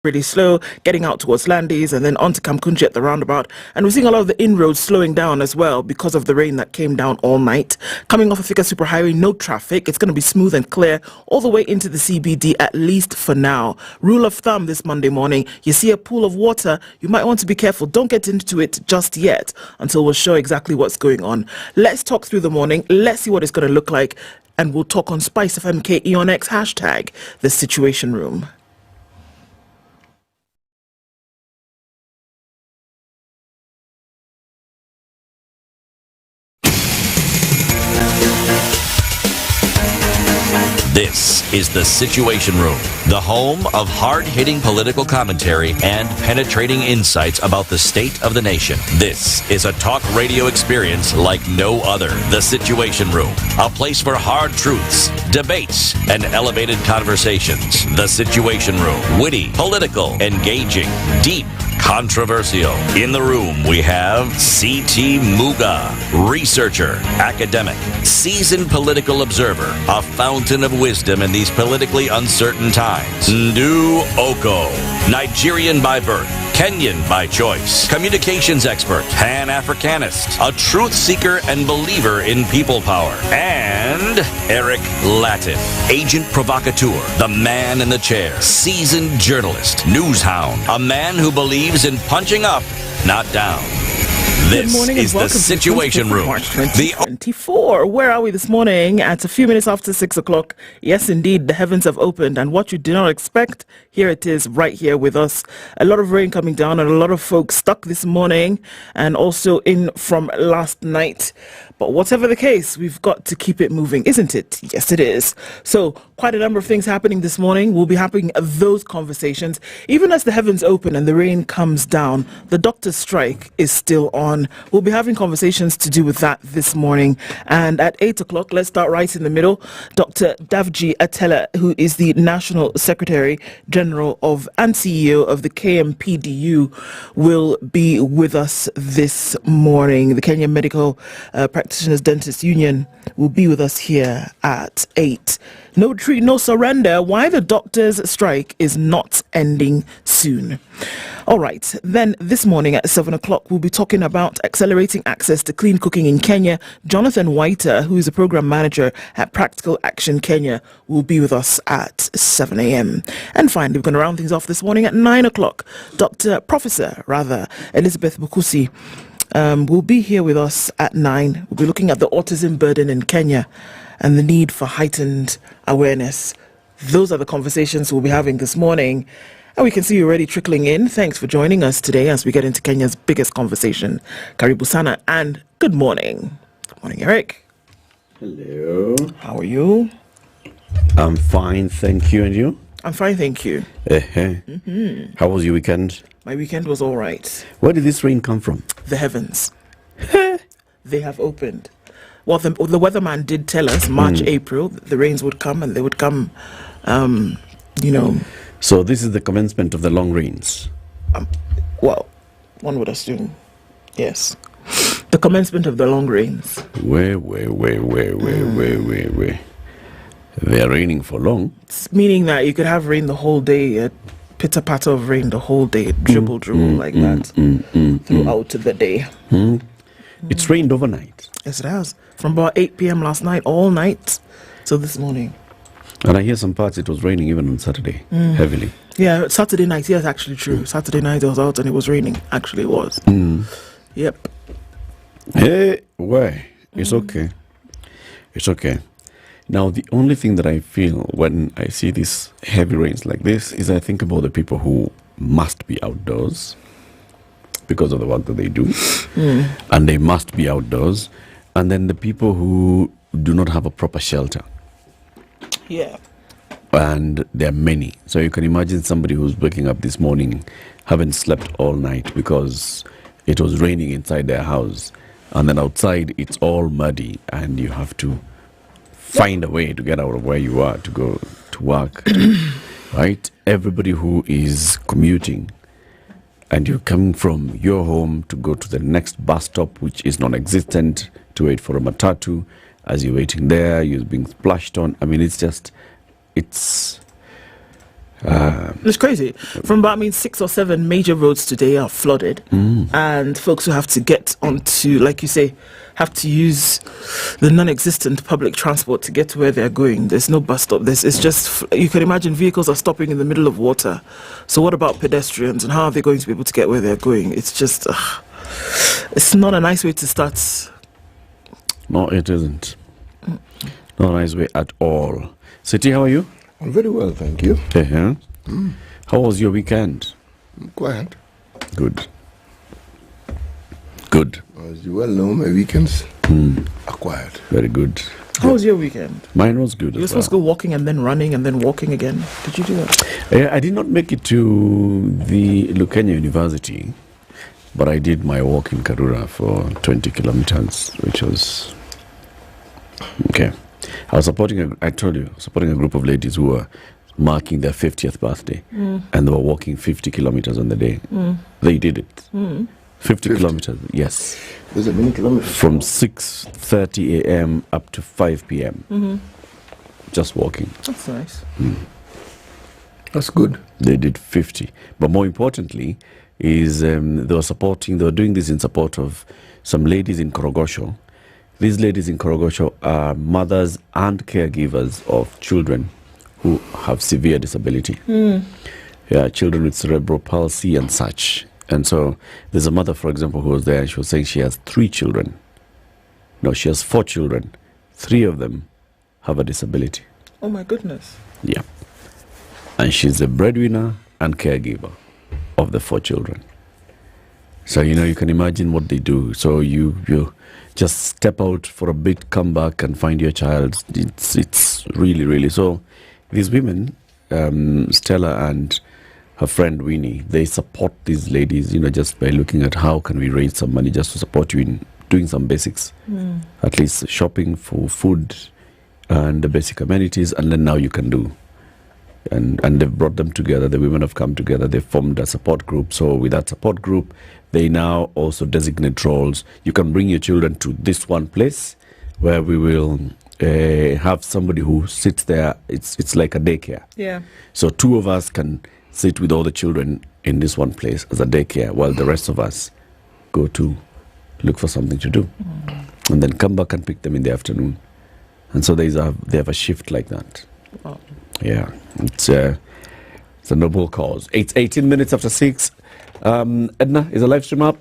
Really slow, getting out towards Landis and then onto Kamkunji at the roundabout. And we're seeing a lot of the inroads slowing down as well because of the rain that came down all night. Coming off of Thika Superhighway, no traffic. It's going to be smooth and clear all the way into the CBD, at least for now. Rule of thumb this Monday morning, you see a pool of water, you might want to be careful. Don't get into it just yet until we'll show exactly what's going on. Let's talk through the morning. Let's see what it's going to look like. And we'll talk on SpiceFM KE on X hashtag, the Situation Room. This is the Situation Room, the home of hard-hitting political commentary and penetrating insights about the state of the nation. This is a talk radio experience like no other. The Situation Room, a place for hard truths, debates, and elevated conversations. The Situation Room, witty, political, engaging, deep, controversial. In the room, we have C.T. Muga, researcher, academic, seasoned political observer, a fountain of wisdom in these politically uncertain times. Ndu Oko, Nigerian by birth, Kenyan by choice, communications expert, Pan-Africanist, a truth seeker and believer in people power, and Eric Latif, agent provocateur, the man in the chair, seasoned journalist, news hound, a man who believes in punching up, not down. This is the Situation Room. March 2024. Where are we this morning? At a few minutes after 6 o'clock. Yes, indeed, the heavens have opened, and what you did not expect, here it is, right here with us. A lot of rain coming down, and a lot of folks stuck this morning, and also in from last night. But whatever the case, we've got to keep it moving, isn't it? Yes, it is. So quite a number of things happening this morning. We'll be having those conversations. Even as the heavens open and the rain comes down, the doctor's strike is still on. We'll be having conversations to do with that this morning. And at 8 o'clock, let's start right in the middle. Dr. Davji Atela, who is the National Secretary General of and CEO of the KMPDU, will be with us this morning. The Kenya Medical Practitioners Dentist Union will be with us here at 8. No retreat, no surrender. Why the doctors' strike is not ending soon. All right, then this morning at 7 o'clock, we'll be talking about accelerating access to clean cooking in Kenya. Jonathan Whiter, who is a program manager at Practical Action Kenya, will be with us at 7 a.m. And finally, we're going to round things off this morning at 9 o'clock. Professor Elizabeth Bukusi will be here with us at 9. We'll be looking at the autism burden in Kenya and the need for heightened awareness. Those are the conversations we'll be having this morning. And we can see you already trickling in. Thanks for joining us today as we get into Kenya's biggest conversation. Karibu sana and good morning. Good morning, Eric. Hello. How are you? I'm fine, thank you. And you? I'm fine, thank you. How was your weekend? My weekend was all right. Where did this rain come from? The heavens. They have opened. Well, the weatherman did tell us March, April, the rains would come and they would come, So this is the commencement of the long rains. Well, one would assume, yes. The commencement of the long rains. Where. They are raining for long. It's meaning that you could have rain the whole day, a pitter-patter of rain the whole day, dribble like that, throughout the day. It's rained overnight. Yes, it has. From about 8 p.m. last night, all night, till this morning. And I hear some parts it was raining even on Saturday, heavily. Yeah, Saturday night, yes, actually true. Saturday night I was out and it was raining. Actually it was. Yep. Hey, why? It's okay. It's okay. Now, the only thing that I feel when I see these heavy rains like this is I think about the people who must be outdoors because of the work that they do. And they must be outdoors. And then the people who do not have a proper shelter. Yeah. And there are many. So you can imagine somebody who's waking up this morning, haven't slept all night because it was raining inside their house. And then outside it's all muddy and you have to find a way to get out of where you are to go to work. Right? Everybody who is commuting and you're coming from your home to go to the next bus stop, which is non-existent, to wait for a matatu. As you're waiting there, you're being splashed on. I mean, it's It's crazy. From about 6 or 7 major roads today are flooded, and folks who have to get onto, like you say, have to use the non-existent public transport to get to where they're going. There's no bus stop. It's just, you can imagine vehicles are stopping in the middle of water. So what about pedestrians, and how are they going to be able to get where they're going? It's just, it's not a nice way to start. No, it isn't. Not a nice way at all. Siti, how are you? I'm very well, thank you. Yeah. How was your weekend? Quiet. Good. As you well know, my weekends are quiet. Very good. How was your weekend? Mine was good. You were supposed to go walking and then running and then walking again. Did you do that? I did not make it to the Lukenya University, but I did my walk in Karura for 20 kilometers, which was okay. I was supporting a group of ladies who were marking their 50th birthday, and they were walking 50 kilometers on the day. They did it. 50 kilometers, yes. There's a many kilometers. From 6:30 a.m. up to 5 p.m. Just walking. That's nice. That's good. They did 50. But more importantly, is they were doing this in support of some ladies in Korogosho. These ladies in Korogosho are mothers and caregivers of children who have severe disability. Yeah, children with cerebral palsy and such. And so there's a mother, for example, who was there, and she was saying she has 3 children. No, she has 4 children. 3 of them have a disability. Oh my goodness. Yeah. And she's a breadwinner and caregiver of the 4 children. So, you can imagine what they do. So you just step out for a bit, come back and find your child. It's really, really. So these women, Stella and her friend Winnie, they support these ladies, just by looking at how can we raise some money just to support you in doing some basics. At least shopping for food and the basic amenities, and then now you can do. And they've brought them together. The women have come together. They formed a support group. So with that support group, they now also designate roles. You can bring your children to this one place where we will have somebody who sits there. It's like a daycare. Yeah. So 2 of us can sit with all the children in this one place as a daycare, while the rest of us go to look for something to do, and then come back and pick them in the afternoon. And so they have a shift like that. Wow. Yeah, it's a noble cause. It's 18 minutes after 6. Edna, is the live stream up?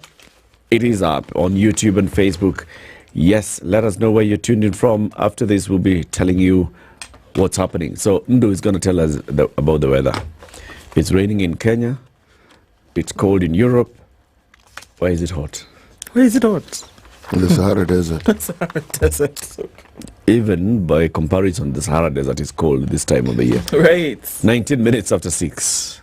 It is up on YouTube and Facebook. Yes, let us know where you're tuned in from. After this, we'll be telling you what's happening. So Ndu is going to tell us about the weather. It's raining in Kenya. It's cold in Europe. Why is it hot? Where is it hot? In the Sahara Desert. The Sahara Desert. Even by comparison, the Sahara Desert is cold this time of the year. Right. 19 minutes after 6.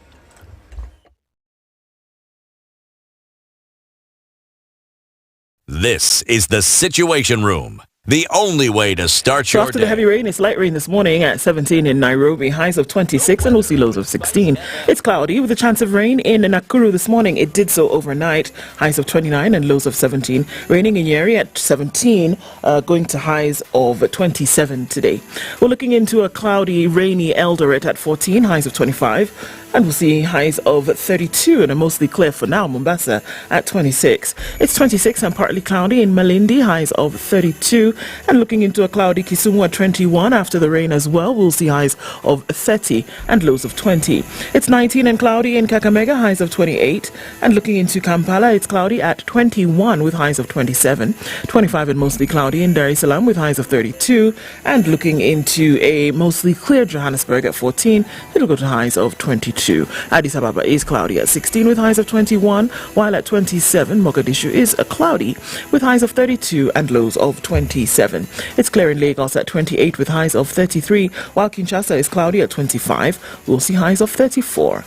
This is the Situation Room. The only way to start So your after day. the heavy rain, it's light rain this morning at 17 in Nairobi, highs of 26, and we'll see lows of 16. It's cloudy with a chance of rain in Nakuru this morning. It did so overnight, highs of 29 and lows of 17. Raining in Nyeri at 17, going to highs of 27 today. We're looking into a cloudy, rainy Eldoret at 14, highs of 25. And we'll see highs of 32 and a mostly clear for now, Mombasa at 26. It's 26 and partly cloudy in Malindi, highs of 32. And looking into a cloudy Kisumu at 21 after the rain as well, we'll see highs of 30 and lows of 20. It's 19 and cloudy in Kakamega, highs of 28. And looking into Kampala, it's cloudy at 21 with highs of 27. 25 and mostly cloudy in Dar es Salaam with highs of 32. And looking into a mostly clear Johannesburg at 14, it'll go to highs of 22. Addis Ababa is cloudy at 16 with highs of 21, while at 27 Mogadishu is cloudy with highs of 32 and lows of 27. It's clear in Lagos at 28 with highs of 33, while Kinshasa is cloudy at 25. We'll see highs of 34.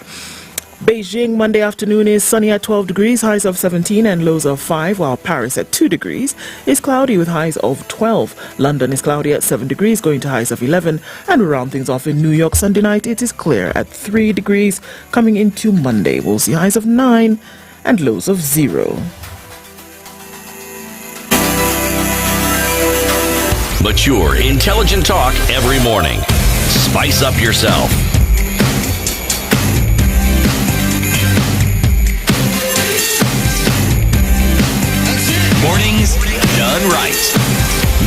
Beijing Monday afternoon is sunny at 12 degrees, highs of 17 and lows of 5, while Paris at 2 degrees is cloudy with highs of 12. London is cloudy at 7 degrees, going to highs of 11. And we round things off in New York Sunday night. It is clear at 3 degrees. Coming into Monday, we'll see highs of 9 and lows of 0. Mature, intelligent talk every morning. Spice up yourself. done right.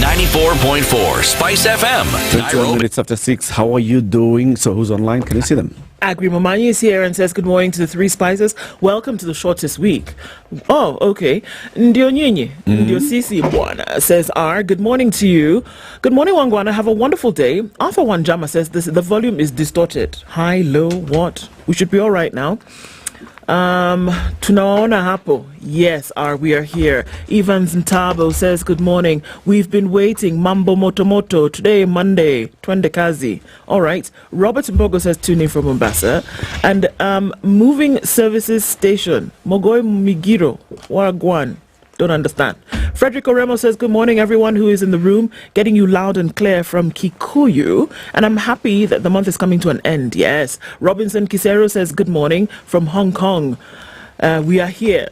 94.4 Spice FM. 21 Nairobi. minutes after 6. How are you doing? So who's online? Can you see them? Agri Mamanyi is here and says good morning to the three spices. Welcome to the shortest week. Oh, okay. Ndio Nyinyi, Ndio Sisi Bwana says R. Good morning to you. Good morning, Wangwana. Have a wonderful day. Arthur Wanjama says the volume is distorted. High, low, what? We should be all right now. Tunaona hapo. Yes, we are here. Evans Ntabo says good morning. We've been waiting. Mambo motomoto. Today, Monday. Twende kazi. All right. Robert Mbogo says tune in from Mombasa. And moving services station. Mogoi Migiro. Wagwan. Don't understand. Frederick Oremo says, good morning, everyone who is in the room, getting you loud and clear from Kikuyu. And I'm happy that the month is coming to an end. Yes. Robinson Kisero says, good morning from Hong Kong. We are here.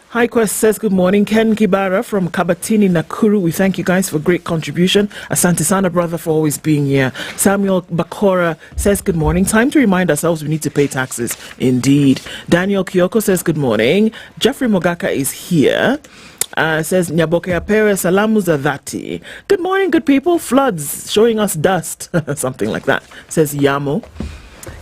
High Quest says, good morning. Ken Kibara from Kabatini, Nakuru. We thank you guys for great contribution. Asante Sana, brother, for always being here. Samuel Bakora says, good morning. Time to remind ourselves we need to pay taxes. Indeed. Daniel Kyoko says, good morning. Jeffrey Mogaka is here. Says Nyaboke Apere Salamu za dhati. Good morning, good people. Floods showing us dust. Something like that. Says Yamo.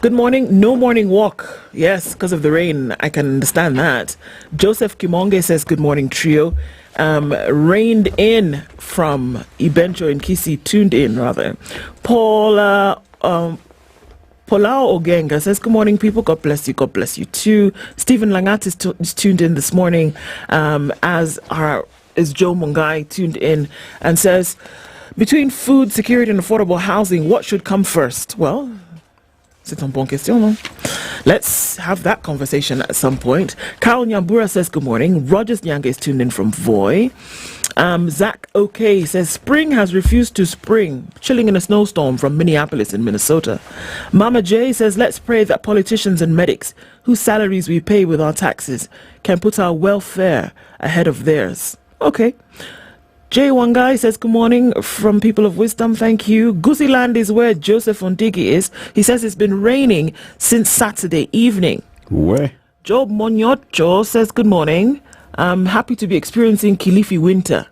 Good morning. No morning walk. Yes, because of the rain. I can understand that. Joseph Kimonge says good morning, trio. Rained in from Ibencho in Kisi. Tuned in, rather. Paula... Polao Ogenga says, good morning, people. God bless you. God bless you, too. Stephen Langat is tuned in this morning, as is Joe Mungai tuned in and says, between food, security, and affordable housing, what should come first? Well, c'est une bonne question. Let's have that conversation at some point. Carol Nyambura says, good morning. Rogers Nyanga is tuned in from Voi. Zach OK says, spring has refused to spring, chilling in a snowstorm from Minneapolis in Minnesota. Mama J says, let's pray that politicians and medics whose salaries we pay with our taxes can put our welfare ahead of theirs. Okay. Jay Wangai says, good morning from People of Wisdom. Thank you. Gusiland is where Joseph Ondigi is. He says it's been raining since Saturday evening. Where? Job Monyocho says, good morning. I'm happy to be experiencing Kilifi winter,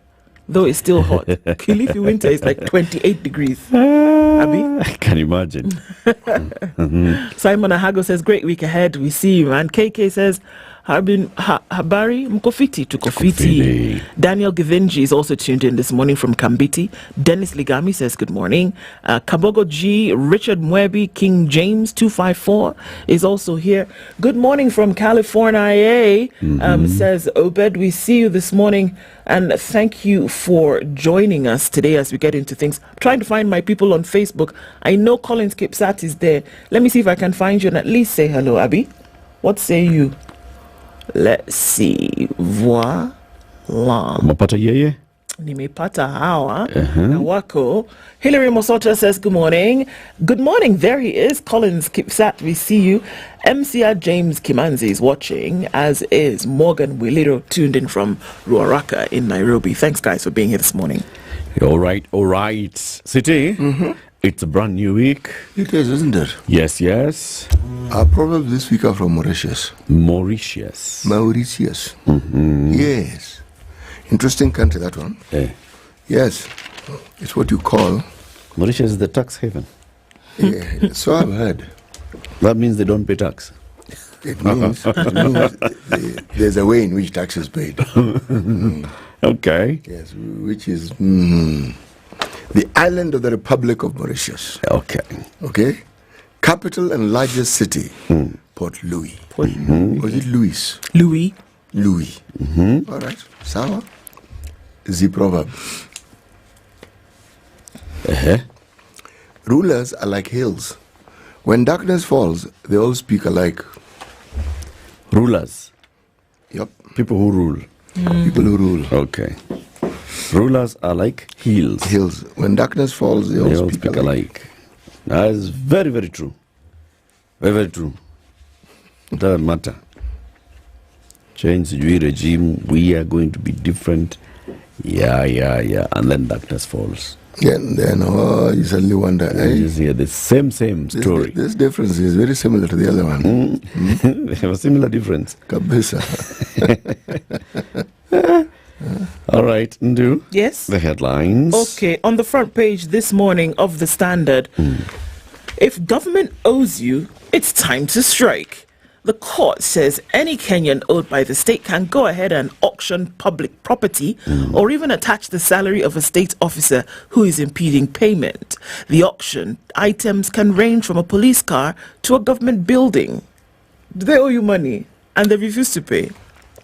though it's still hot. Kilifi winter is like 28 degrees. Abby? I can imagine. Simon Ahago says, great week ahead. We see you, man. KK says, Habari Mkofiti to Kofiti. Daniel Givenji is also tuned in this morning from Kambiti. Dennis Ligami says good morning. Kabogo G, Richard Mwebi, King James 254 is also here. Good morning from California. Says Obed, we see you this morning and thank you for joining us today as we get into things. I'm trying to find my people on Facebook. I know Collins Kipsat is there. Let me see if I can find you and at least say hello, Abby. What say you? Let's see. Voila. Umepata yeye? Nimepata hawa. Na wako. Hilary Mosota says good morning. Good morning. There he is. Collins Kipsat, we see you. MCR James Kimanzi is watching, as is Morgan Wiliro, tuned in from Ruaraka in Nairobi. Thanks, guys, for being here this morning. All right. City, it's a brand new week. It is, isn't it? Yes. Our problems this week are from Mauritius. Mauritius. Yes. Interesting country, that one. Yes. It's what you call... Mauritius is the tax haven. Yeah, so I've heard. That means they don't pay tax. It means there's a way in which tax is paid. Okay. Yes, which is the island of the Republic of Mauritius. Okay. Capital and largest city, Port Louis. Was it Louis? Louis. All right. Sawa. The proverb. Rulers are like hills. When darkness falls, they all speak alike. Rulers. Yep. People who rule. People who rule. Okay. Rulers are like hills. Hills. When darkness falls, they all speak alike. That is very, very true. Very, very true. It doesn't matter. Change the regime. We are going to be different. Yeah. And then darkness falls. Yeah, and then you suddenly wonder. You just hear the same story. This difference is very similar to the other one. They have a similar difference. Kabisa. All right, Ndu. Yes? The headlines. Okay, on the front page this morning of the Standard, if government owes you, it's time to strike. The court says any Kenyan owed by the state can go ahead and auction public property or even attach the salary of a state officer who is impeding payment. The auction items can range from a police car to a government building. Do they owe you money and they refuse to pay?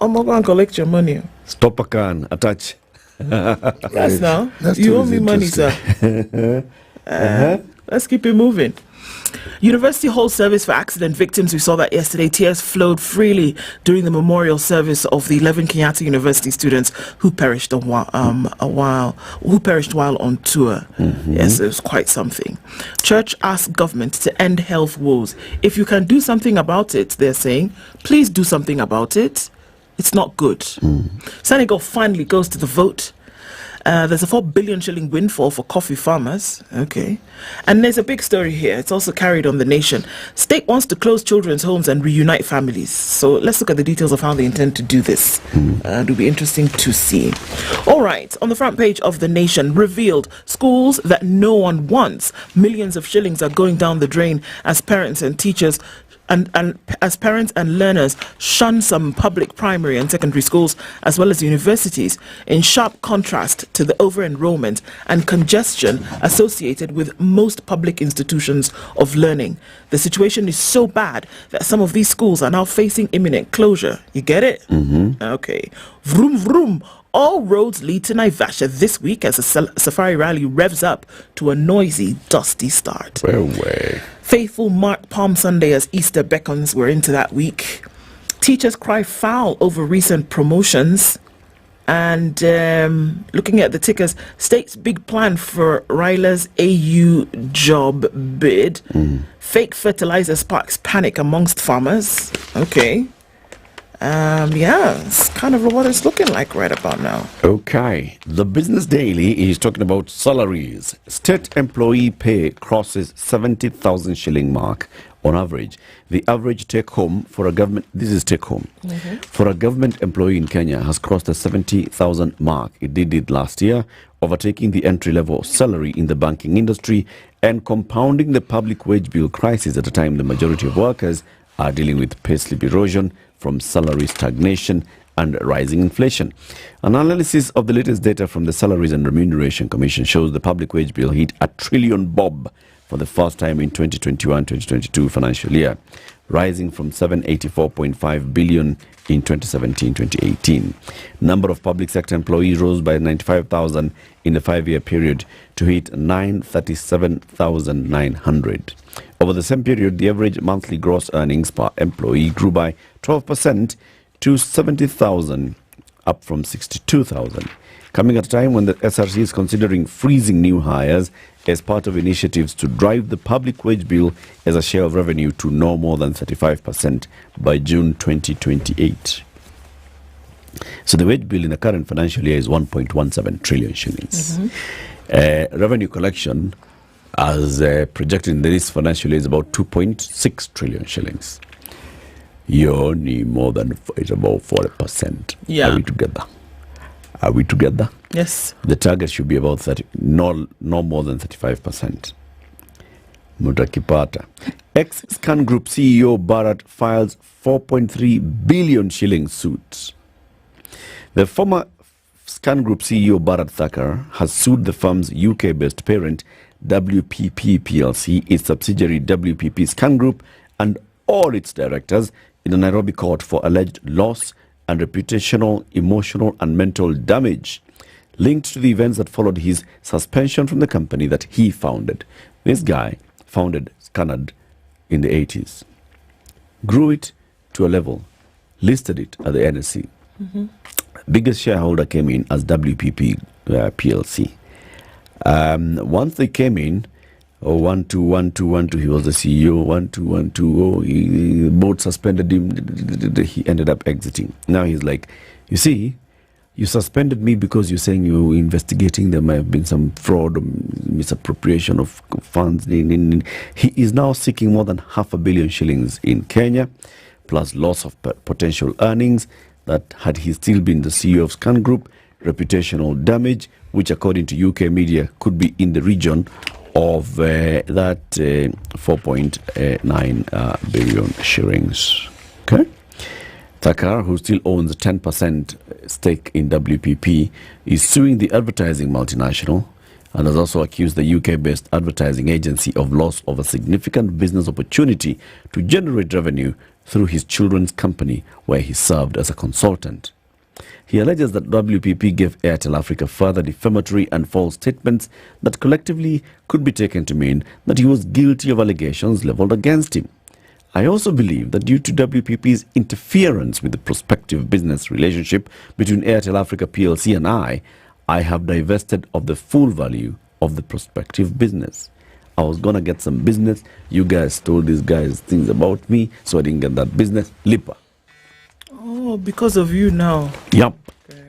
I'm going to collect your money. Stop a can, attach. Yes, now. That You story owe is me money, sir. Let's keep it moving. University Hall Service for Accident Victims. We saw that yesterday. Tears flowed freely during the memorial service of the 11 Kenyatta University students who perished while on tour. Yes, it was quite something. Church asked government to end health woes. If you can do something about it, they're saying, please do something about it. It's not good. Senegal finally goes to the vote. There's a 4 billion shilling windfall for coffee farmers. Okay. And there's a big story here. It's also carried on The Nation. State wants to close children's homes and reunite families. So let's look at the details of how they intend to do this. It'll be interesting to see. All right. On the front page of The Nation, revealed schools that no one wants. Millions of shillings are going down the drain as parents and teachers and as parents and learners shun some public primary and secondary schools as well as universities, in sharp contrast to the over-enrollment and congestion associated with most public institutions of learning. The situation is so bad that some of these schools are now facing imminent closure. You get it? Okay. Vroom, vroom. All roads lead to Naivasha this week as a safari rally revs up to a noisy, dusty start. Well, way. Faithful mark Palm Sunday as Easter beckons. We're into that week. Teachers cry foul over recent promotions. And looking at the tickers, state's big plan for Ryla's AU job bid. Fake fertilizer sparks panic amongst farmers. Okay. Yeah, it's kind of what it's looking like right about now. Okay. The Business Daily is talking about salaries. State employee pay crosses 70,000 shilling mark on average. The average take home for a government, this is take home, for a government employee in Kenya has crossed the 70,000 mark. It did it last year, overtaking the entry-level salary in the banking industry and compounding the public wage bill crisis at a time the majority of workers are dealing with payslip erosion from salary stagnation and rising inflation. An analysis of the latest data from the Salaries and Remuneration Commission shows the public wage bill hit $1 trillion bob for the first time in 2021-2022 financial year, rising from 784.5 billion in 2017-2018. Number of public sector employees rose by 95,000 in the 5-year period to hit 937,900. Over the same period, the average monthly gross earnings per employee grew by 12% to 70,000, up from 62,000. Coming at a time when the SRC is considering freezing new hires as part of initiatives to drive the public wage bill as a share of revenue to no more than 35% by June 2028. So the wage bill in the current financial year is 1.17 trillion shillings. Revenue collection, as projected in this financial year, is about 2.6 trillion shillings. You only more than, it's about 40%. Yeah. Are we together? Are we together? Yes. The target should be about 30, no more than 35%. Mutakipata. Ex-Scan Group CEO Bharat files 4.3 billion shilling suit. The former Scan Group CEO Bharat Thakur has sued the firm's UK-based parent WPP PLC, its subsidiary WPP Scan Group, and all its directors in the Nairobi court for alleged loss and reputational, emotional and mental damage linked to the events that followed his suspension from the company that he founded. This guy founded Scanad in the 80s, grew it to a level, listed it at the NSE. Biggest shareholder came in as WPP PLC. Once they came in, 1, 2, 1, 2, 1, 2, he was the CEO, 1, 2, 1, 2, the board suspended him, he ended up exiting. Now he's like, you see, you suspended me because you're saying you're investigating there might have been some fraud or misappropriation of funds. He is now seeking more than 500 million shillings in Kenya, plus loss of potential earnings that had he still been the CEO of Scan Group, reputational damage, which according to UK media could be in the region of that 4.9 billion shillings. Okay. Takar, who still owns a 10% stake in WPP, is suing the advertising multinational and has also accused the UK-based advertising agency of loss of a significant business opportunity to generate revenue through his children's company, where he served as a consultant. He alleges that WPP gave Airtel Africa further defamatory and false statements that collectively could be taken to mean that he was guilty of allegations leveled against him. I also believe that due to WPP's interference with the prospective business relationship between Airtel Africa PLC and I have divested of the full value of the prospective business. I was going to get some business. You guys told these guys things about me, so I didn't get that business. Lipper. Oh, because of you now. Yep. Okay.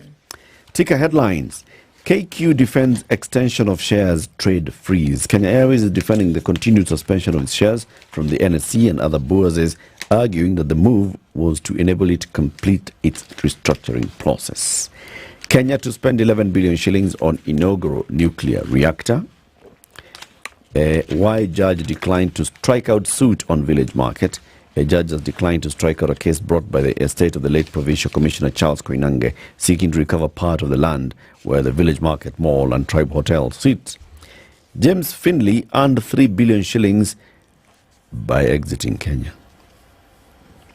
Ticker headlines. KQ defends extension of shares trade freeze. Kenya Airways is defending the continued suspension of its shares from the NSE and other bourses, arguing that the move was to enable it to complete its restructuring process. Kenya to spend 11 billion shillings on inaugural nuclear reactor. Why judge declined to strike out suit on village market? A judge has declined to strike out a case brought by the estate of the late Provincial Commissioner Charles Koinange, seeking to recover part of the land where the village market mall and tribe hotel sits. James Finley earned 3 billion shillings by exiting Kenya.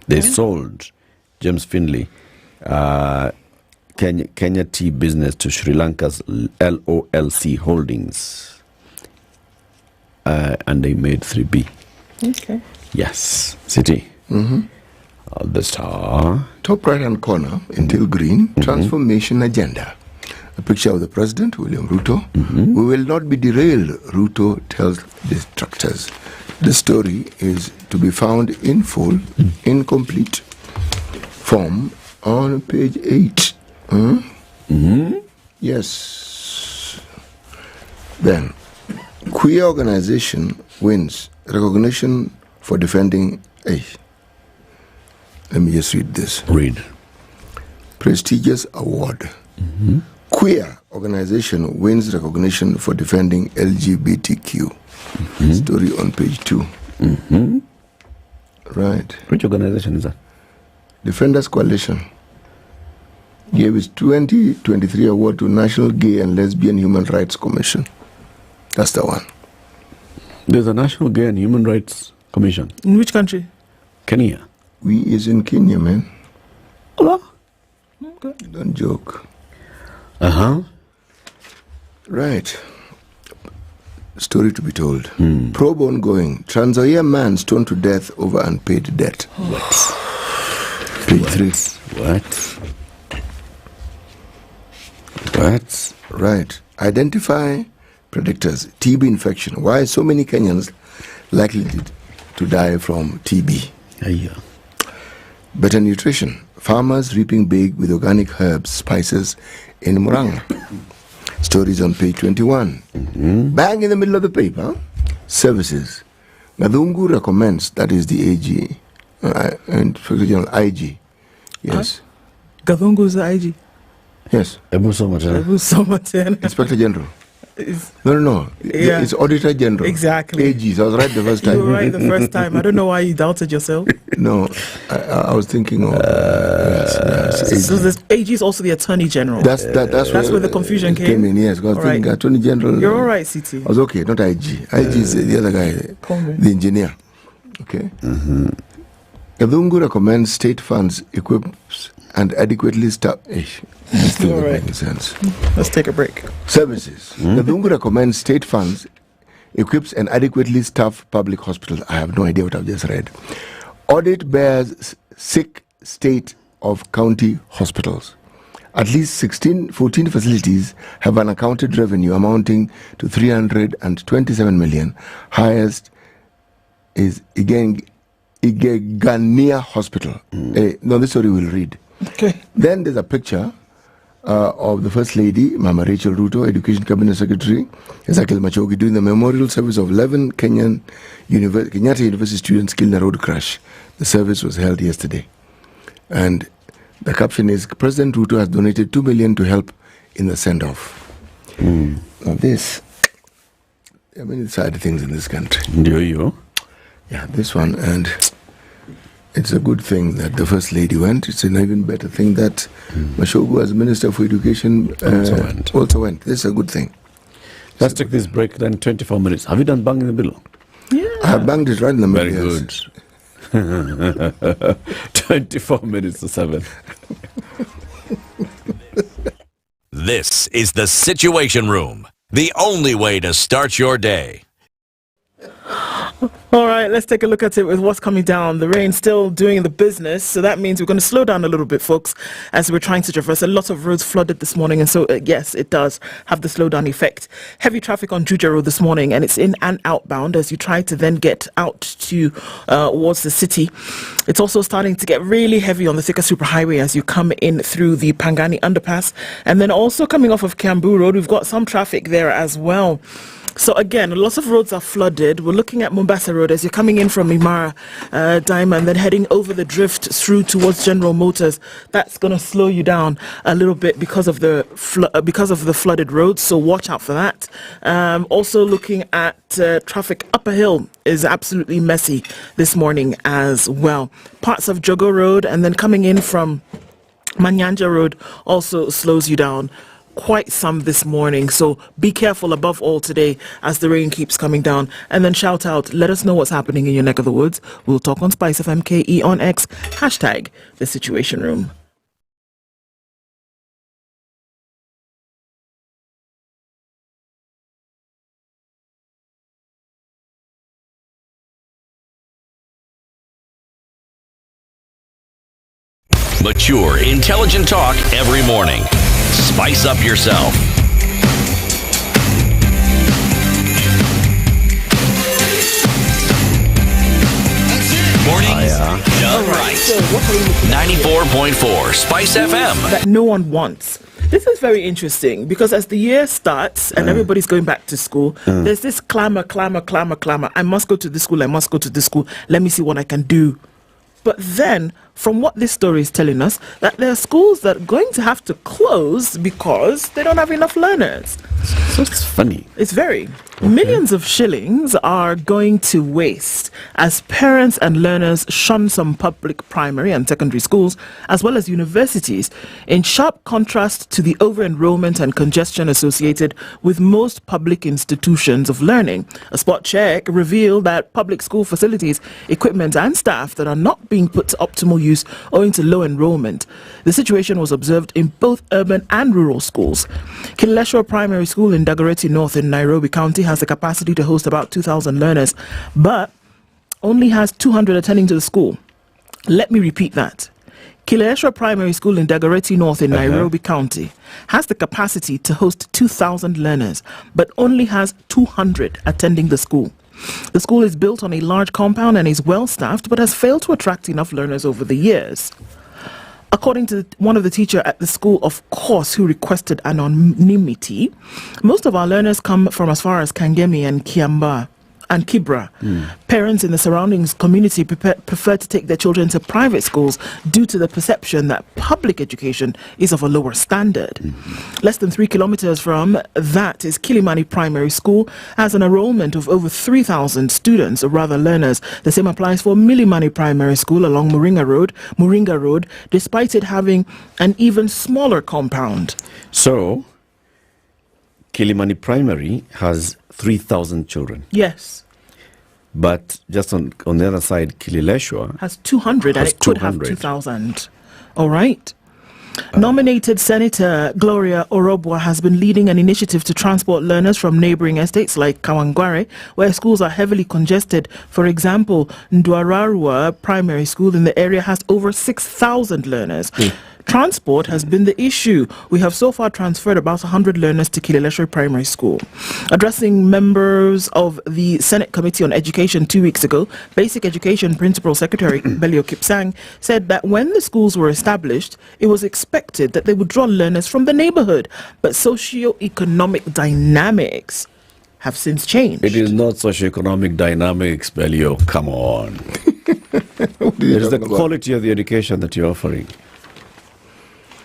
They sold James Finley Kenya Tea Business to Sri Lanka's LOLC Holdings, and they made 3B. Okay. Yes, City. The Star. Top right-hand corner, Intel Green, Transformation Agenda. A picture of the President, William Ruto. We will not be derailed, Ruto tells detractors. The story is to be found in full, incomplete form on page 8. Yes. Then, queer organization wins recognition for defending. Let me just read this. Read. Prestigious award. Queer organization wins recognition for defending LGBTQ. Story on page 2. Right. Which organization is that? Defenders Coalition gave its 2023 award to National Gay and Lesbian Human Rights Commission. That's the one. There's a National Gay and Human Rights Commission. In which country? Kenya. We is in Kenya, man. Hola. Okay. Don't joke. Right. Story to be told. Probe ongoing. Trans Nzoia man stoned to death over unpaid debt. What? Page 3. What? Right. Identify predictors. TB infection. Why so many Kenyans likely to die from TB? Yeah. Better nutrition. Farmers reaping big with organic herbs, spices in Murang'a. Stories on page 21. Bang in the middle of the paper. Services. Gadungu recommends, that is the AG, and for example, IG. Yes. Gadungu is the IG. Yes. Inspector General. No. Yeah. It's Auditor General. Exactly. AGs. I was right the first time. You were right the first time. I don't know why you doubted yourself. No, I was thinking of. Yes, so the AG is also the Attorney General. That's where the confusion came in. Yes, because I was thinking Attorney General. You're all right, CT. I was okay, not IG. IG is the other guy, the engineer. Okay. Gadungu recommends state funds equips and adequately staff. This thing All doesn't right. make sense. Let's take a break. Services. Gadungu recommends state funds equips and adequately staff public hospitals. I have no idea what I've just read. Audit bears sick state of county hospitals. At least 14 facilities have unaccounted revenue amounting to 327 million. Highest is Igegania Hospital. No, this story we'll read. Okay. Then there's a picture of the First Lady, Mama Rachel Ruto, Education Cabinet Secretary, Ezekiel Machogi, doing the memorial service of 11 Kenyatta University students killed in a road crash. The service was held yesterday. And the caption is, President Ruto has donated 2 million to help in the send-off. Now this, there are many side things in this country. Do you? Yeah, this one, and it's a good thing that the First Lady went. It's an even better thing that Mashogu, as Minister for Education, also went. This is a good thing. Let's take this break, then 24 minutes. Have you done banging the middle? Yeah. I have banged it right in the middle. Very good. 24 minutes to 7. This is the Situation Room, the only way to start your day. All right, let's take a look at it with what's coming down. The rain still doing the business, so that means we're going to slow down a little bit, folks, as we're trying to traverse. A lot of roads flooded this morning, and so, yes, it does have the slowdown effect. Heavy traffic on Juja Road this morning, and it's in and outbound as you try to then get out to towards the city. It's also starting to get really heavy on the Thika Superhighway as you come in through the Pangani Underpass, and then also coming off of Kiambu Road, we've got some traffic there as well. So again, lots of roads are flooded. We're looking at Mombasa Road as you're coming in from Imara Diamond, then heading over the drift through towards General Motors. That's going to slow you down a little bit because of the flooded roads. So watch out for that. Also looking at traffic. Upper Hill is absolutely messy this morning as well. Parts of Jogo Road and then coming in from Manyanja Road also slows you down quite some this morning, so be careful above all today as the rain keeps coming down. And then shout out, let us know what's happening in your neck of the woods. We'll talk on SpiceFM KE on X, hashtag the Situation Room. Mature, intelligent talk every morning. Spice up yourself. Mornings done right. 94.4 Spice FM. That no one wants. This is very interesting because as the year starts and everybody's going back to school, there's this clamor. I must go to this school. I must go to this school. Let me see what I can do. But then, from what this story is telling us, that there are schools that are going to have to close because they don't have enough learners. So it's funny. It's very. Okay. Millions of shillings are going to waste as parents and learners shun some public primary and secondary schools, as well as universities, in sharp contrast to the over-enrollment and congestion associated with most public institutions of learning. A spot check revealed that public school facilities, equipment and staff that are not being put to optimal use owing to low enrollment. The situation was observed in both urban and rural schools. Kileleshwa Primary School in Dagoretti North in Nairobi County has the capacity to host about 2,000 learners, but only has 200 attending to the school. Let me repeat that. Kileleshwa Primary School in Dagoretti North in Nairobi County has the capacity to host 2,000 learners, but only has 200 attending the school. The school is built on a large compound and is well staffed, but has failed to attract enough learners over the years. According to one of the teachers at the school, of course, who requested anonymity, most of our learners come from as far as Kangemi and Kiamba and Kibra. Parents in the surroundings community prefer to take their children to private schools due to the perception that public education is of a lower standard. Less than 3 kilometers from that is Kilimani Primary School, has an enrollment of over 3,000 students, or rather learners. The same applies for Milimani Primary School along Moringa Road, despite it having an even smaller compound. So, Kilimani Primary has 3,000 children. Yes. But just on the other side, Kileleshwa has 200 and it could have 2,000. All right. Nominated Senator Gloria Orobwa has been leading an initiative to transport learners from neighboring estates like Kawangware, where schools are heavily congested. For example, Ndwararua Primary School in the area has over 6,000 learners. Transport has been the issue. We have so far transferred about 100 learners to Kileleshwa Primary School. Addressing members of the Senate Committee on Education 2 weeks ago, Basic Education Principal Secretary Belio Kipsang said that when the schools were established, it was expected that they would draw learners from the neighborhood, but socio-economic dynamics have since changed. It is not socio-economic dynamics, Belio. Come on. It is the quality of the education that you're offering.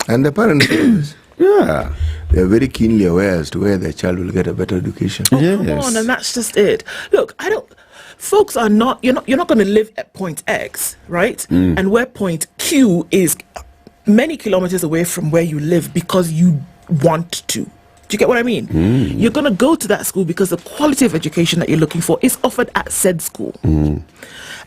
And the parents. Yeah. they are very keenly aware as to where their child will get a better education. Oh, come on, and that's just it. Look, folks are not, you're not going to live at point X, right? And where point Q is many kilometers away from where you live because you want to. Do you get what I mean? You're going to go to that school because the quality of education that you're looking for is offered at said school.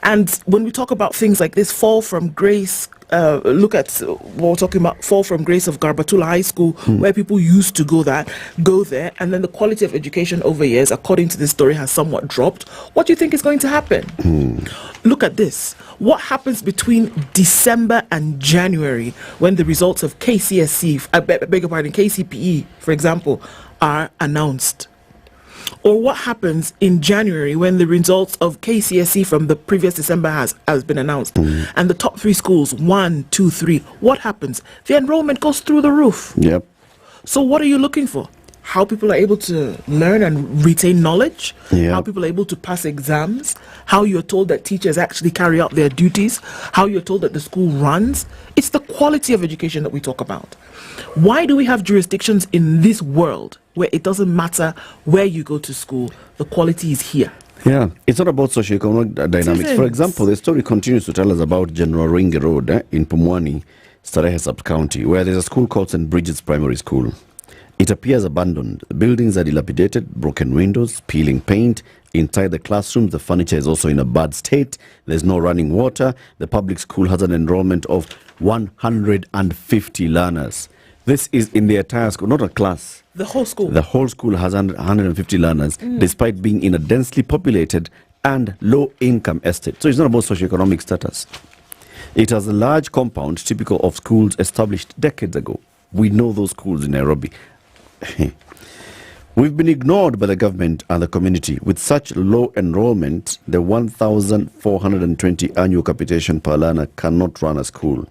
And when we talk about things like this, fall from grace, look at what we're talking about, fall from grace of Garbatula High School, where people used to go there, and then the quality of education over years, according to this story, has somewhat dropped. What do you think is going to happen? Look at this. What happens between December and January when the results of KCSE, I beg your pardon, KCPE, for example, are announced? Or what happens in January when the results of KCSE from the previous December has been announced? And the top 3 schools, 1, 2, 3, what happens? The enrollment goes through the roof. Yep. So what are you looking for? How people are able to learn and retain knowledge, how people are able to pass exams, how you're told that teachers actually carry out their duties, how you're told that the school runs. It's the quality of education that we talk about. Why do we have jurisdictions in this world where it doesn't matter where you go to school, the quality is here? Yeah, it's not about socioeconomic dynamics. For example, the story continues to tell us about General Ringe Road in Pumwani, Starehe Sub-County, where there's a school called St. Bridget's Primary School. It appears abandoned. The buildings are dilapidated, broken windows, peeling paint. Inside the classrooms, the furniture is also in a bad state. There's no running water. The public school has an enrollment of 150 learners. This is in the entire school, not a class. The whole school? The whole school has 150 learners, despite being in a densely populated and low-income estate. So it's not about socioeconomic status. It has a large compound typical of schools established decades ago. We know those schools in Nairobi. We've been ignored by the government and the community. With such low enrollment, the 1,420 annual capitation per learner cannot run a school.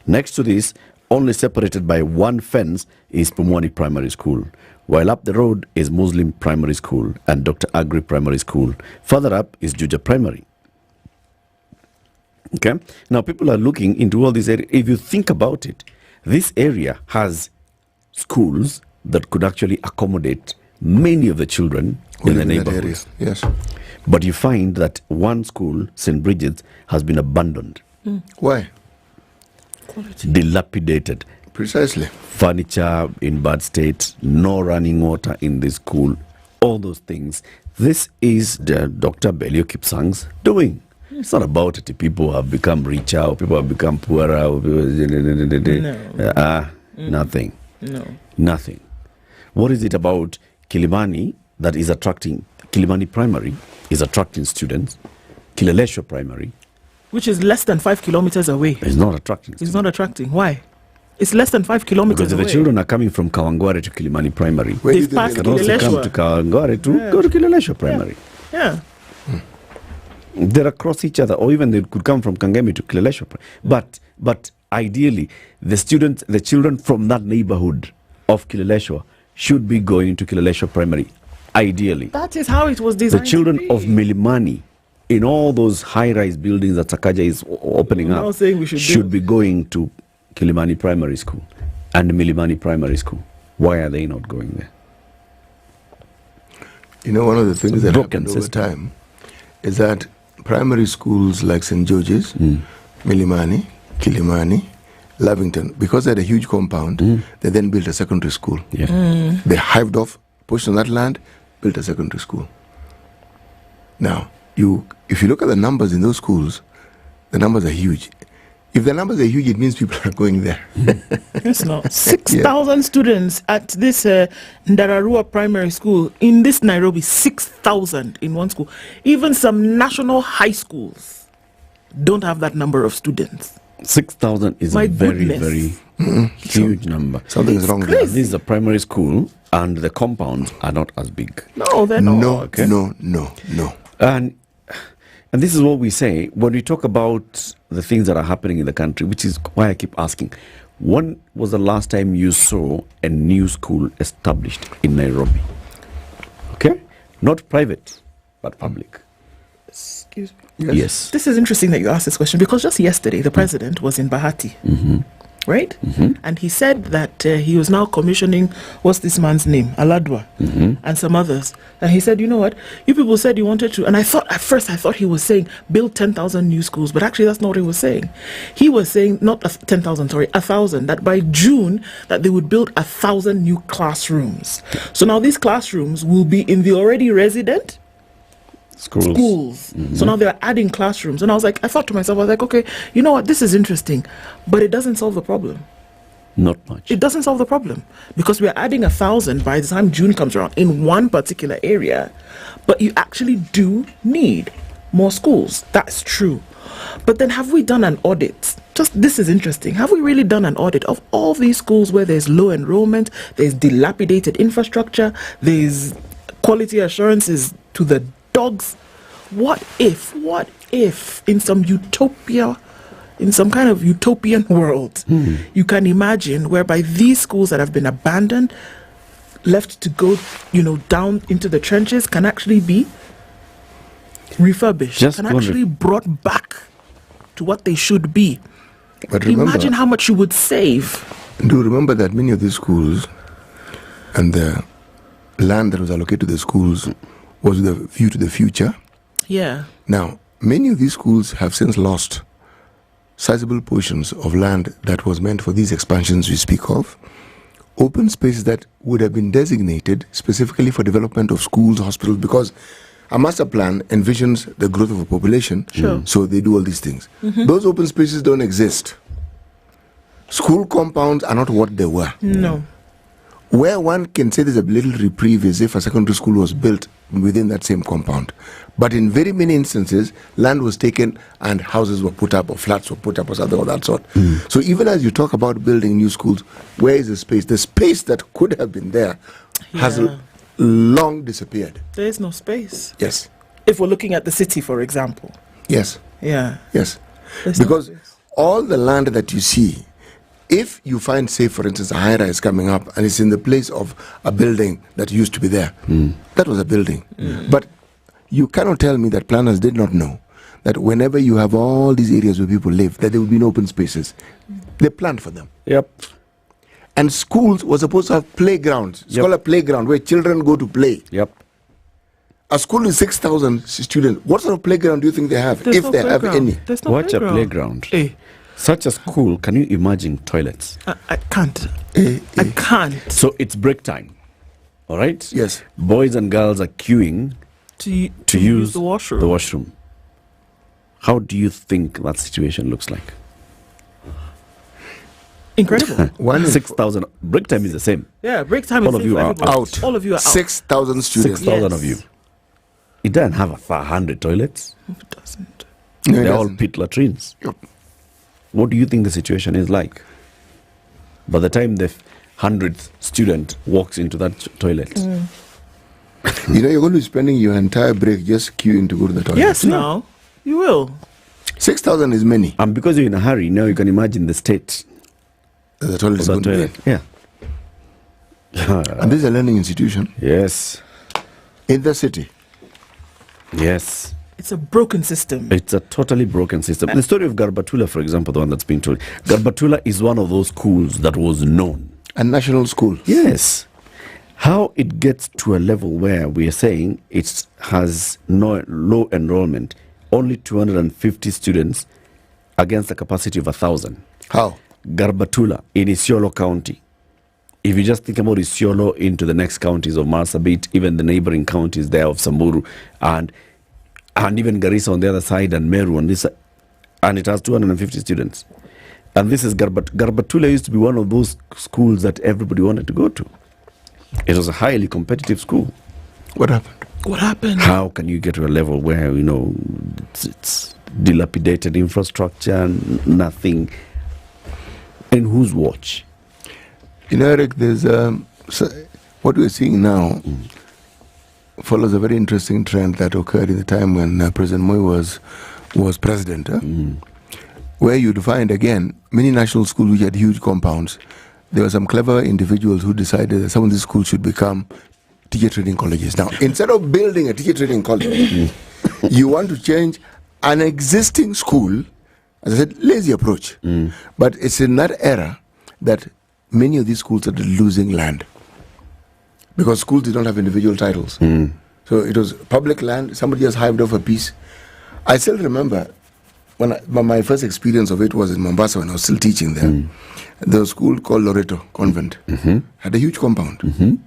Next to this, only separated by one fence, is Pumwani Primary School, while up the road is Muslim Primary School and Dr. Agri Primary School. Further up is Juja Primary. Okay? Now, people are looking into all these areas. If you think about it, this area has schools that could actually accommodate many of the children in the neighborhoods. Yes. But you find that one school, St. Bridget's, has been abandoned. Why? Quality. Dilapidated. Precisely. Furniture in bad state, no running water in the school, all those things. This is the Dr. Belio Kipsang's doing. It's not about it. People have become richer, or people have become poorer. Nothing. No. Nothing. What is it about Kilimani that is attracting? Kilimani Primary is attracting students. Kileleshwa Primary, which is less than 5 kilometers away, is not attracting students. It's not attracting. Why? It's less than 5 kilometers because away. the children are coming from Kawangware to Kilimani Primary. They've passed They can also come to Kawangware to go to Kileleshwa Primary. Yeah. They're across each other, or even they could come from Kangemi to Kileleshwa. But ideally, the children from that neighborhood of Kileleshwa should be going to Kileleshwa Primary. Ideally, that is how it was designed. The children of Milimani, in all those high-rise buildings that Sakaja is opening up, should be going to Kilimani Primary School and Milimani Primary School. Why are they not going there? You know, one of the things that happened over time is that primary schools like St. George's, Milimani, Kilimani, Lavington, because they had a huge compound, they then built a secondary school. They hived off, pushed on that land, built a secondary school. Now, if you look at the numbers in those schools, the numbers are huge. If the numbers are huge, it means people are going there. It's not. 6,000 students at this Ndararua Primary School in this Nairobi, 6,000 in one school. Even some national high schools don't have that number of students. 6,000 is a very huge number. Something is wrong there. This is a primary school, and the compounds are not as big. No, they're not. No. And this is what we say when we talk about the things that are happening in the country, which is why I keep asking, when was the last time you saw a new school established in Nairobi? Okay? Not private, but public. Excuse me. Yes. This is interesting that you asked this question, because just yesterday the president was in Bahati. right? And he said that he was now commissioning, what's this man's name? Aladwa, and some others. And he said, you know what? You people said you wanted to, and at first I thought he was saying build 10,000 new schools, but actually that's not what he was saying. He was saying, not 10,000, sorry, 1,000, that by June, that they would build 1,000 new classrooms. So now these classrooms will be in the already resident schools. So now they're adding classrooms. And I thought to myself, I was like, okay, you know what, this is interesting, but it doesn't solve the problem. Not much. It doesn't solve the problem because we're adding 1,000 by the time June comes around in one particular area, but you actually do need more schools. That's true. But then have we done an audit? This is interesting. Have we really done an audit of all these schools where there's low enrollment, there's dilapidated infrastructure, there's quality assurances to the dogs? What if in some utopia, in some kind of utopian world, you can imagine whereby these schools that have been abandoned, left to go, down into the trenches, can actually be refurbished, can actually brought back to what they should be. But remember, imagine how much you would save. Do remember that many of these schools and the land that was allocated to the schools was with a view to the future. Yeah. Now, many of these schools have since lost sizable portions of land that was meant for these expansions we speak of. Open spaces that would have been designated specifically for development of schools, hospitals, because a master plan envisions the growth of a population. Sure. So they do all these things. Those open spaces don't exist. School compounds are not what they were. No. Where one can say there's a little reprieve is if a secondary school was built within that same compound. But in very many instances, land was taken and houses were put up or flats were put up or something of that sort. So even as you talk about building new schools, where is the space? The space that could have been there has long disappeared. There is no space. Yes. If we're looking at the city, for example. Yes. Yeah. Yes. There's Because no space. all the land that you see, if you find, say, for instance, a high-rise coming up and it's in the place of a building that used to be there, that was a building. But you cannot tell me that planners did not know that whenever you have all these areas where people live, that there will be no open spaces. They planned for them. Yep. And schools were supposed to have playgrounds. It's called a playground where children go to play. Yep. A school with 6,000 students, what sort of playground do you think they have, There's if no they have any? There's no Watch playground. a playground. Hey, Such a school, can you imagine toilets? I can't. I can't. So it's break time, all right? Yes. Boys and girls are queuing To use the washroom. How do you think that situation looks like? Incredible. 6,000. Break time is the same. Yeah, break time All is of you are out. All of you are out. 6,000 students. 6,000 Yes. of you. It doesn't have 100 toilets. It doesn't. No, it They're all doesn't. pit latrines. Yep. What do you think the situation is like? By the time the 100th student walks into that toilet. You know, you're going to be spending your entire break just queuing to go to the toilet. Yes, now you will. 6,000 is many. And because you're in a hurry, now you can imagine the state The toilet of is that going to toilet. be. Yeah. And this is a learning institution Yes. in the city. Yes. It's a broken system. It's a totally broken system. The story of Garbatula, for example, the one that's been told. Garbatula is one of those schools that was known. A national school. Yes. How it gets to a level where we are saying it has no low enrollment, only 250 students against a capacity of 1,000. How? Garbatula in Isiolo County. If you just think about Isiolo into the next counties of Marsabit, even the neighboring counties there of Samburu, and even Garissa on the other side, and Meru on this, and it has 250 students. And this is Garbatula used to be one of those schools that everybody wanted to go to. It was a highly competitive school. What happened? What happened? How can you get to a level where, it's dilapidated infrastructure, nothing? In whose watch? Eric, there's what we're seeing now follows a very interesting trend that occurred in the time when President Moi was president, where you'd find, again, many national schools which had huge compounds. There were some clever individuals who decided that some of these schools should become teacher training colleges. Now, instead of building a teacher training college, you want to change an existing school As I said, lazy approach. But it's in that era that many of these schools started losing land. Because schools did not have individual titles. So it was public land, somebody just hived off a piece. I still remember my first experience of it was in Mombasa when I was still teaching there. The school called Loreto Convent had a huge compound.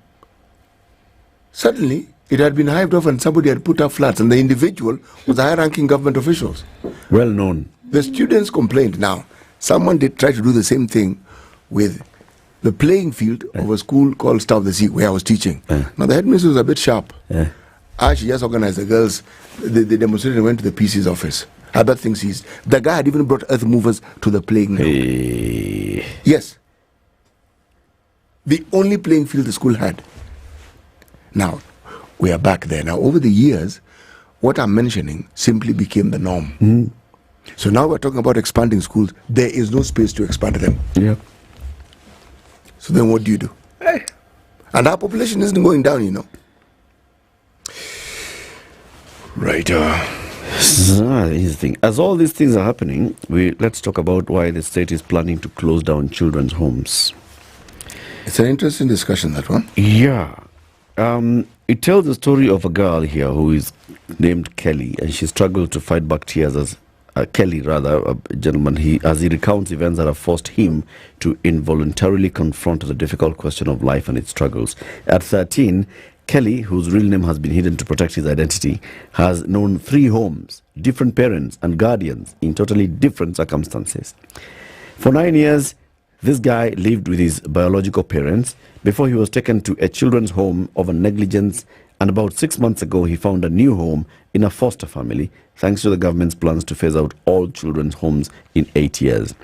Suddenly, it had been hived off and somebody had put up flats, and the individual was high-ranking government officials. Well known. The students complained. Now, someone did try to do the same thing with the playing field of a school called Star of the Sea, where I was teaching. Now, the headmistress was a bit sharp. She just organized the girls. They demonstrated and went to the PC's office. Had that thing seized. The guy had even brought earth movers to the playing field. Yes. The only playing field the school had. Now, we are back there. Now, over the years, what I'm mentioning simply became the norm. So now we're talking about expanding schools. There is no space to expand them. So then what do you do? And our population isn't going down, you know. Right. Here's the thing. As all these things are happening, let's talk about why the state is planning to close down children's homes. It's an interesting discussion, that one. Yeah. It tells the story of a girl here who is named Kelly, and she struggled to fight back tears as Kelly, rather, a gentleman, as he recounts events that have forced him to involuntarily confront the difficult question of life and its struggles. At 13, Kelly, whose real name has been hidden to protect his identity, has known 3 homes, different parents and guardians in totally different circumstances. For 9 years, this guy lived with his biological parents before he was taken to a children's home over negligence, and about 6 months ago he found a new home in a foster family thanks to the government's plans to phase out all children's homes in 8 years.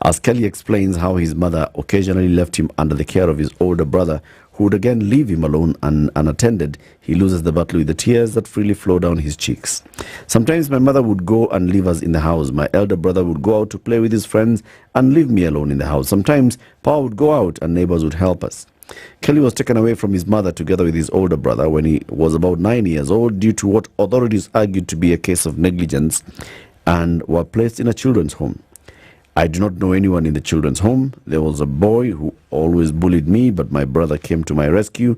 As Kelly explains how his mother occasionally left him under the care of his older brother, who would again leave him alone and unattended, he loses the battle with the tears that freely flow down his cheeks. Sometimes my mother would go and leave us in the house. My elder brother would go out to play with his friends and leave me alone in the house. Sometimes Pa would go out and neighbors would help us. Kelly was taken away from his mother together with his older brother when he was about 9 years old due to what authorities argued to be a case of negligence, and were placed in a children's home. I do not know anyone in the children's home. There was a boy who always bullied me, but my brother came to my rescue.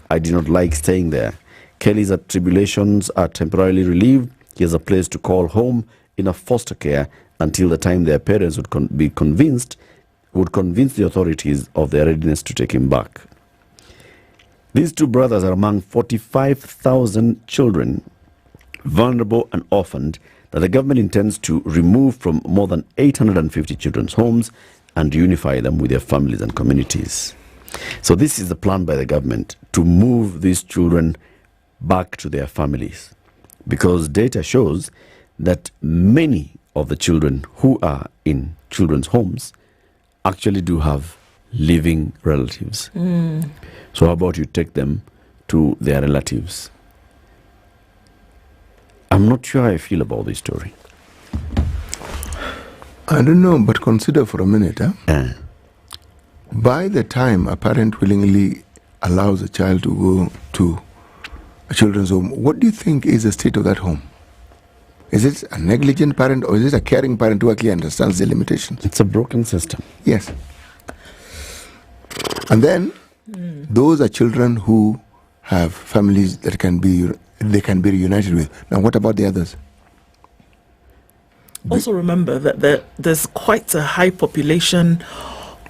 I did not like staying there. Kelly's tribulations are temporarily relieved. He has a place to call home in a foster care until the time their parents would convince the authorities of their readiness to take him back. These 2 brothers are among 45,000 children, vulnerable and orphaned, that the government intends to remove from more than 850 children's homes and unify them with their families and communities. So this is the plan by the government, to move these children back to their families, because data shows that many of the children who are in children's homes actually do have living relatives. So how about you take them to their relatives? I'm not sure how I feel about this story. I don't know, but consider for a minute. By the time a parent willingly allows a child to go to a children's home, what do you think is the state of that home? Is it a negligent parent, or is it a caring parent who actually understands the limitations? It's a broken system. Yes. And then those are children who have families that they can be reunited with. Now, what about the others? Also remember that there's quite a high population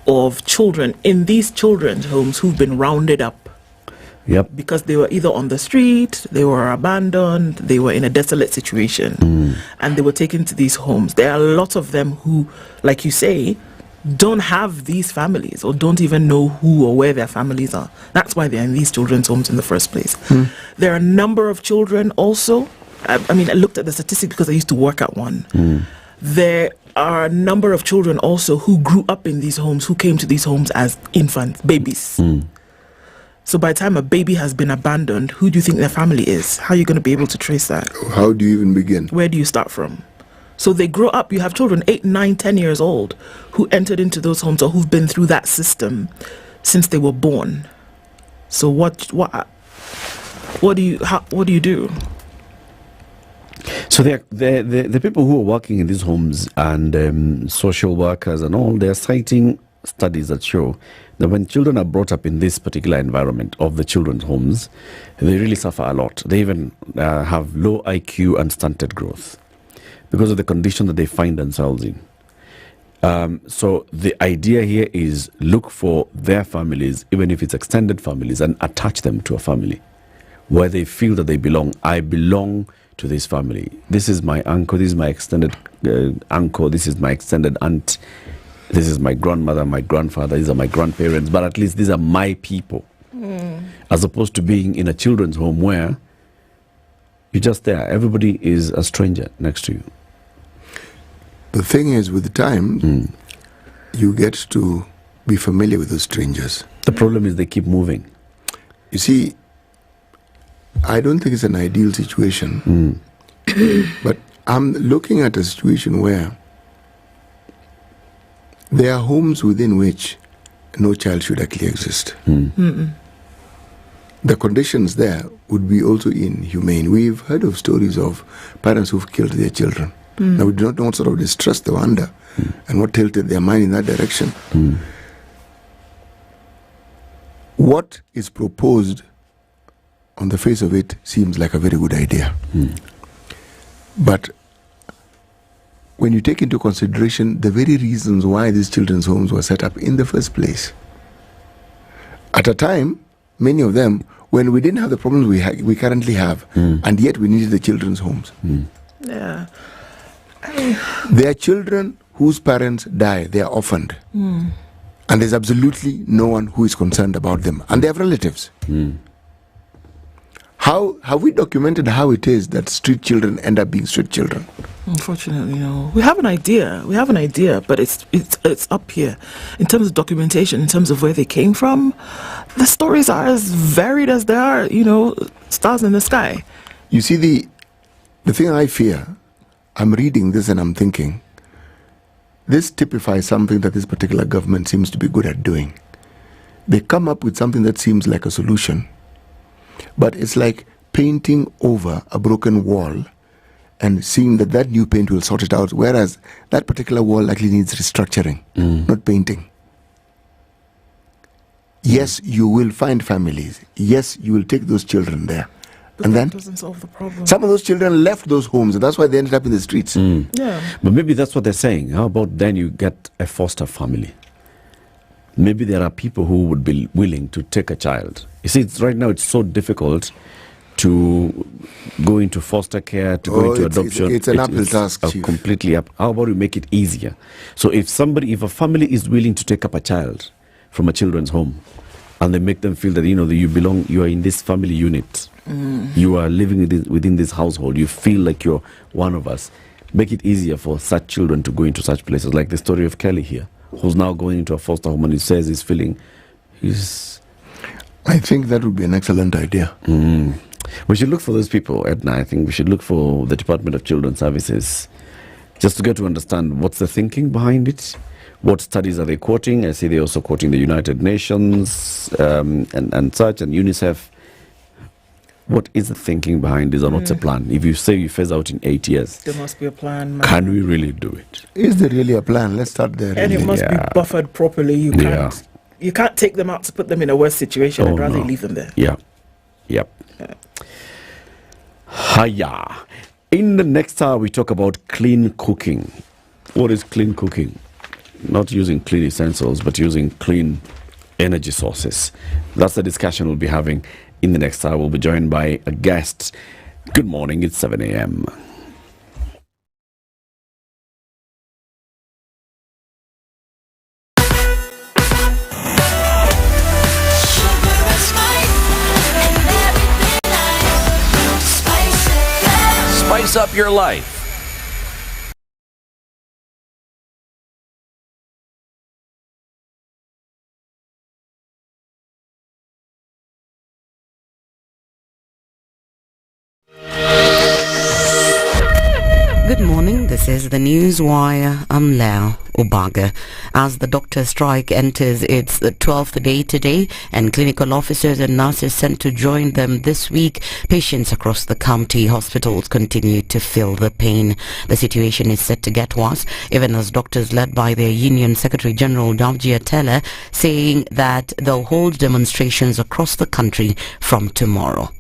of children in these children's homes who've been rounded up. Yep. Because they were either on the street, they were abandoned, they were in a desolate situation, and they were taken to these homes. There are a lot of them who, like you say, don't have these families or don't even know who or where their families are. That's why they're in these children's homes in the first place. There are a number of children also. I mean, I looked at the statistic because I used to work at one. There are a number of children also who grew up in these homes, who came to these homes as infants, babies. So by the time a baby has been abandoned, who do you think their family is? How are you going to be able to trace that? How do you even begin? Where do you start from? So they grow up. You have children 8, 9, 10 years old who entered into those homes or who've been through that system since they were born. So what do you do? So the people who are working in these homes and social workers and all, they're citing studies that show that when children are brought up in this particular environment of the children's homes, they really suffer a lot. They even have low IQ and stunted growth because of the condition that they find themselves in. So the idea here is look for their families, even if it's extended families, and attach them to a family where they feel that they belong. I belong to this family. This is my uncle, this is my extended uncle, this is my extended aunt, this is my grandmother, my grandfather, these are my grandparents, but at least these are my people. As opposed to being in a children's home where you're just there, everybody is a stranger next to you. The thing is, with the time, you get to be familiar with those strangers. The problem is they keep moving. You see, I don't think it's an ideal situation, but I'm looking at a situation where there are homes within which no child should actually exist. The conditions there would be also inhumane. We've heard of stories of parents who've killed their children. Now, we do not know what sort of distress they were under and what tilted their mind in that direction. What is proposed on the face of it seems like a very good idea. But when you take into consideration the very reasons why these children's homes were set up in the first place, at a time, many of them, when we didn't have the problems we currently have, and yet we needed the children's homes. Yeah. There are children whose parents die, they are orphaned. And there's absolutely no one who is concerned about them. And they have relatives. How have we documented how it is that street children end up being street children? Unfortunately, no. We have an idea, but it's up here. In terms of documentation, in terms of where they came from, the stories are as varied as they are, stars in the sky. You see, the thing I fear, I'm reading this and I'm thinking, this typifies something that this particular government seems to be good at doing. They come up with something that seems like a solution, but it's like painting over a broken wall and seeing that new paint will sort it out, whereas that particular wall actually needs restructuring, not painting. Yes, you will find families. Yes, you will take those children there. But and that then doesn't solve the problem. Some of those children left those homes, and that's why they ended up in the streets. Yeah. But maybe that's what they're saying. How about then you get a foster family? Maybe there are people who would be willing to take a child. You see, right now it's so difficult to go into foster care, to go into adoption. It's an uphill task, Chief. Completely up. How about we make it easier? So if a family is willing to take up a child from a children's home, and they make them feel that, that you belong, you are in this family unit. You are living within this household. You feel like you're one of us. Make it easier for such children to go into such places, like the story of Kelly here, who's now going into a foster home and he says I think that would be an excellent idea. We should look for those people, Edna. I think we should look for the Department of Children's Services just to get to understand what's the thinking behind it. What studies are they quoting? I see they're also quoting the United Nations and such, and UNICEF. What is the thinking behind this, and what's the plan? If you say you phase out in 8 years, there must be a plan. Can we really do it? Is there really a plan? Let's start there. And it must be buffered properly. You can't take them out to put them in a worse situation. I'd rather leave them there. Yep. Hiya. In the next hour, we talk about clean cooking. What is clean cooking? Not using clean essentials, but using clean energy sources. That's the discussion we'll be having in the next hour. We'll be joined by a guest. Good morning, it's 7 a.m. Spice up your life. Good morning, this This is the Newswire. I'm Lau Ubaga. As the doctor strike enters its 12th day today and clinical officers and nurses sent to join them this week, patients across the county hospitals continue to feel the pain. The situation is set to get worse, even as doctors led by their union Secretary General Davji Atela saying that they'll hold demonstrations across the country from tomorrow.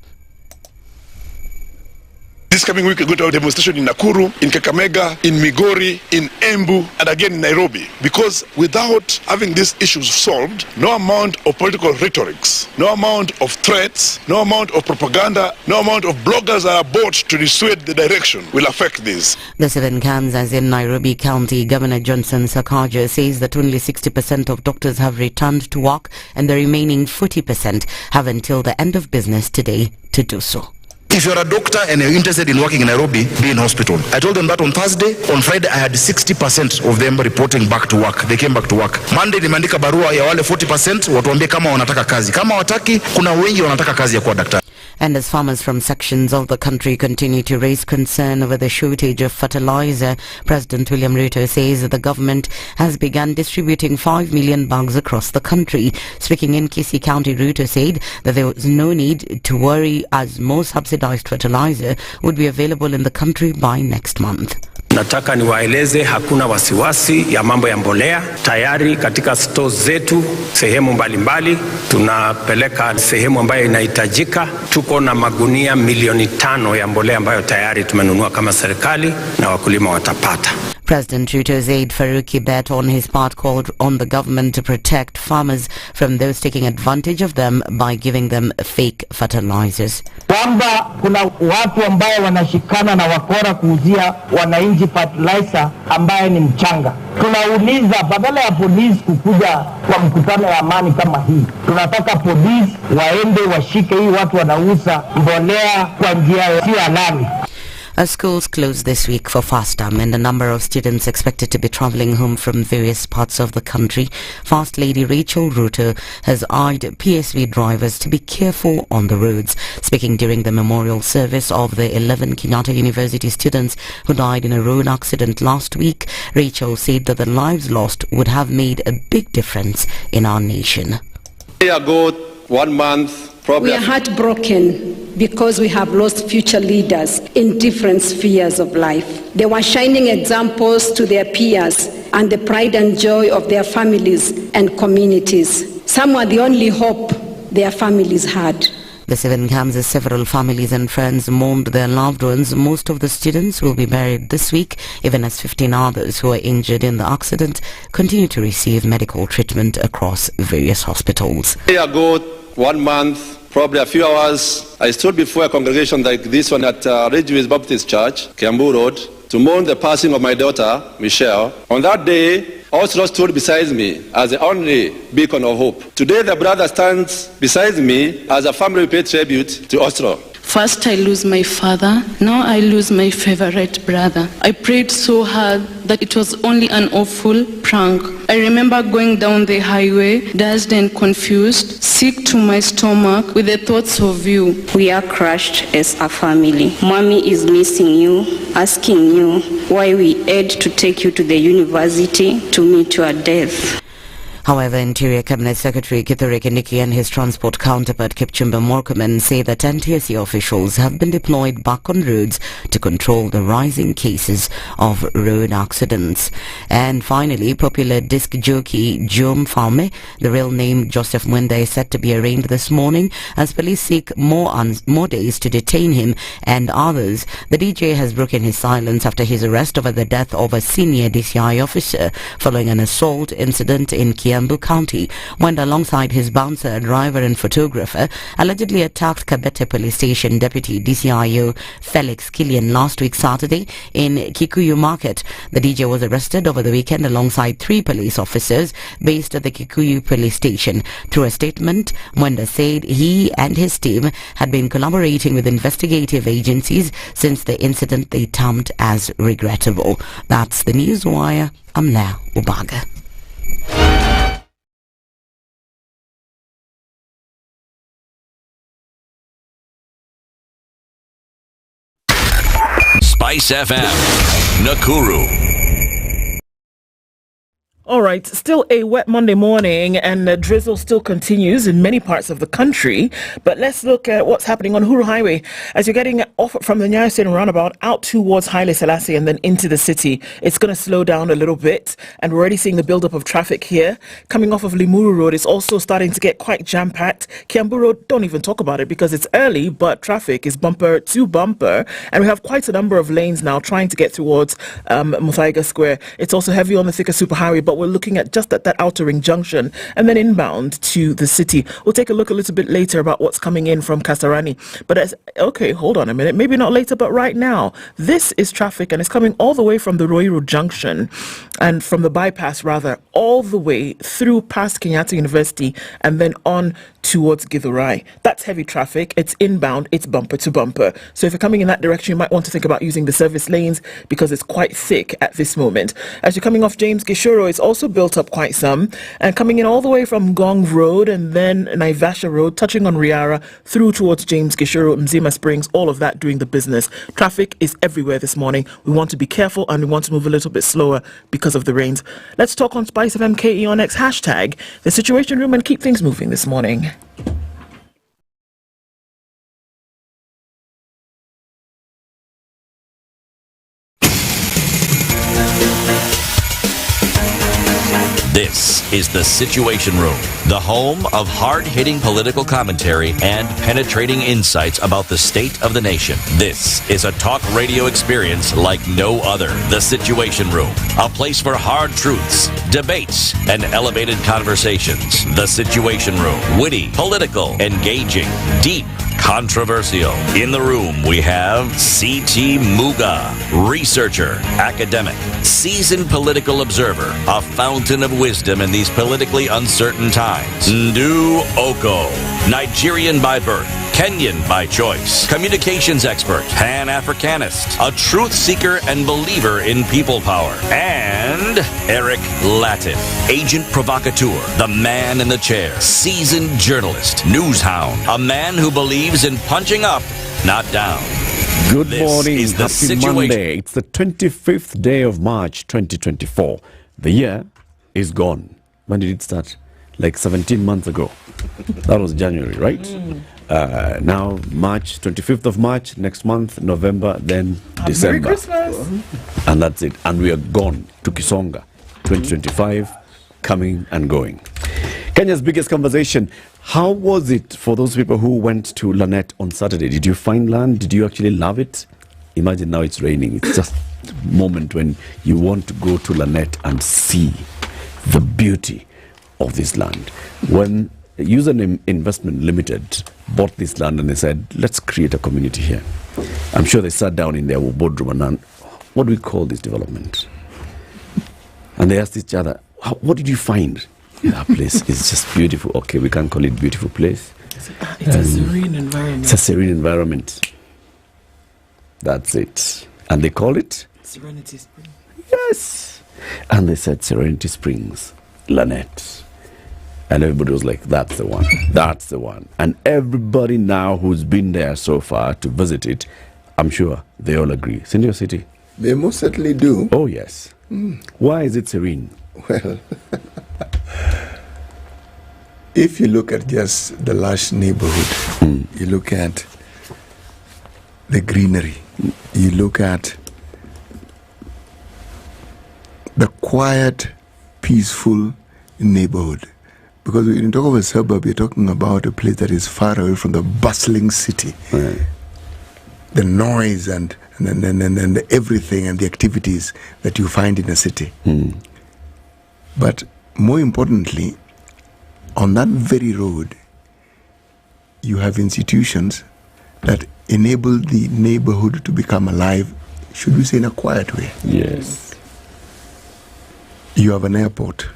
This coming week, we're going to have a demonstration in Nakuru, in Kakamega, in Migori, in Embu, and again in Nairobi. Because without having these issues solved, no amount of political rhetorics, no amount of threats, no amount of propaganda, no amount of bloggers that are bought to dissuade the direction will affect this. The 7 comes as in Nairobi County. Governor Johnson Sakaja says that only 60% of doctors have returned to work and the remaining 40% have until the end of business today to do so. If you're a doctor and you're interested in working in Nairobi, be in hospital. I told them that on Thursday. On Friday, I had 60% of them reporting back to work. They came back to work. Monday, nimeandika barua ya wale 40% watuambie kama wanataka kazi. Kama wataki, kuna wengi wanataka kazi ya kuwa daktari. And as farmers from sections of the country continue to raise concern over the shortage of fertilizer, President William Ruto says that the government has begun distributing 5 million bags across the country. Speaking in Kisii County, Ruto said that there was no need to worry as more subsidized fertilizer would be available in the country by next month. Nataka niwaeleze hakuna wasiwasi ya mambo ya mbolea. Tayari katika stores zetu sehemu mbalimbali tunapeleka sehemu ambayo inahitajika. Tuko na magunia milioni 5 ya mbolea ambayo tayari tumenunua kama serikali na wakulima watapata. President Ruto's aide Faruqi Bet on his part called on the government to protect farmers from those taking advantage of them by giving them fake fertilizers. Kwamba kuna watu ambao wanashikana na wakora kuuzia wananchi fertilizer ambaye ni mchanga. Tunauliza badala ya polisi kukuja kwa mkutano wa amani kama hii, tunataka polisi waende washike hii watu wanauza mbolea kwa njia sio halali. As schools close this week for fast term and a number of students expected to be travelling home from various parts of the country, First Lady Rachel Ruto has urged PSV drivers to be careful on the roads. Speaking during the memorial service of the 11 Kenyatta University students who died in a road accident last week, Rachel said that the lives lost would have made a big difference in our nation. A year ago, 1 month, we are heartbroken because we have lost future leaders in different spheres of life. They were shining examples to their peers and the pride and joy of their families and communities. Some were the only hope their families had. The 7 camps as several families and friends mourned their loved ones. Most of the students will be buried this week, even as 15 others who were injured in the accident continue to receive medical treatment across various hospitals. A year ago, 1 month, probably a few hours, I stood before a congregation like this one at Ridgeway Baptist Church, Kiambu Road, to mourn the passing of my daughter, Michelle. On that day, Oslo stood beside me as the only beacon of hope. Today, the brother stands beside me as a family pay tribute to Oslo. First I lose my father, now I lose my favorite brother. I prayed so hard that it was only an awful prank. I remember going down the highway, dazed and confused, sick to my stomach with the thoughts of you. We are crushed as a family. Mommy is missing you, asking you why we had to take you to the university to meet your death. However, Interior Cabinet Secretary Kithure Kindiki and his transport counterpart Kipchumba Murkomen say that NTSA officials have been deployed back on roads to control the rising cases of road accidents. And finally, popular disc jockey Jom Farme, the real name Joseph Mwenda, is set to be arraigned this morning as police seek more days to detain him and others. The DJ has broken his silence after his arrest over the death of a senior DCI officer following an assault incident in Kiambu County. Went alongside his bouncer, driver and photographer, allegedly attacked Kabete Police Station Deputy DCIO Felix Killian last week Saturday in Kikuyu Market. The DJ was arrested over the weekend alongside 3 police officers based at the Kikuyu Police Station. Through a statement, Mwenda said he and his team had been collaborating with investigative agencies since the incident they termed as regrettable. That's the Newswire. I'm Lau Ubaga. SpiceFM. Nakuru. All right, still a wet Monday morning, and the drizzle still continues in many parts of the country. But let's look at what's happening on Uhuru Highway. As you're getting off from the Nyeri Station roundabout out towards Haile Selassie and then into the city, it's going to slow down a little bit. And we're already seeing the buildup of traffic here. Coming off of Limuru Road, it's also starting to get quite jam-packed. Kiambu Road, don't even talk about it because it's early, but traffic is bumper to bumper. And we have quite a number of lanes now trying to get towards Muthaiga Square. It's also heavy on the Thika Superhighway, but we're looking at just at that outer ring junction and then inbound to the city. We'll take a look a little bit later about what's coming in from Kasarani. But okay, hold on a minute. Maybe not later, but right now, this is traffic and it's coming all the way from the Ruiru junction and from the bypass rather, all the way through past Kenyatta University and then on towards Githurai. That's heavy traffic. It's inbound. It's bumper to bumper. So if you're coming in that direction, you might want to think about using the service lanes because it's quite thick at this moment. As you're coming off James Gishuru, it's also built up quite some. And coming in all the way from Gong Road and then Naivasha Road, touching on Riara, through towards James Gishuru, Mzima Springs, all of that doing the business. Traffic is everywhere this morning. We want to be careful and we want to move a little bit slower because of the rains. Let's talk on SpiceFM KE on X hashtag, the Situation Room, and keep things moving this morning. This is the Situation Room, the home of hard-hitting political commentary and penetrating insights about the state of the nation. This is a talk radio experience like no other. The Situation Room, a place for hard truths, debates, and elevated conversations. The Situation Room, witty, political, engaging, deep, controversial. In the room, we have C.T. Muga, researcher, academic, seasoned political observer, a fountain of wisdom in these politically uncertain times. Ndu Oko, Nigerian by birth, Kenyan by choice, communications expert, Pan-Africanist, a truth seeker and believer in people power, and Eric Latif, agent provocateur, the man in the chair, seasoned journalist, news hound, a man who believes in punching up, not down. Good This morning, is the happy situation. Monday. It's the 25th day of March 2024. The year is gone. When did it start? Like 17 months ago. That was January, right? Now March, 25th of March, next month, November, then December. Merry Christmas. And that's it. And we are gone to Kisonga. 2025, coming and going. Kenya's biggest conversation. How was it for those people who went to Lanet on Saturday? Did you find land? Did you actually love it? Imagine now it's raining. It's just a moment when you want to go to Lanet and see the beauty of this land. When Username Investment Limited bought this land and they said, let's create a community here. I'm sure they sat down in their boardroom and what do we call this development? And they asked each other, what did you find? That place is just beautiful. Okay, we can't call it beautiful place. It's a serene environment. It's a serene environment. That's it. And they call it? Serenity Springs. Yes. And they said Serenity Springs, Lanet. And everybody was like, that's the one. That's the one. And everybody now who's been there so far to visit it, I'm sure they all agree. It's in your city. They most certainly do. Oh, yes. Why is it serene? Well, if you look at just the lush neighborhood, you look at the greenery, you look at the quiet, peaceful neighborhood. Because when you talk of a suburb, you're talking about a place that is far away from the bustling city. Right. The noise and everything and the activities that you find in a city. But more importantly, on that very road, you have institutions that enable the neighborhood to become alive, should we say in a quiet way. Yes. You have an airport.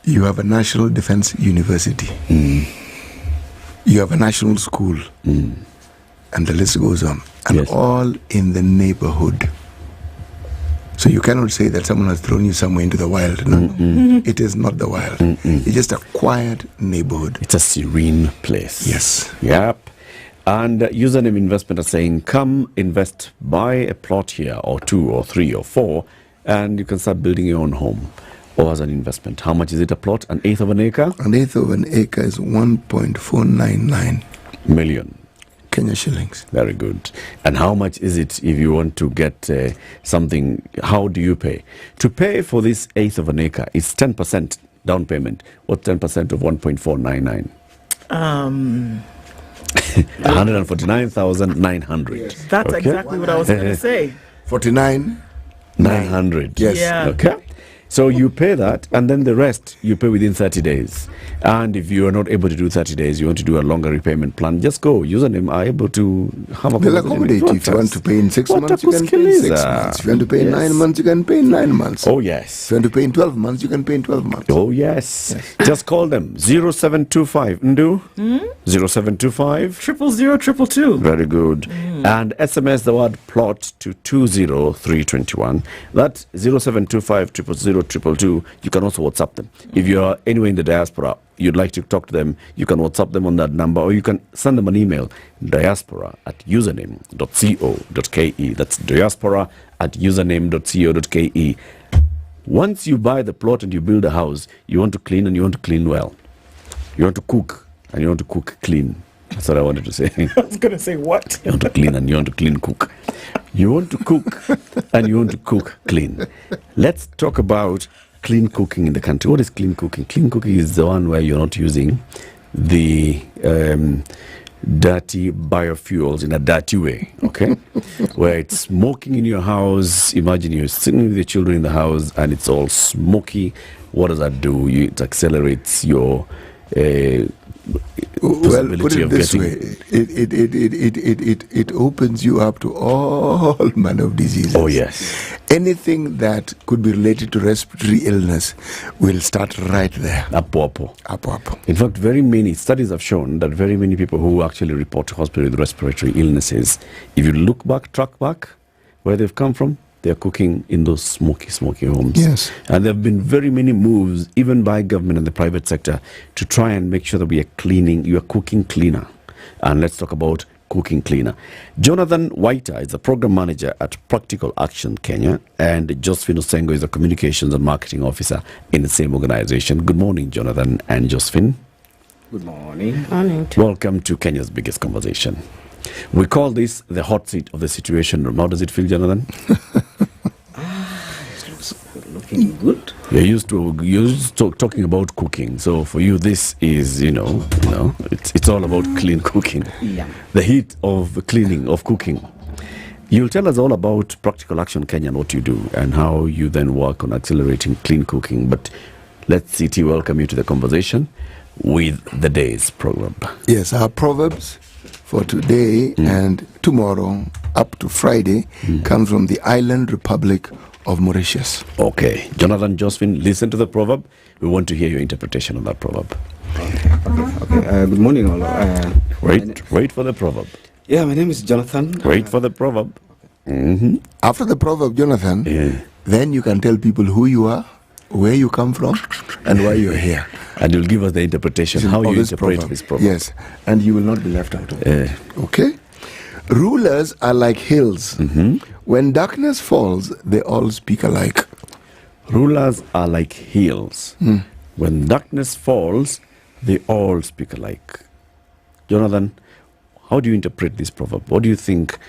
You have a National Defense University. You have a national school. And the list goes on. And all in the neighborhood. So you cannot say that someone has thrown you somewhere into the wild. No, it is not the wild. It's just a quiet neighborhood. It's a serene place. Yes. Yep. And username investment are saying, come invest, buy a plot here, or 2 or 3 or 4, and you can start building your own home. Or as an investment. How much is it a plot? An eighth of an acre? An eighth of an acre is 1.499 million Kenya shillings. Very good. And how much is it if you want to get something? How do you pay? To pay for this eighth of an acre is 10% down payment. What's 10% of 1.499? 149,900. Yes. That's exactly what I was going to say. 49,900. Yes. Yeah. Okay. So you pay that, and then the rest you pay within 30 days. And if you are not able to do 30 days, you want to do a longer repayment plan, just go. Username are able to have a They'll accommodate you. If you want to pay in 6 months, you can pay in 6 months. If you want to pay in 9 months, you can pay in 9 months. Oh, yes. If you want to pay in 12 months, you can pay in 12 months. Oh, yes. Just call them. 0725. Ndu? 0725? 000 Very good. And SMS the word plot to 20321. That's 0725 000 222. You can also WhatsApp them. If you are anywhere in the diaspora, you'd like to talk to them, you can WhatsApp them on that number, or you can send them an email, diaspora@username.co.ke. That's diaspora@username.co.ke. Once you buy the plot and you build a house, you want to clean, and you want to clean well. You want to cook, and you want to cook clean. That's what I wanted to say. I was going to say what? You want to clean, and you want to clean cook. You want to cook, and you want to cook clean. Let's talk about clean cooking in the country. What is clean cooking? Clean cooking is the one where you're not using the dirty biofuels in a dirty way, okay? Where it's smoking in your house. Imagine you're sitting with your children in the house and it's all smoky. What does that do? It accelerates your well, put it this way, it opens you up to all manner of diseases. Oh, yes. Anything that could be related to respiratory illness will start right there. Apo. Apo. In fact, very many studies have shown that very many people who actually report to hospital with respiratory illnesses, if you look back, track back where they've come from, they're cooking in those smoky homes. Yes. And there have been very many moves, even by government and the private sector, to try and make sure that you are cooking cleaner. And let's talk about cooking cleaner. Jonathan Waita is the program manager at Practical Action Kenya, and Josephine Osengo is the communications and marketing officer in the same organization. Good morning, Jonathan and Josephine. Good morning. Welcome to Kenya's biggest conversation. We call this the hot seat of the situation room. How does it feel, Jonathan? It looks looking good. You're used to talking about cooking, so for you this is, it's all about clean cooking. Yeah. The heat of cleaning, of cooking. You'll tell us all about Practical Action Kenya and what you do and how you then work on accelerating clean cooking. But let's welcome you to the conversation with the day's proverb. Yes, our proverbs for today and tomorrow up to Friday comes from the island republic of Mauritius. Okay. Jonathan, Josephine, listen to the proverb. We want to hear your interpretation of that proverb. Okay. Good morning, all. Wait for the proverb. Yeah, my name is Jonathan. Wait for the proverb. After the proverb, Jonathan, then you can tell people who you are, where you come from, and why you're here. And you'll give us the interpretation, how you interpret this proverb. Yes, and you will not be left out of it. Okay? Rulers are like hills. When darkness falls, they all speak alike. Rulers are like hills. When darkness falls, they all speak alike. Jonathan, how do you interpret this proverb? What do you think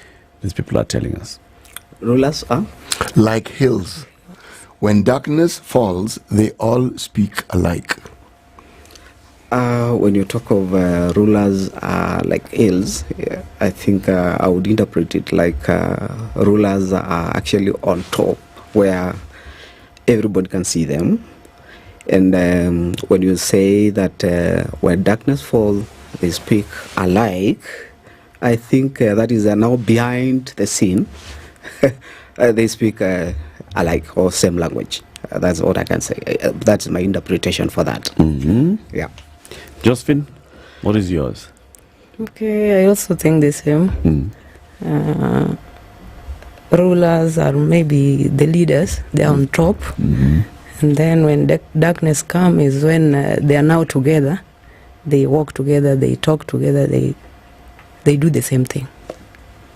these people are telling us? Rulers are? Like hills. When darkness falls, they all speak alike. When you talk of rulers like hills, I think I would interpret it like rulers are actually on top where everybody can see them. And when you say that when darkness falls, they speak alike, I think that is now behind the scene. They speak alike or same language. That's what I can say. That's my interpretation for that. Yeah. Josephine, what is yours? Okay, I also think the same. Rulers are maybe the leaders, they're on top. And then when darkness comes is when they are now together. They walk together, they talk together, they they do the same thing.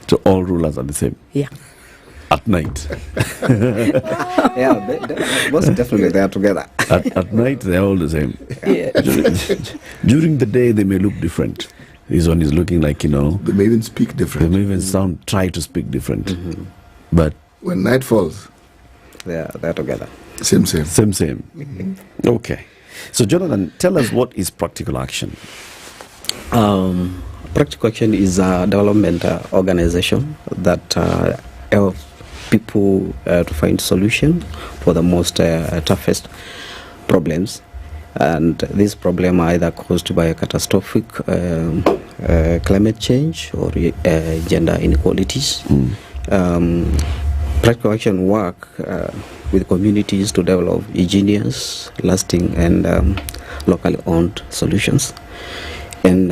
So all rulers are the same? Yeah. At night? Yeah, most definitely they are together. At night, they're all the same. Yeah. During the day, they may look different. This one is looking like, They may even speak different. They may even try to speak different. But when night falls, they're together. Same. Okay. So, Jonathan, tell us, what is practical action? Practical action is a development organization that helps people to find solutions for the most toughest problems. And this problem are either caused by a catastrophic climate change or gender inequalities. Practical action work with communities to develop ingenious, lasting, and locally owned solutions. And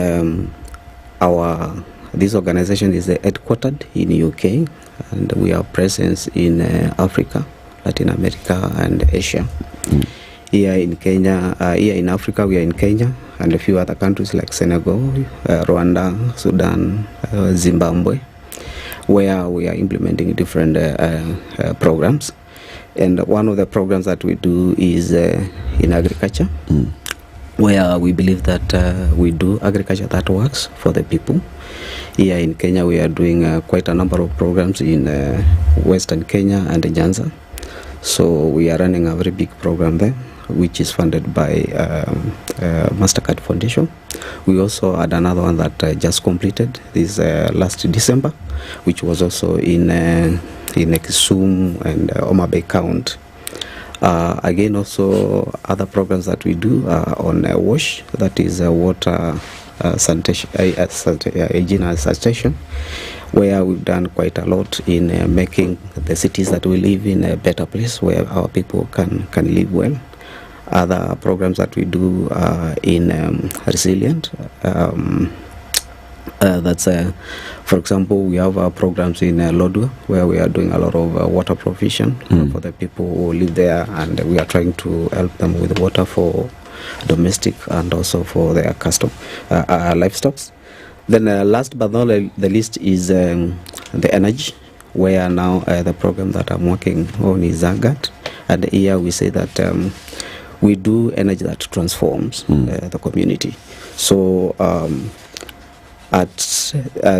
this organization is headquartered in UK, and we have presence in Africa, Latin America, and Asia. Here in Kenya, here in Africa, we are in Kenya and a few other countries like Senegal, Rwanda, Sudan, Zimbabwe, where we are implementing different programs. And one of the programs that we do is in agriculture, where we believe that we do agriculture that works for the people. Here in Kenya, we are doing quite a number of programs in Western Kenya and Nyanza. So we are running a very big program there, which is funded by MasterCard Foundation. We also had another one that just completed this last December, which was also in Kisumu and Homa Bay County. Again, also other programs that we do on WASH, that is water sanitation, hygiene and sanitation, where we've done quite a lot in making the cities that we live in a better place where our people can live well. Other programs that we do in resilient, that's for example, we have programs in Lodwar where we are doing a lot of water provision for the people who live there, and we are trying to help them with water for domestic and also for their livestock. Then last but not the least is the energy, where now the program that I'm working on is AGAT, and here we say that we do energy that transforms the community. So at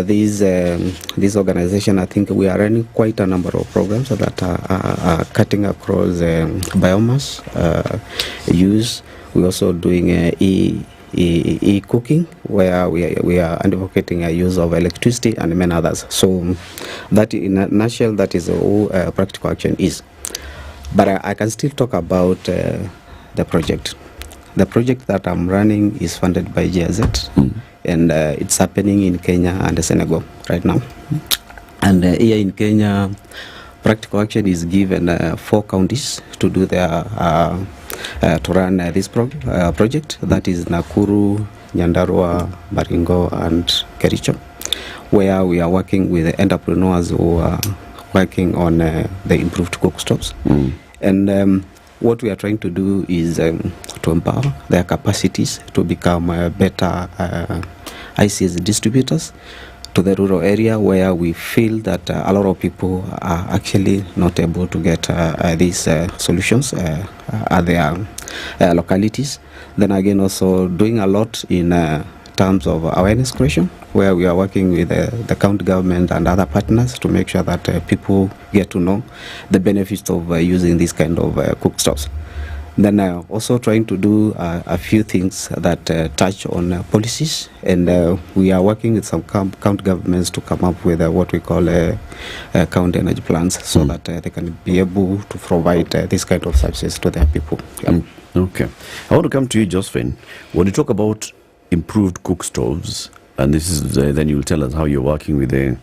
this organization, I think we are running quite a number of programs that are cutting across biomass use. We're also doing e-cooking, where we are advocating a use of electricity and many others. So that, in a nutshell, that is all practical action is. But I can still talk about the project. The project that I'm running is funded by GIZ, and it's happening in Kenya and Senegal right now. And here in Kenya, practical action is given 4 counties to do their to run this project. That is Nakuru, Nyandarua, Baringo, and Kericho, where we are working with entrepreneurs who are working on the improved cookstoves. And what we are trying to do is to empower their capacities to become better ICS distributors to the rural area, where we feel that a lot of people are actually not able to get these solutions at their localities. Then again, also doing a lot in terms of awareness creation, where we are working with the county government and other partners to make sure that people get to know the benefits of using this kind of cookstoves. Then also trying to do a few things that touch on policies, and we are working with some county governments to come up with what we call county energy plans, so that they can be able to provide this kind of services to their people. Okay. I want to come to you, Josephine. When you talk about improved cook stoves, and this is then you'll tell us how you're working with the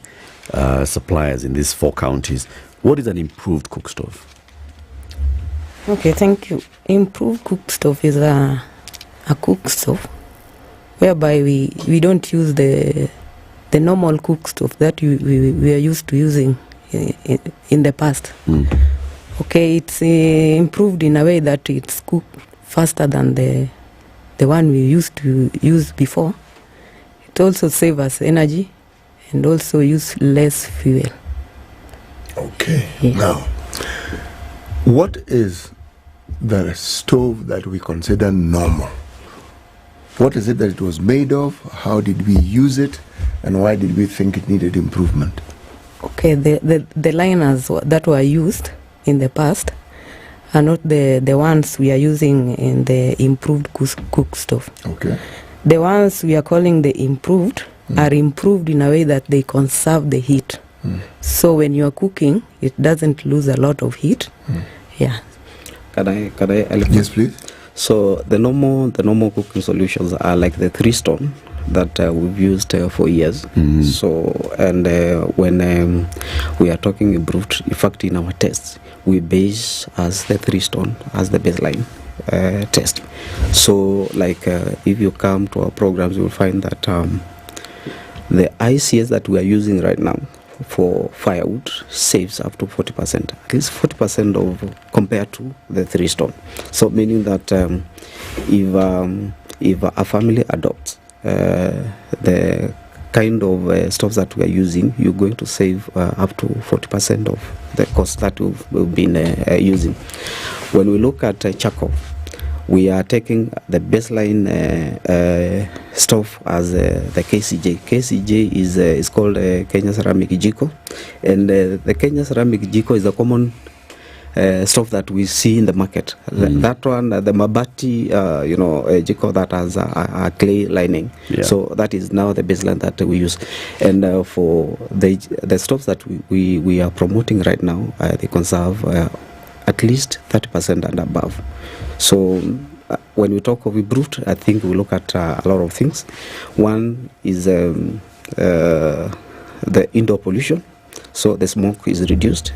suppliers in these 4 counties. What is an improved cook stove? Okay, thank you. Improved cook stove is a cook stove whereby we don't use the normal cook stove that we are used to using in the past. Okay, it's improved in a way that it's cooked faster than the one we used to use before. It also saves us energy and also use less fuel. Okay. Yeah. Now, what is the stove that we consider normal? What is it that it was made of? How did we use it? And why did we think it needed improvement? Okay, the liners that were used in the past are not the ones we are using in the improved cook stove. Okay. The ones we are calling the improved are improved in a way that they conserve the heat. So when you are cooking, it doesn't lose a lot of heat. Yeah. Can I Yes, please. So the normal cooking solutions are like the 3-stone that we've used for years. So and when we are talking improved, in fact in our tests we base as the 3-stone as the baseline test. So like if you come to our programs, you will find that the ICS that we are using right now for firewood saves up to 40%, at least 40% of compared to the 3-stone. So meaning that if a family adopts the kind of stoves that we are using, you're going to save up to 40% of the cost that we've been using. When we look at charcoal, we are taking the baseline stove as the KCJ. KCJ is called Kenya Ceramic Jiko, and the Kenya Ceramic Jiko is a common stove that we see in the market. That one, the Mabati, Jiko that has a clay lining. Yeah. So that is now the baseline that we use. And for the stoves that we are promoting right now, they conserve at least 30% and above. So when we talk of improved, I think we look at a lot of things. One is the indoor pollution, so the smoke is reduced.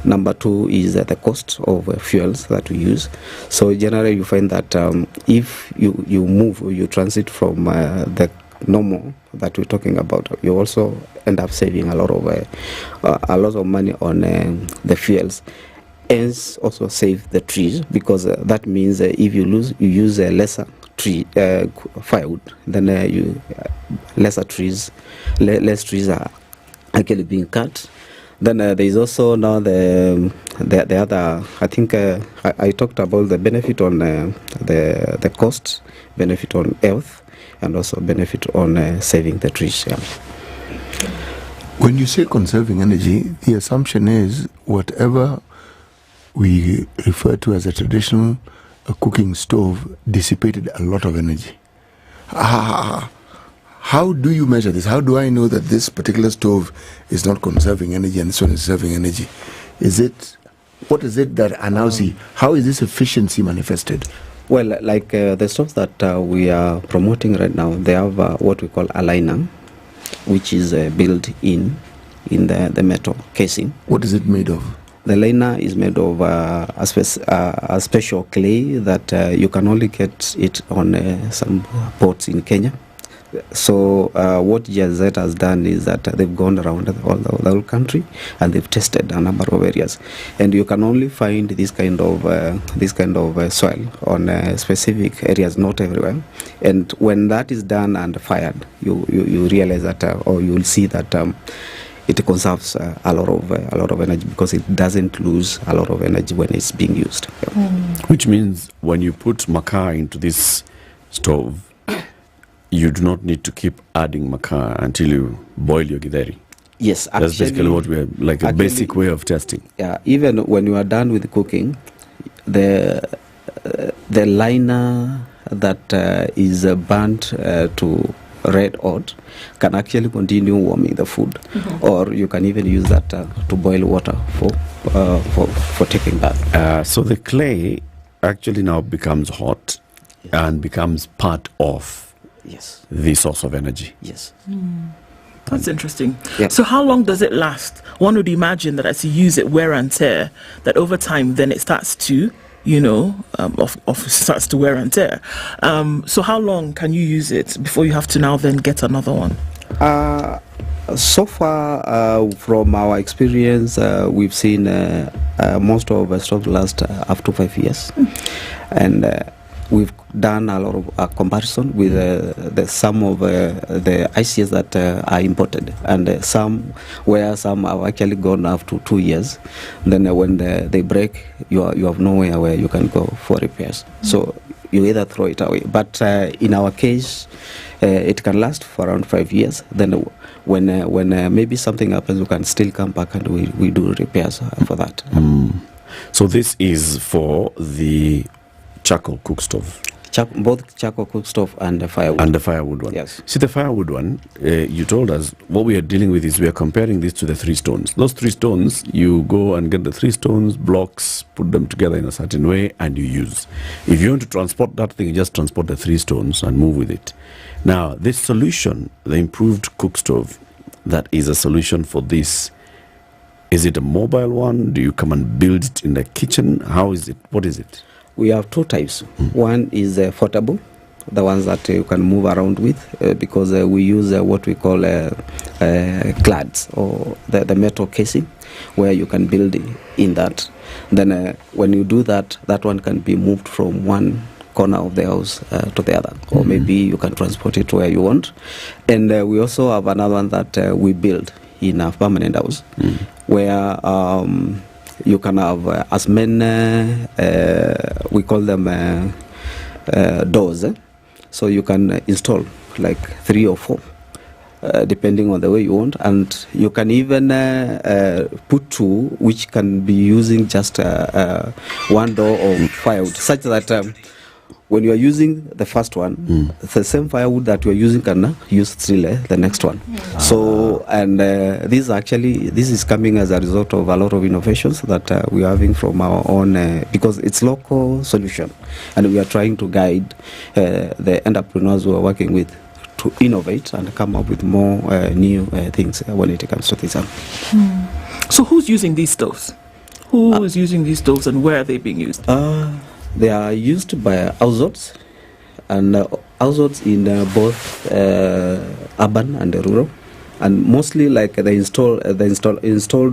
Number 2 is the cost of fuels that we use. So generally you find that if you transit from the normal that we're talking about, you also end up saving a lot of money on the fuels. Hence also save the trees, because that means if you use a lesser tree firewood, then less trees are actually being cut. Then there is also now the other. I think I talked about the benefit on the cost, benefit on health, and also benefit on saving the trees. Yeah. When you say conserving energy, the assumption is whatever we refer to as a traditional cooking stove dissipated a lot of energy. How do you measure this? How do I know that this particular stove is not conserving energy and this one is serving energy? What is it that allows how is this efficiency manifested? Well, like the stoves that we are promoting right now, they have what we call a liner, which is built in the metal casing. What is it made of? The liner is made of a special clay that you can only get it on some ports in Kenya. So what GZ has done is that they've gone around the whole country and they've tested a number of areas, and you can only find this kind of soil on specific areas, not everywhere. And when that is done and fired, you realize that, or you will see that. It conserves a lot of energy, because it doesn't lose a lot of energy when it's being used. Yeah. Which means when you put makaa into this stove, you do not need to keep adding makaa until you boil your githeri. Yes, actually, that's basically what we are, like a basic way of testing. Yeah, even when you are done with cooking, the liner that is burnt to red hot can actually continue warming the food, or you can even use that to boil water for taking bath. So the clay actually now becomes hot and becomes part of the source of energy. Yes. That's interesting. Yeah. So how long does it last? One would imagine that as you use it wear and tear, that over time then it starts to starts to wear and tear. So how long can you use it before you have to now then get another one? So far, from our experience, we've seen most of the stoves last up to 5 years. And we've done a lot of comparison with some of the ICS that are imported, and some have actually gone up to 2 years. Then when they break, you have nowhere where you can go for repairs. So you either throw it away. But in our case, it can last for around 5 years. Then when maybe something happens, we can still come back and we do repairs for that. So this is for the charcoal cook stove? Both charcoal cook stove and the firewood. And the firewood one. Yes. See, the firewood one, you told us what we are dealing with is we are comparing this to the 3 stones. Those 3 stones, you go and get the 3 stones, blocks, put them together in a certain way, and you use. If you want to transport that thing, you just transport the 3 stones and move with it. Now, this solution, the improved cook stove, that is a solution for this. Is it a mobile one? Do you come and build it in the kitchen? How is it? What is it? We have 2 types. One is portable, the ones that you can move around with, because we use what we call clads, or the metal casing, where you can build in that. Then when you do that, that one can be moved from one corner of the house to the other, or maybe you can transport it where you want. And we also have another one that we build in a permanent house, where you can have as many, we call them doors. So you can install like 3 or 4, depending on the way you want. And you can even put 2, which can be using just one door of firewood, such that when you are using the first one, the same firewood that you are using can use still the next one. So, and this is coming as a result of a lot of innovations that we are having from our own, because it's local solution, and we are trying to guide the entrepreneurs who are working with to innovate and come up with more new things when it comes to this. So who's using these stoves? Who is using these stoves, and where are they being used? They are used by households, and households in both urban and rural, and mostly like the installed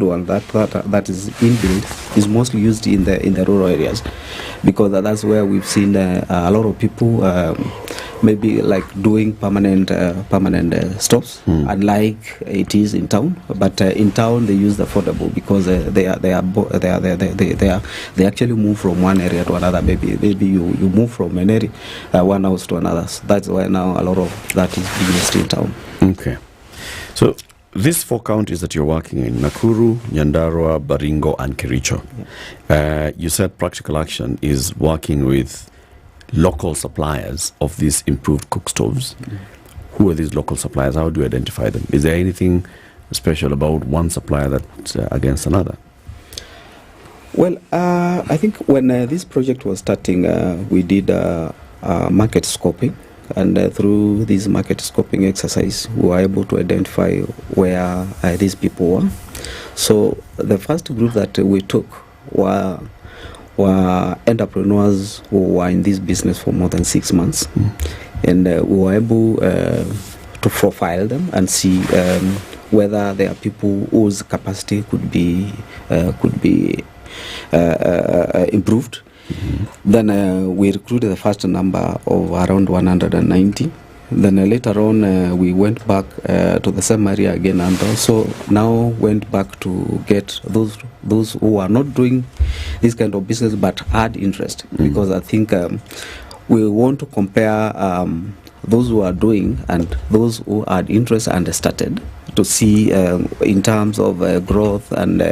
one that is inbuilt is mostly used in the rural areas, because that's where we've seen a lot of people maybe like doing permanent stoves, unlike it is in town. But in town they use the affordable, because they actually move from one area to another. Maybe you move from an area, one house to another. So that's why now a lot of that is being used in town. Okay. So these 4 counties that you're working in, Nakuru, Nyandarua, Baringo, and Kericho, you said Practical Action is working with local suppliers of these improved cook stoves. Who are these local suppliers? How do you identify them? Is there anything special about one supplier that's against another? Well, I think when this project was starting, we did market scoping, and through this market scoping exercise, we were able to identify where these people were. So the first group that we took were entrepreneurs who were in this business for more than 6 months, and we were able to profile them and see whether there are people whose capacity could be improved. Then we recruited the first number of around 190. Then later on we went back to the same area again, and also now went back to get those who are not doing this kind of business but had interest, because I think we want to compare those who are doing and those who had interest and started, to see in terms of growth and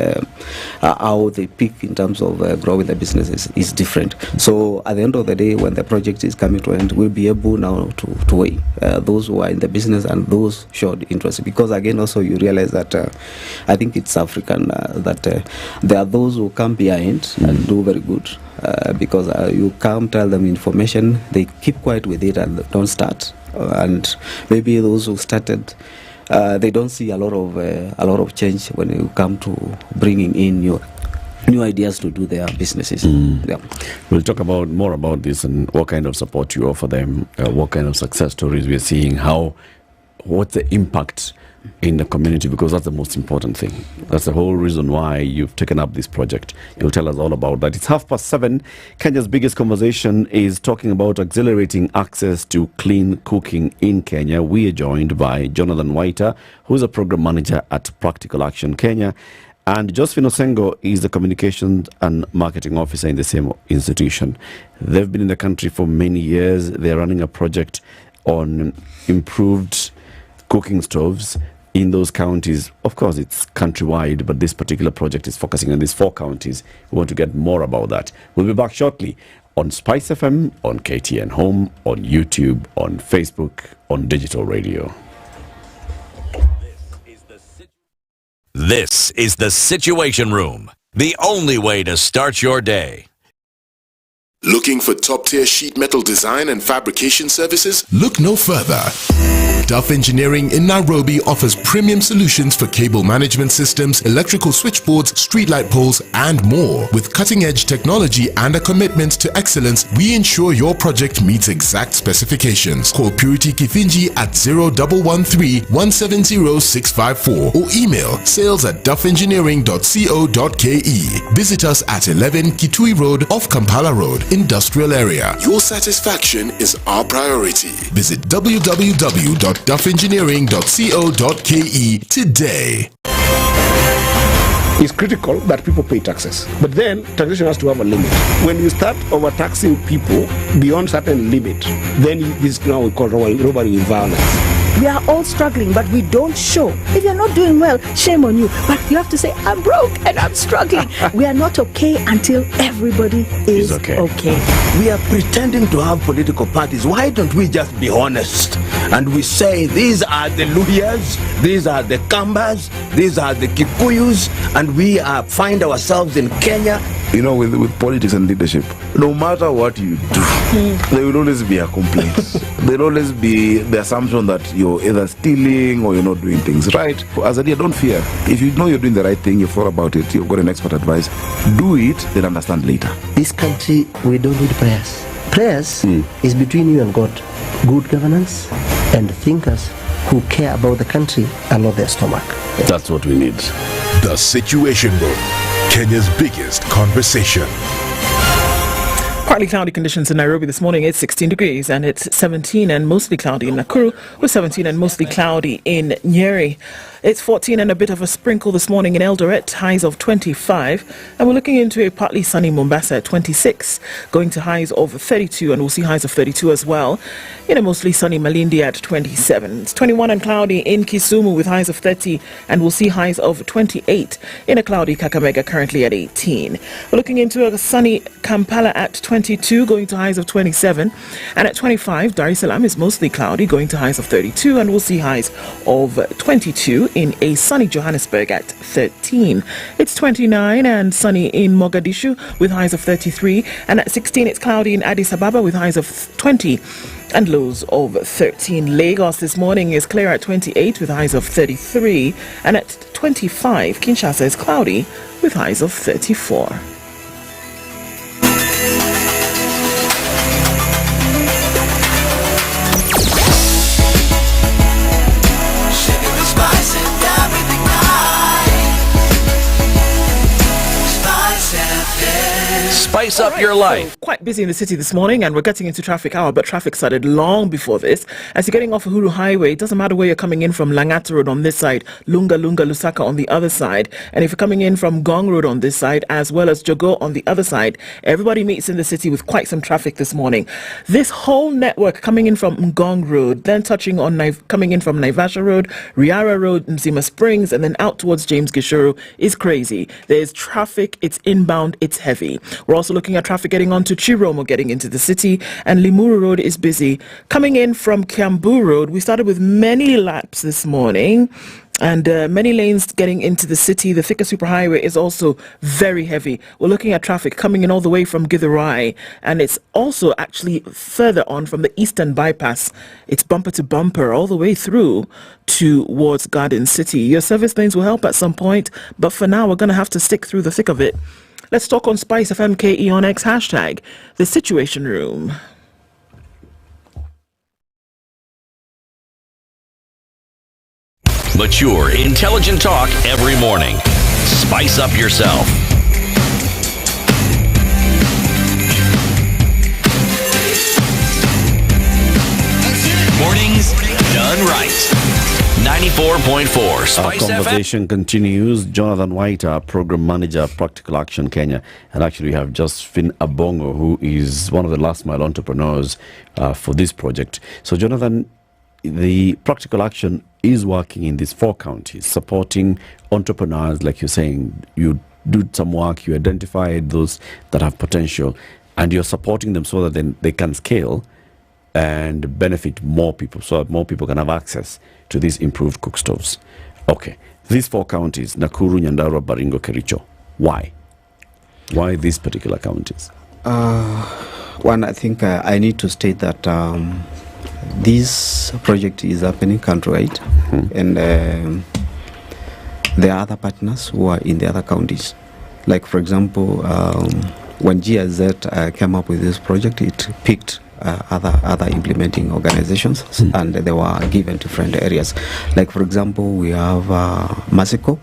how they peak in terms of growing the businesses is different. So at the end of the day, when the project is coming to an end, we'll be able now to weigh those who are in the business and those showed interest. Because again, also you realize that I think it's African, that there are those who come behind and do very good. Because you come tell them information, they keep quiet with it and don't start. And maybe those who started, they don't see a lot of change when you come to bringing in new ideas to do their businesses. Yeah. We'll talk more about this and what kind of support you offer them, what kind of success stories we're seeing, how what's the impact in the community, because that's the most important thing. That's the whole reason why you've taken up this project. You'll tell us all about that. It's 7:30. Kenya's biggest conversation is talking about accelerating access to clean cooking in Kenya. We are joined by Jonathan Waiter, who's a program manager at Practical Action Kenya, and Josephine Osengo is the communications and marketing officer in the same institution. They've been in the country for many years. They're running a project on improved cooking stoves in those counties. Of course, it's countrywide, but this particular project is focusing on these 4 counties. We want to get more about that. We'll be back shortly on SpiceFM, on KTN Home, on YouTube, on Facebook, on digital radio. This is the Situation Room, the only way to start your day. Looking for top-tier sheet metal design and fabrication services? Look no further. Duff Engineering in Nairobi offers premium solutions for cable management systems, electrical switchboards, streetlight poles, and more. With cutting-edge technology and a commitment to excellence, we ensure your project meets exact specifications. Call Purity Kithinji at 0113-170-654 or email sales@duffengineering.co.ke. Visit us at 11 Kitui Road off Kampala Road, Industrial Area. Your satisfaction is our priority. Visit www.duffengineering.co.ke today. It's critical that people pay taxes. But then taxation has to have a limit. When you start overtaxing people beyond certain limit, then this is now we call robbery with violence. We are all struggling, but we don't show. If you're not doing well, shame on you. But you have to say, I'm broke and I'm struggling. We are not okay until everybody is okay. We are pretending to have political parties. Why don't we just be honest? And we say, these are the Luyas, these are the Kambas, these are the Kikuyus, and we find ourselves in Kenya. You know, with politics and leadership, no matter what you do, there will always be a complaint. There will always be the assumption that you're either stealing or you're not doing things right. As a leader, don't fear. If you know you're doing the right thing, you've thought about it, you've got an expert advice, do it, then understand later. This country, we don't need prayers. Prayers is between you and God. Good governance and thinkers who care about the country and not their stomach. That's what we need. The Situation Room, Kenya's biggest conversation. Partly cloudy conditions in Nairobi this morning. It's 16 degrees and it's 17 and mostly cloudy in Nakuru, with 17 and mostly cloudy in Nyeri. It's 14 and a bit of a sprinkle this morning in Eldoret, highs of 25. And we're looking into a partly sunny Mombasa at 26, going to highs of 32, and we'll see highs of 32 as well. In a mostly sunny Malindi at 27. It's 21 and cloudy in Kisumu with highs of 30, and we'll see highs of 28. In a cloudy Kakamega currently at 18. We're looking into a sunny Kampala at 22, going to highs of 27. And at 25, Dar es Salaam is mostly cloudy, going to highs of 32, and we'll see highs of 22 in a sunny Johannesburg at 13. It's 29 and sunny in Mogadishu with highs of 33, and at 16 it's cloudy in Addis Ababa with highs of 20 and lows of 13. Lagos this morning is clear at 28 with highs of 33, and at 25 Kinshasa is cloudy with highs of 34. Spice up your life. So quite busy in the city this morning, and we're getting into traffic hour, but traffic started long before this. As you're getting off Uhuru Highway, it doesn't matter where you're coming in from. Langata Road on this side, Lunga Lusaka on the other side, and if you're coming in from Gong Road on this side, as well as Jogo on the other side, everybody meets in the city with quite some traffic this morning. This whole network coming in from Ngong Road, then touching on coming in from Naivasha Road, Riara Road, Mzima Springs, and then out towards James Gishuru is crazy. There's traffic, it's inbound, it's heavy. We're also looking at traffic getting on to Chiromo, getting into the city, and Limuru Road is busy. Coming in from Kiambu Road, we started with many laps this morning, and many lanes getting into the city. The Thika Superhighway is also very heavy. We're looking at traffic coming in all the way from Githurai, and it's also actually further on from the Eastern Bypass. It's bumper to bumper all the way through towards Garden City. Your service lanes will help at some point, but for now we're going to have to stick through the thick of it. Let's talk on SpiceFM KE on X hashtag, The Situation Room. Mature, intelligent talk every morning. Spice up yourself. Mornings done right. 94.4 Spice Our conversation continues. Jonathan White, our program manager, Practical Action Kenya, and actually we have Josephine Abongo, who is one of the last mile entrepreneurs for this project. So, Jonathan, the Practical Action is working in these 4 counties, supporting entrepreneurs, like you're saying. You do some work, you identify those that have potential, and you're supporting them so that then they can scale and benefit more people, so that more people can have access to these improved cook stoves. Okay, these 4 counties, Nakuru, Nyandarua, Baringo, Kericho. Why? Why these particular counties? One, I think I need to state that this project is happening countrywide, and there are other partners who are in the other counties. Like, for example, when GIZ came up with this project, it picked other implementing organizations, and they were given different areas. Like, for example, we have Masicop.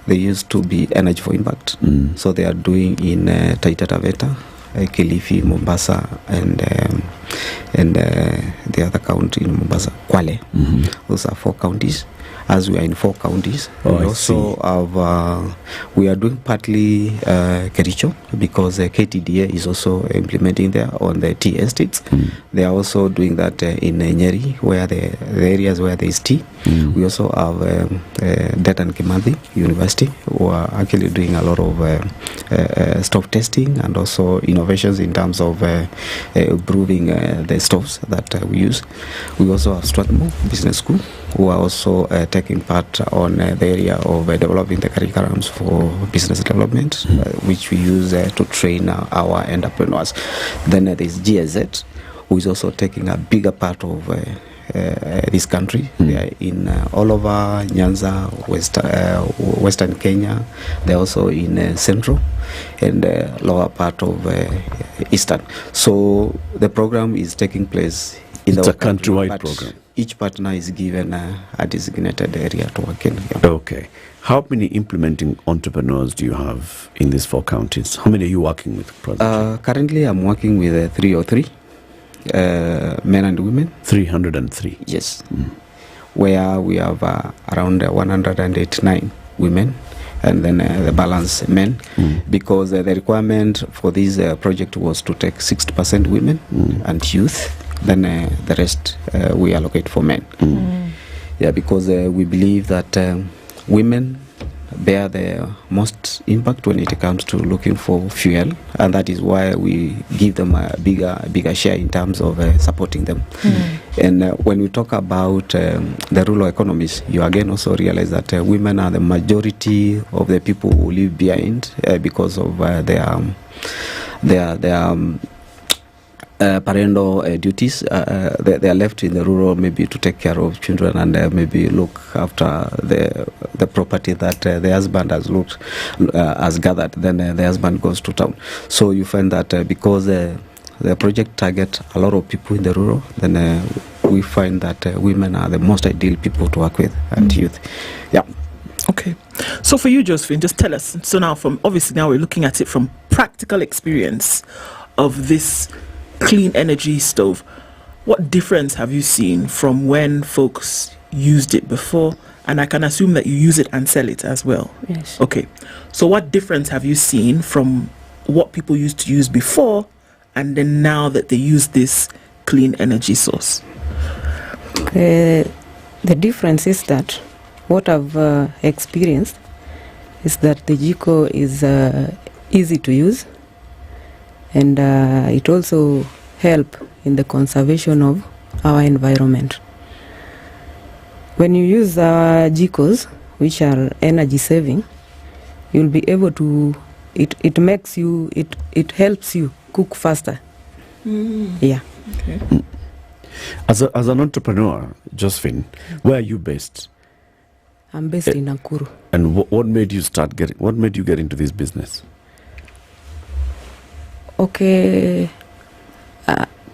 They used to be Energy for Impact, so they are doing in Taita Taveta, Kilifi, Mombasa, and the other county in Mombasa, Kwale. Those are 4 counties. As we are in 4 counties, we also have, we are doing partly Kericho, because KTDA is also implementing there on the tea estates. They are also doing that in Nyeri, where the areas where there is tea. We also have Dedan Kimathi University, who are actually doing a lot of stove testing and also innovations in terms of improving the stoves that we use. We also have Strathmore Business School, who are also taking part on the area of developing the curriculums for business development, which we use to train our entrepreneurs. Then there is GIZ, who is also taking a bigger part of this country. They are in all over Nyanza, Western Kenya. They're also in Central and lower part of Eastern. So the program is taking place in it's a countrywide program. Each partner is given a designated area to work in. Okay. How many implementing entrepreneurs do you have in these 4 counties? How many are you working with? Currently, I'm working with 303 men and women. 303? Yes. Where we have around 189 women, and then the balance men, because the requirement for this project was to take 60% women and youth. Then the rest we allocate for men. Yeah, because we believe that women bear the most impact when it comes to looking for fuel, and that is why we give them a bigger share in terms of supporting them. And when we talk about the rural economies, you again also realize that women are the majority of the people who live behind because of their parental duties. They are left in the rural, maybe to take care of children and maybe look after the property that the husband has gathered. Then the husband goes to town. So you find that because the project target a lot of people in the rural, then we find that women are the most ideal people to work with, and youth. Yeah. Okay. So for you, Josephine, just tell us. So now, obviously now we're looking at it from practical experience of this clean energy stove. What difference have you seen from when folks used it before? And I can assume that you use it and sell it as well. Yes. Okay. So what difference have you seen from what people used to use before and then now that they use this clean energy source? The difference is that what I've experienced is that the Jiko is easy to use, and it also help in the conservation of our environment. When you use Jikos, which are energy saving, you'll be able to, it makes you, it helps you cook faster. Yeah. Okay. As an entrepreneur, Josephine, where are you based? I'm based in Nakuru. And what made you what made you get into this business? Okay,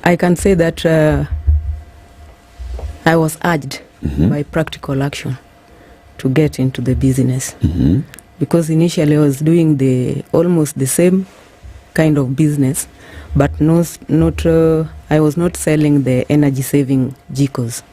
I can say that I was urged by practical action to get into the business. Because initially I was doing almost the same kind of business, but I was not selling the energy saving jikos.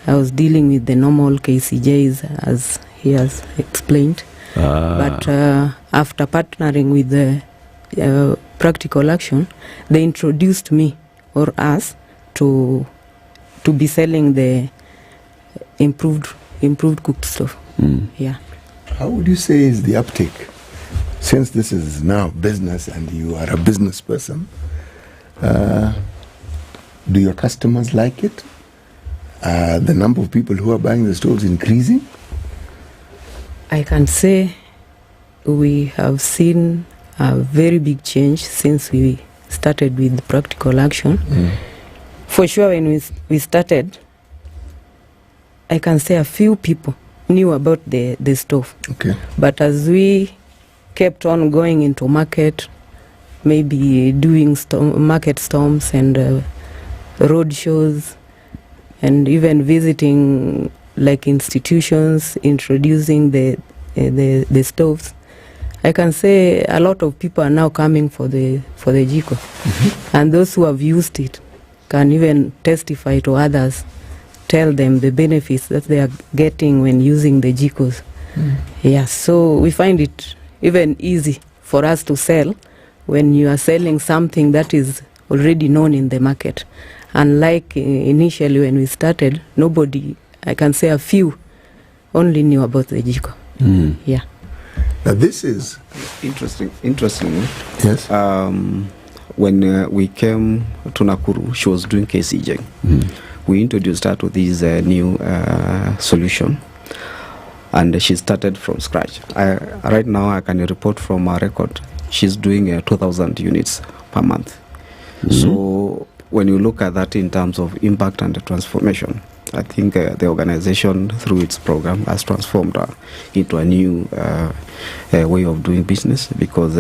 I was dealing with the normal KCJs, as he has explained. But after partnering with the practical action, they introduced me or us to be selling the improved cooked stuff. Yeah. How would you say is the uptake? Since this is now business and you are a business person, do your customers like it? The number of people who are buying the stoves increasing? I can say we have seen a very big change since we started with practical action. For sure, when we started, I can say a few people knew about the stove. Okay. But as we kept on going into market, maybe doing market storms and road shows, and even visiting like institutions, introducing the stoves, I can say a lot of people are now coming for the jiko. And those who have used it can even testify to others, tell them the benefits that they are getting when using the jikos. Yeah, so we find it even easy for us to sell when you are selling something that is already known in the market. Unlike initially when we started, nobody, I can say a few, only knew about the jiko. Yeah. Now this is interesting. Yes. When we came to Nakuru, she was doing KCJ. We introduced her to this new solution, and she started from scratch. Right now, I can report from our record, she's doing 2,000 units per month. So when you look at that in terms of impact and the transformation, I think the organization, through its program, has transformed her into a new way of doing business, because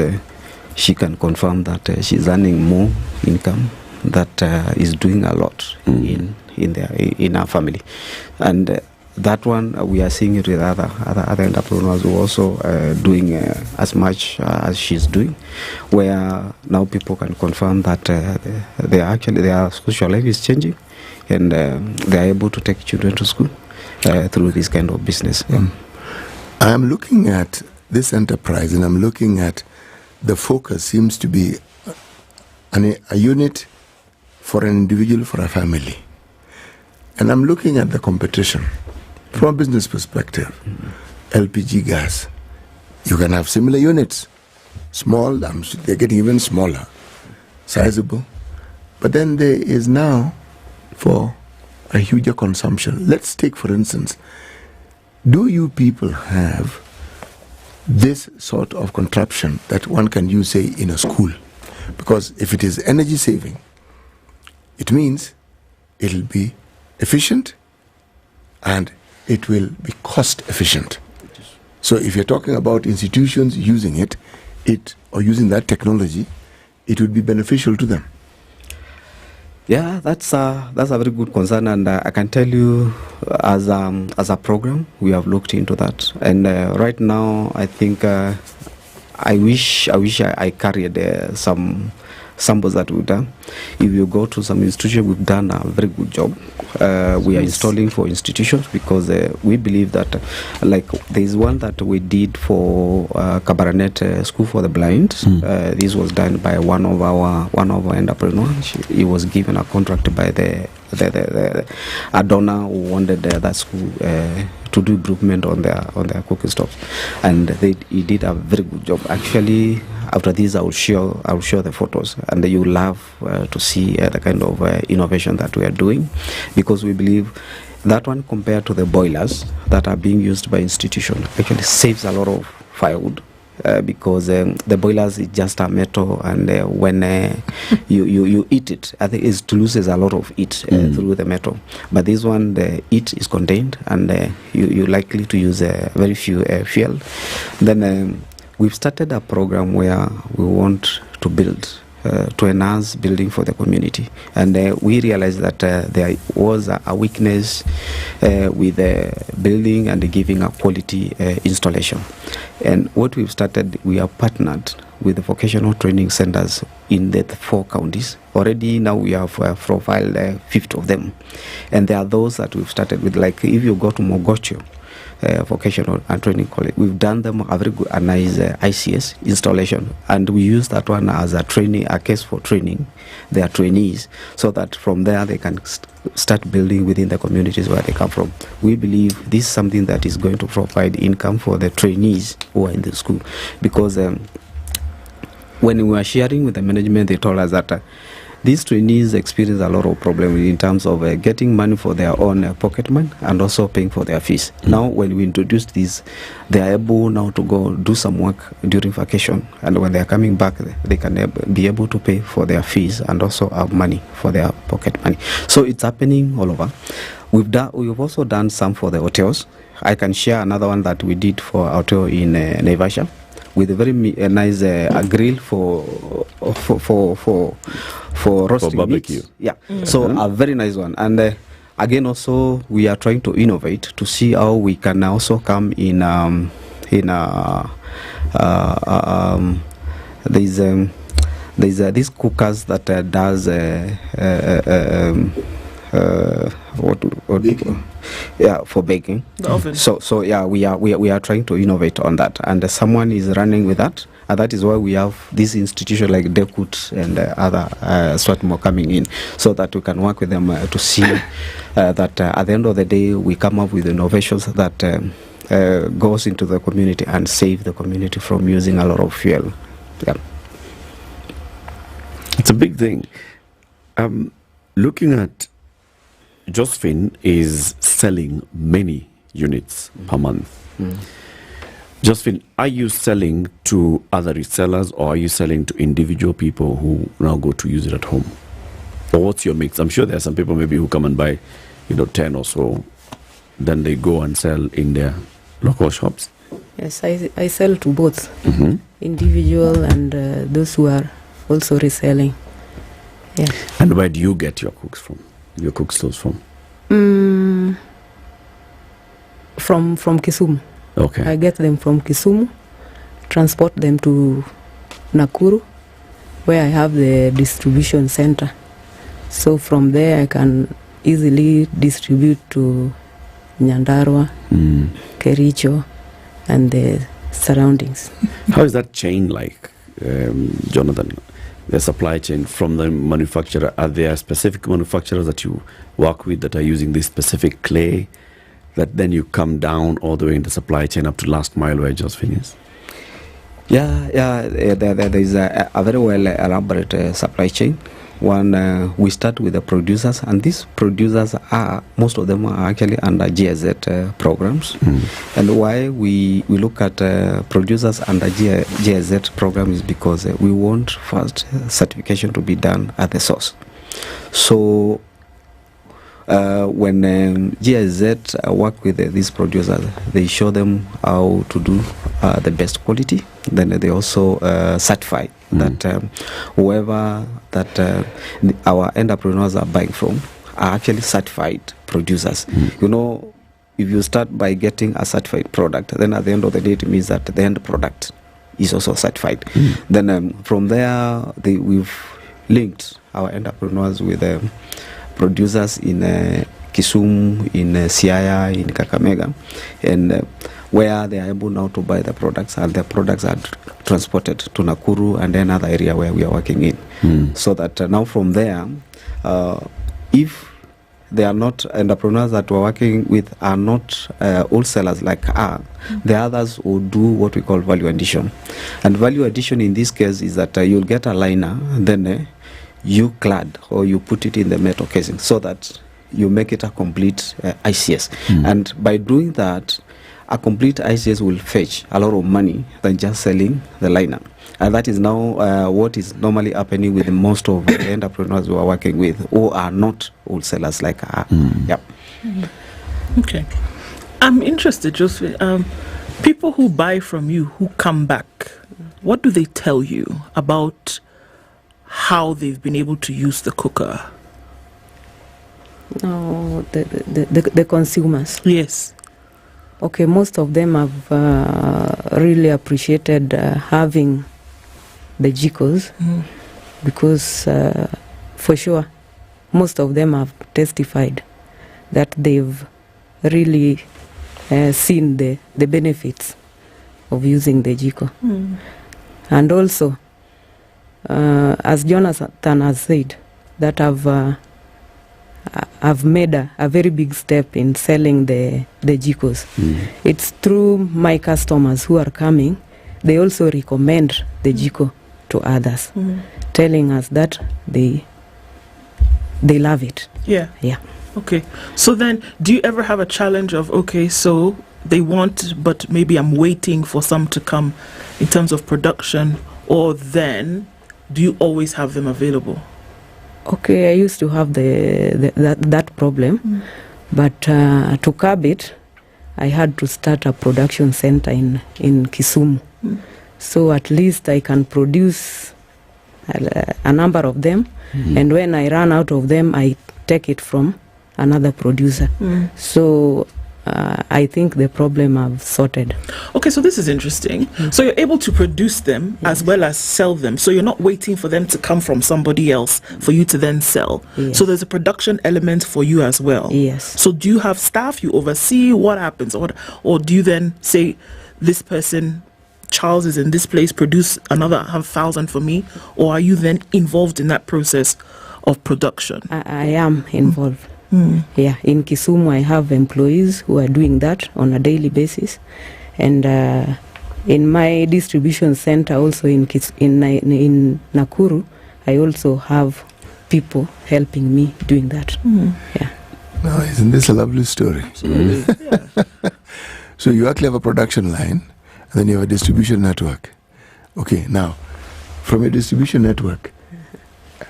she can confirm that she's earning more income that is doing a lot in our family. And that one, we are seeing it with other entrepreneurs who are also doing as much as she's doing, where now people can confirm that their social life is changing, and they are able to take children to school through this kind of business. I am looking at this enterprise, and I'm looking at the focus seems to be a unit for an individual, for a family. And I'm looking at the competition from a business perspective. LPG gas, you can have similar units, small, they're getting even smaller, sizable. But then there is now for a huger consumption. Let's take, for instance, do you people have this sort of contraption that one can use, say, in a school? Because if it is energy saving, it means it'll be efficient and it will be cost efficient. So if you're talking about institutions using it or using that technology, it would be beneficial to them. Yeah, that's a very good concern, and I can tell you, as a program, we have looked into that. And right now, I think I wish I carried some samples that we've done. If you go to some institutions, we've done a very good job. We are installing for institutions, because we believe that, like, there is one that we did for Kabarnet School for the Blind. This was done by one of our entrepreneurs. He was given a contract by a donor who wanted that school to do improvement on their cooking stoves, and he did a very good job. Actually, after this, I will show the photos, and you will love to see the kind of innovation that we are doing, because we believe that one, compared to the boilers that are being used by institutions, actually saves a lot of firewood. Because the boilers is just a metal, and when you eat it, I think it loses a lot of heat through the metal. But this one, the heat is contained, and you're likely to use very few fuel. Then we've started a program where we want to build enhance building for the community. And we realized that there was a weakness with building and giving a quality installation. And what we've started, we have partnered with the vocational training centers in the 4 counties. Already now we have profiled 50 of them. And there are those that we've started with, like if you go to Mogocho, vocational and training college, we've done them a very good, a nice ICS installation, and we use that one as a case for training their trainees, so that from there they can start building within the communities where they come from. We believe this is something that is going to provide income for the trainees who are in the school, because when we were sharing with the management, they told us that these trainees experience a lot of problems in terms of getting money for their own pocket money and also paying for their fees. Now, when we introduced this, they are able now to go do some work during vacation, and when they are coming back, they can be able to pay for their fees and also have money for their pocket money. So it's happening all over. We've also done some for the hotels. I can share another one that we did for hotel in Naivasha, with a very nice grill for roasting barbecue. meats. Yeah, so a very nice one. And again, also we are trying to innovate to see how we can also come in there's these cookers that does for baking. The oven. So yeah, we are trying to innovate on that, and someone is running with that, and that is why we have this institution like Dekut and other Swatmo coming in, so that we can work with them to see that at the end of the day we come up with innovations that goes into the community and save the community from using a lot of fuel. Yeah. It's a big thing. Looking at Josephine is selling many units per month. Josephine, are you selling to other resellers, or are you selling to individual people who now go to use it at home? Or what's your mix? I'm sure there are some people maybe who come and buy, 10 or so, then they go and sell in their local shops. Yes, I sell to both, individual and those who are also reselling. Yeah. And where do you get your cooks from? Your cook stores from? From Kisumu. Okay. I get them from Kisumu, transport them to Nakuru, where I have the distribution center. So from there I can easily distribute to Nyandarua, Kericho, and the surroundings. How is that chain like, Jonathan? The supply chain from the manufacturer, are there specific manufacturers that you work with that are using this specific clay, that then you come down all the way in the supply chain up to last mile where Josephine is? Yeah, there is a very well elaborate supply chain. One, we start with the producers, and these producers most of them are actually under GIZ programs. And why we look at producers under GIZ program is because we want first certification to be done at the source. So when GIZ work with these producers, they show them how to do the best quality. Then they also certify that whoever that our entrepreneurs are buying from are actually certified producers. If you start by getting a certified product, then at the end of the day it means that the end product is also certified. Then from there we've linked our entrepreneurs with producers in Kisumu, in Siaya, in Kakamega, and where they are able now to buy the products, and the products are transported to Nakuru and another area where we are working in. So that now from there, if they are not entrepreneurs that we're working with are not wholesalers like the others will do what we call value addition. And value addition in this case is that you'll get a liner, then you clad or you put it in the metal casing so that you make it a complete ICS. And by doing that, a complete ICS will fetch a lot of money than just selling the liner. And that is now what is normally happening with most of the entrepreneurs we are working with, who are not wholesalers like Yep. Okay. I'm interested, Josephine. People who buy from you, who come back, what do they tell you about how they've been able to use the cooker? No, the consumers. Yes. Okay, most of them have really appreciated having the jikos because for sure most of them have testified that they've really seen the benefits of using the jiko. And also, as Jonathan has said, that I've made a very big step in selling the jikos. It's through my customers who are coming. They also recommend the jiko to others, telling us that they love it. Yeah. Yeah. Okay. So then, do you ever have a challenge of, okay, so they want, but maybe I'm waiting for some to come in terms of production, or then do you always have them available? Okay, I used to have that problem, but to curb it, I had to start a production center in Kisumu. So at least I can produce a number of them, and when I run out of them, I take it from another producer. So I think the problem I've sorted. Okay, so this is interesting. So you're able to produce them as well as sell them. So you're not waiting for them to come from somebody else for you to then sell. Yes. So there's a production element for you as well. Yes. So do you have staff you oversee? What happens? Or do you then say, this person, Charles, is in this place, produce another 1,000 for me? Or are you then involved in that process of production? I am involved. Yeah, in Kisumu I have employees who are doing that on a daily basis, and in my distribution center also in Nakuru, I also have people helping me doing that. Yeah. Now, isn't this a lovely story? So you actually have a production line, and then you have a distribution network. Okay, now, from a distribution network,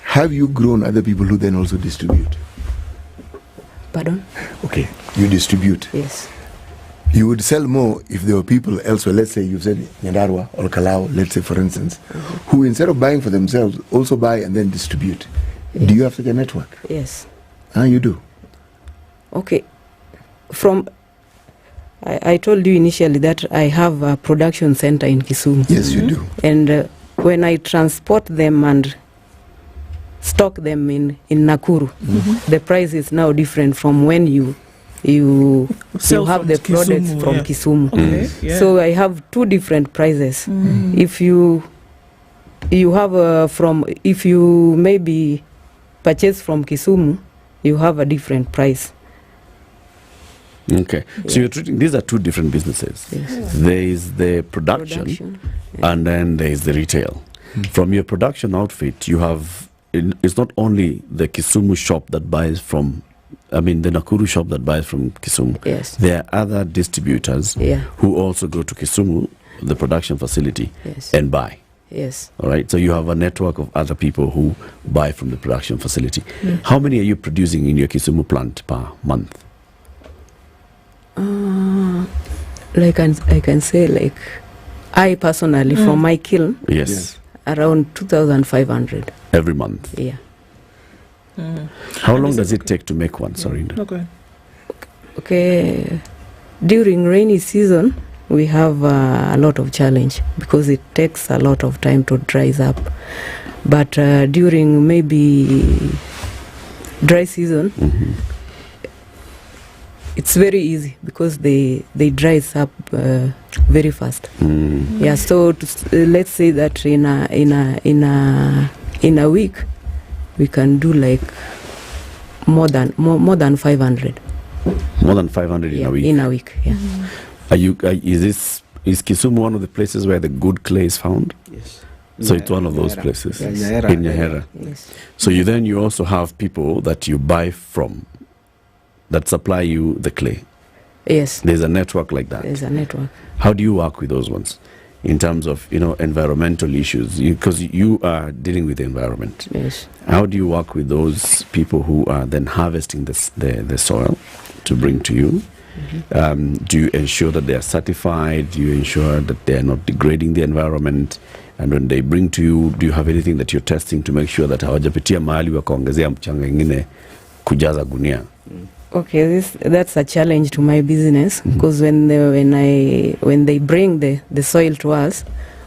have you grown other people who then also distribute? Pardon? Okay, you distribute. Yes. You would sell more if there were people elsewhere, let's say you said Nyandarua or Kalau, let's say for instance, who instead of buying for themselves, also buy and then distribute. Yes. Do you have such a network? Yes. You do? Okay. I told you initially that I have a production center in Kisumu. Yes, you do. And when I transport them and stock them in Nakuru, the price is now different from when you have the products from Kisumu. Okay. So I have two different prices. If you have if you maybe purchase from Kisumu, you have a different price. Okay, so you're treating, these are two different businesses. Yes. There is the production and then there is the retail. From your production outfit, you have, it's not only the Kisumu shop that buys from, the Nakuru shop that buys from Kisumu. Yes. There are other distributors who also go to Kisumu, the production facility, and buy. Yes. All right, so you have a network of other people who buy from the production facility. How many are you producing in your Kisumu plant per month? Like I can say, like I personally, from my kiln, around 2,500 every month. Yeah. How long does it take to make one? Sorry. Okay. During rainy season, we have a lot of challenge because it takes a lot of time to dries up. But during maybe dry season, it's very easy because they dries up very fast. Yeah, so let's say that in a week we can do like more than 500. More than 500 in a week. In a week, yeah. Is Kisumu one of the places where the good clay is found? Yes. So it's one of those places. Yes. In Nyeri. Yes. So you also have people that you buy from that supply you the clay. Yes. There's a network like that. There's a network. How do you work with those ones in terms of environmental issues? Because you are dealing with the environment. Yes. How do you work with those people who are then harvesting the soil to bring to you? Do you ensure that they are certified? Do you ensure that they are not degrading the environment? And when they bring to you, do you have anything that you're testing to make sure that hawajapitia mahali wakaongezea mchanga ingine kujaza gunia? Okay, that's a challenge to my business because when they bring the soil to us,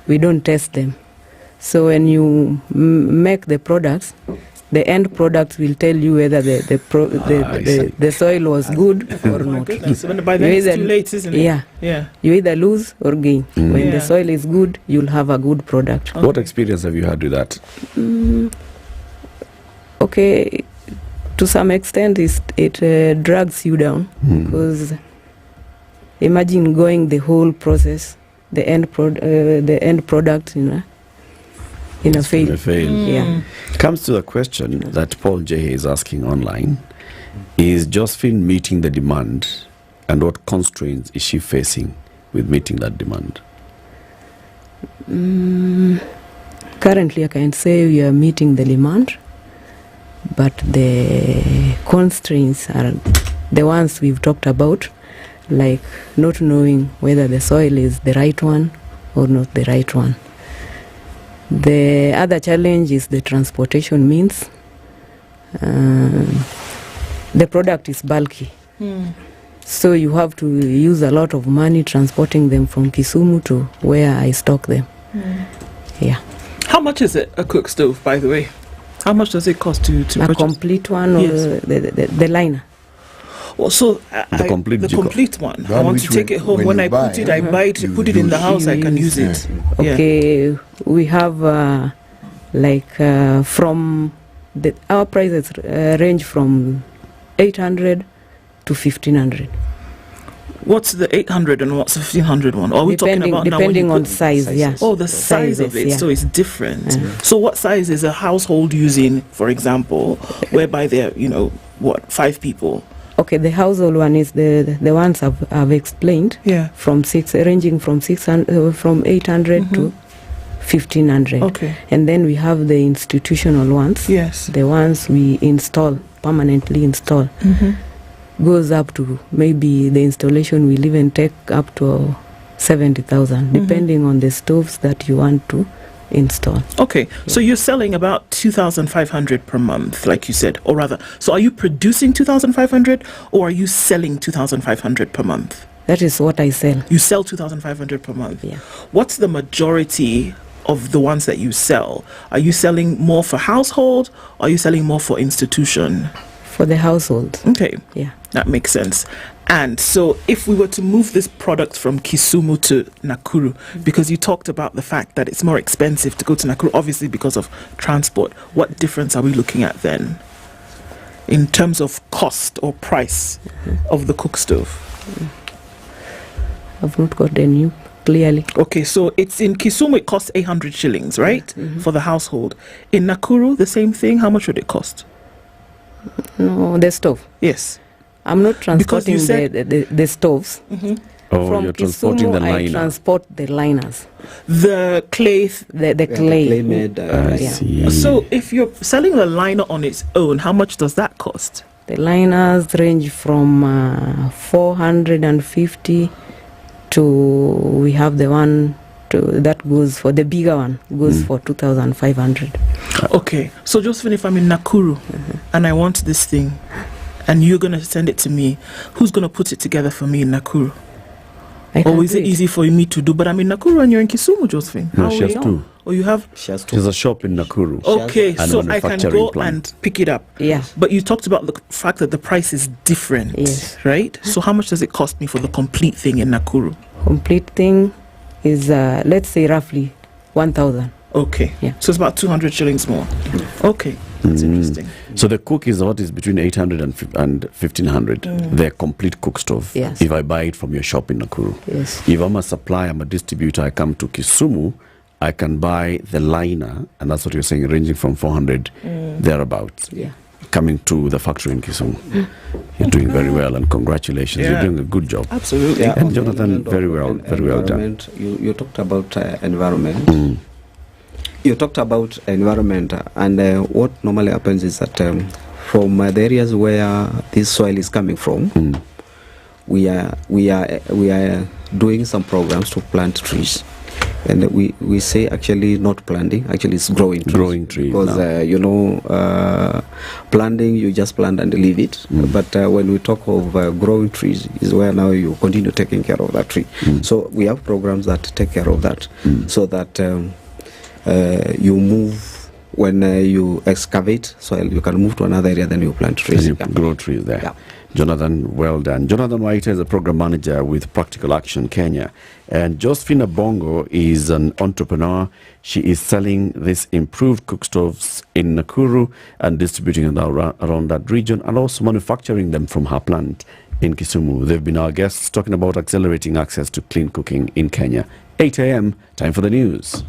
we don't test them. So when you make the products, the end product will tell you whether the soil was good or not. When by then it's too late, isn't it? Yeah. You either lose or gain. When the soil is good, you'll have a good product. What experience have you had with that? Okay, to some extent, it drags you down because imagine going the whole process, the end product, in a fail. Yeah. Comes to the question that Paul J. is asking online. Is Josephine meeting the demand, and what constraints is she facing with meeting that demand? Currently, I can say we are meeting the demand, but the constraints are the ones we've talked about, like not knowing whether the soil is the right one or not the right one. The other challenge is the transportation means. The product is bulky. So you have to use a lot of money transporting them from Kisumu to where I stock them. Yeah. How much is it, a cook stove, by the way? How much does it cost to purchase? A complete one or the liner? Well, so the complete one. I want to take it home. When I put it, I buy it, put it in the house, I can use it. Okay, we have from our prices range from 800 to 1500. What's the 800 and what's the 1500 one? Are we talking about depending on size? Yeah. Oh, the size of it. So it's different. So what size is a household using, for example, whereby they're 5 people? Okay, the household one is the ones I've explained. Yeah. Ranging from 800 to 1500. Okay. And then we have the institutional ones. Yes. The ones we permanently install. Goes up to maybe the installation will even take up to 70,000, depending on the stoves that you want to install. Okay, so you're selling about 2,500 per month, like you said, or rather, so are you producing 2,500 or are you selling 2,500 per month? That is what I sell. You sell 2,500 per month? Yeah. What's the majority of the ones that you sell? Are you selling more for household or are you selling more for institution? For the household. Okay. Yeah. That makes sense. And so if we were to move this product from Kisumu to Nakuru, because you talked about the fact that it's more expensive to go to Nakuru, obviously because of transport, what difference are we looking at then in terms of cost or price of the cook stove? I've not got the new clearly. Okay, so it's in Kisumu, it costs 800 shillings, right? For the household. In Nakuru, the same thing. How much would it cost? No, the stove. Yes. I'm not transporting the stoves. From you're transporting Kisumu, the liner. I transport the liners. The clay. The clay made. So if you're selling the liner on its own, how much does that cost? The liners range from 450 to, we have the one that goes for the bigger one, goes for 2,500. Okay, so Josephine, if I'm in Nakuru and I want this thing, and you're going to send it to me, who's going to put it together for me in Nakuru? Or is it easy for me to do? But I'm in Nakuru and you're in Kisumu, Josephine. No, she has two. Or you have? She has a shop in Nakuru. Okay, so I can go and pick it up. Yeah. But you talked about the fact that the price is different, right? So how much does it cost me for the complete thing in Nakuru? Complete thing is, let's say, roughly 1,000. Okay. Yeah. So it's about 200 shillings more. Okay. That's interesting. So the cook is what is between 800 and 1,500. The complete cook stove. Yes. If I buy it from your shop in Nakuru. Yes. If I'm a supplier, I'm a distributor, I come to Kisumu, I can buy the liner, and that's what you're saying, ranging from 400 thereabouts. Yeah. Coming to the factory in Kisumu. You're doing very well, and congratulations. Yeah. You're doing a good job. Absolutely. Yeah. And Jonathan, very well done. You talked about environment. You talked about environment, and what normally happens is that from the areas where this soil is coming from, we are doing some programs to plant trees. And we say actually not planting, actually it's growing trees. Growing trees. Because, planting, you just plant and leave it. But when we talk of growing trees, is where now you continue taking care of that tree. So we have programs that take care of that, so that you move, when you excavate soil, you can move to another area, then you plant trees. You grow trees there. Yeah. Jonathan, well done. Jonathan White is a program manager with Practical Action Kenya. And Josephina Bongo is an entrepreneur. She is selling these improved cook stoves in Nakuru and distributing them around that region, and also manufacturing them from her plant in Kisumu. They've been our guests talking about accelerating access to clean cooking in Kenya. 8 a.m., time for the news.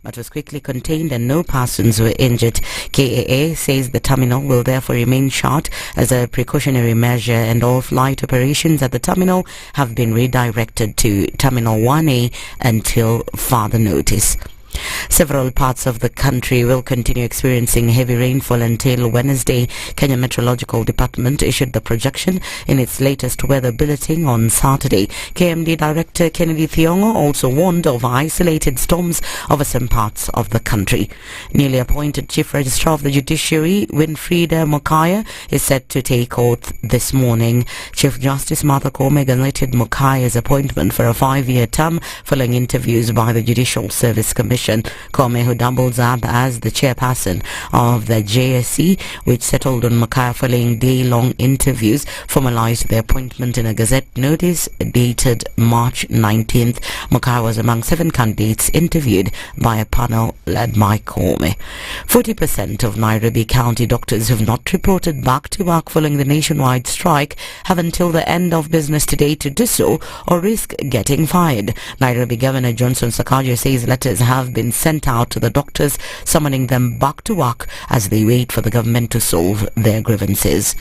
But was quickly contained and no persons were injured. KAA says the terminal will therefore remain shut as a precautionary measure, and all flight operations at the terminal have been redirected to Terminal 1A until further notice. Several parts of the country will continue experiencing heavy rainfall until Wednesday. Kenya Meteorological Department issued the projection in its latest weather bulletin on Saturday. KMD Director Kennedy Thiongo also warned of isolated storms over some parts of the country. Newly appointed Chief Registrar of the Judiciary, Winfrieda Mokaya, is set to take oath this morning. Chief Justice Martha Koome gazetted Mokaya's appointment for a 5-year term following interviews by the Judicial Service Commission. Koome, who doubles up as the chairperson of the JSC, which settled on Mokaya following day-long interviews, formalized the appointment in a Gazette notice dated March 19th. Mokaya was among 7 candidates interviewed by a panel led by Koome. 40% of Nairobi County doctors who have not reported back to work following the nationwide strike have until the end of business today to do so, or risk getting fired. Nairobi Governor Johnson Sakaja says letters have been sent out to the doctors summoning them back to work as they wait for the government to solve their grievances.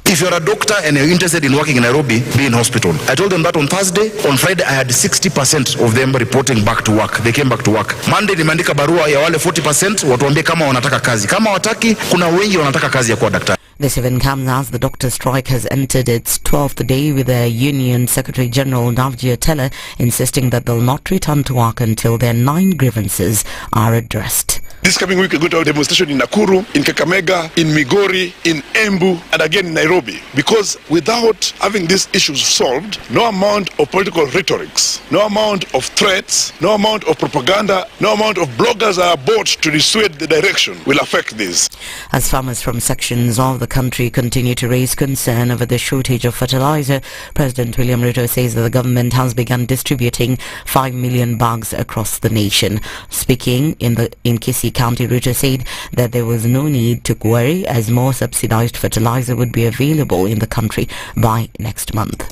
If you're a doctor and you're interested in working in Nairobi, be in hospital. I told them that on Thursday. On Friday, I had 60% of them reporting back to work. They came back to work. Monday, nimeandika barua ya wale 40% watuambie kama wanataka kazi. Kama wataki, kuna wengi wanataka kazi ya kuwa daktari. This event comes as the doctor strike has entered its 12th day, with the Union Secretary General Navjia Teller insisting that they'll not return to work until their 9 grievances are addressed. This coming week, we're going to have a demonstration in Nakuru, in Kakamega, in Migori, in Embu, and again in Nairobi. Because without having these issues solved, no amount of political rhetorics, no amount of threats, no amount of propaganda, no amount of bloggers are bought to dissuade the direction will affect this. As farmers from sections of the country continue to raise concern over the shortage of fertilizer, President William Ruto says that the government has begun distributing 5 million bags across the nation. Speaking in Kisii County, Ruto said that there was no need to worry, as more subsidized fertilizer would be available in the country by next month.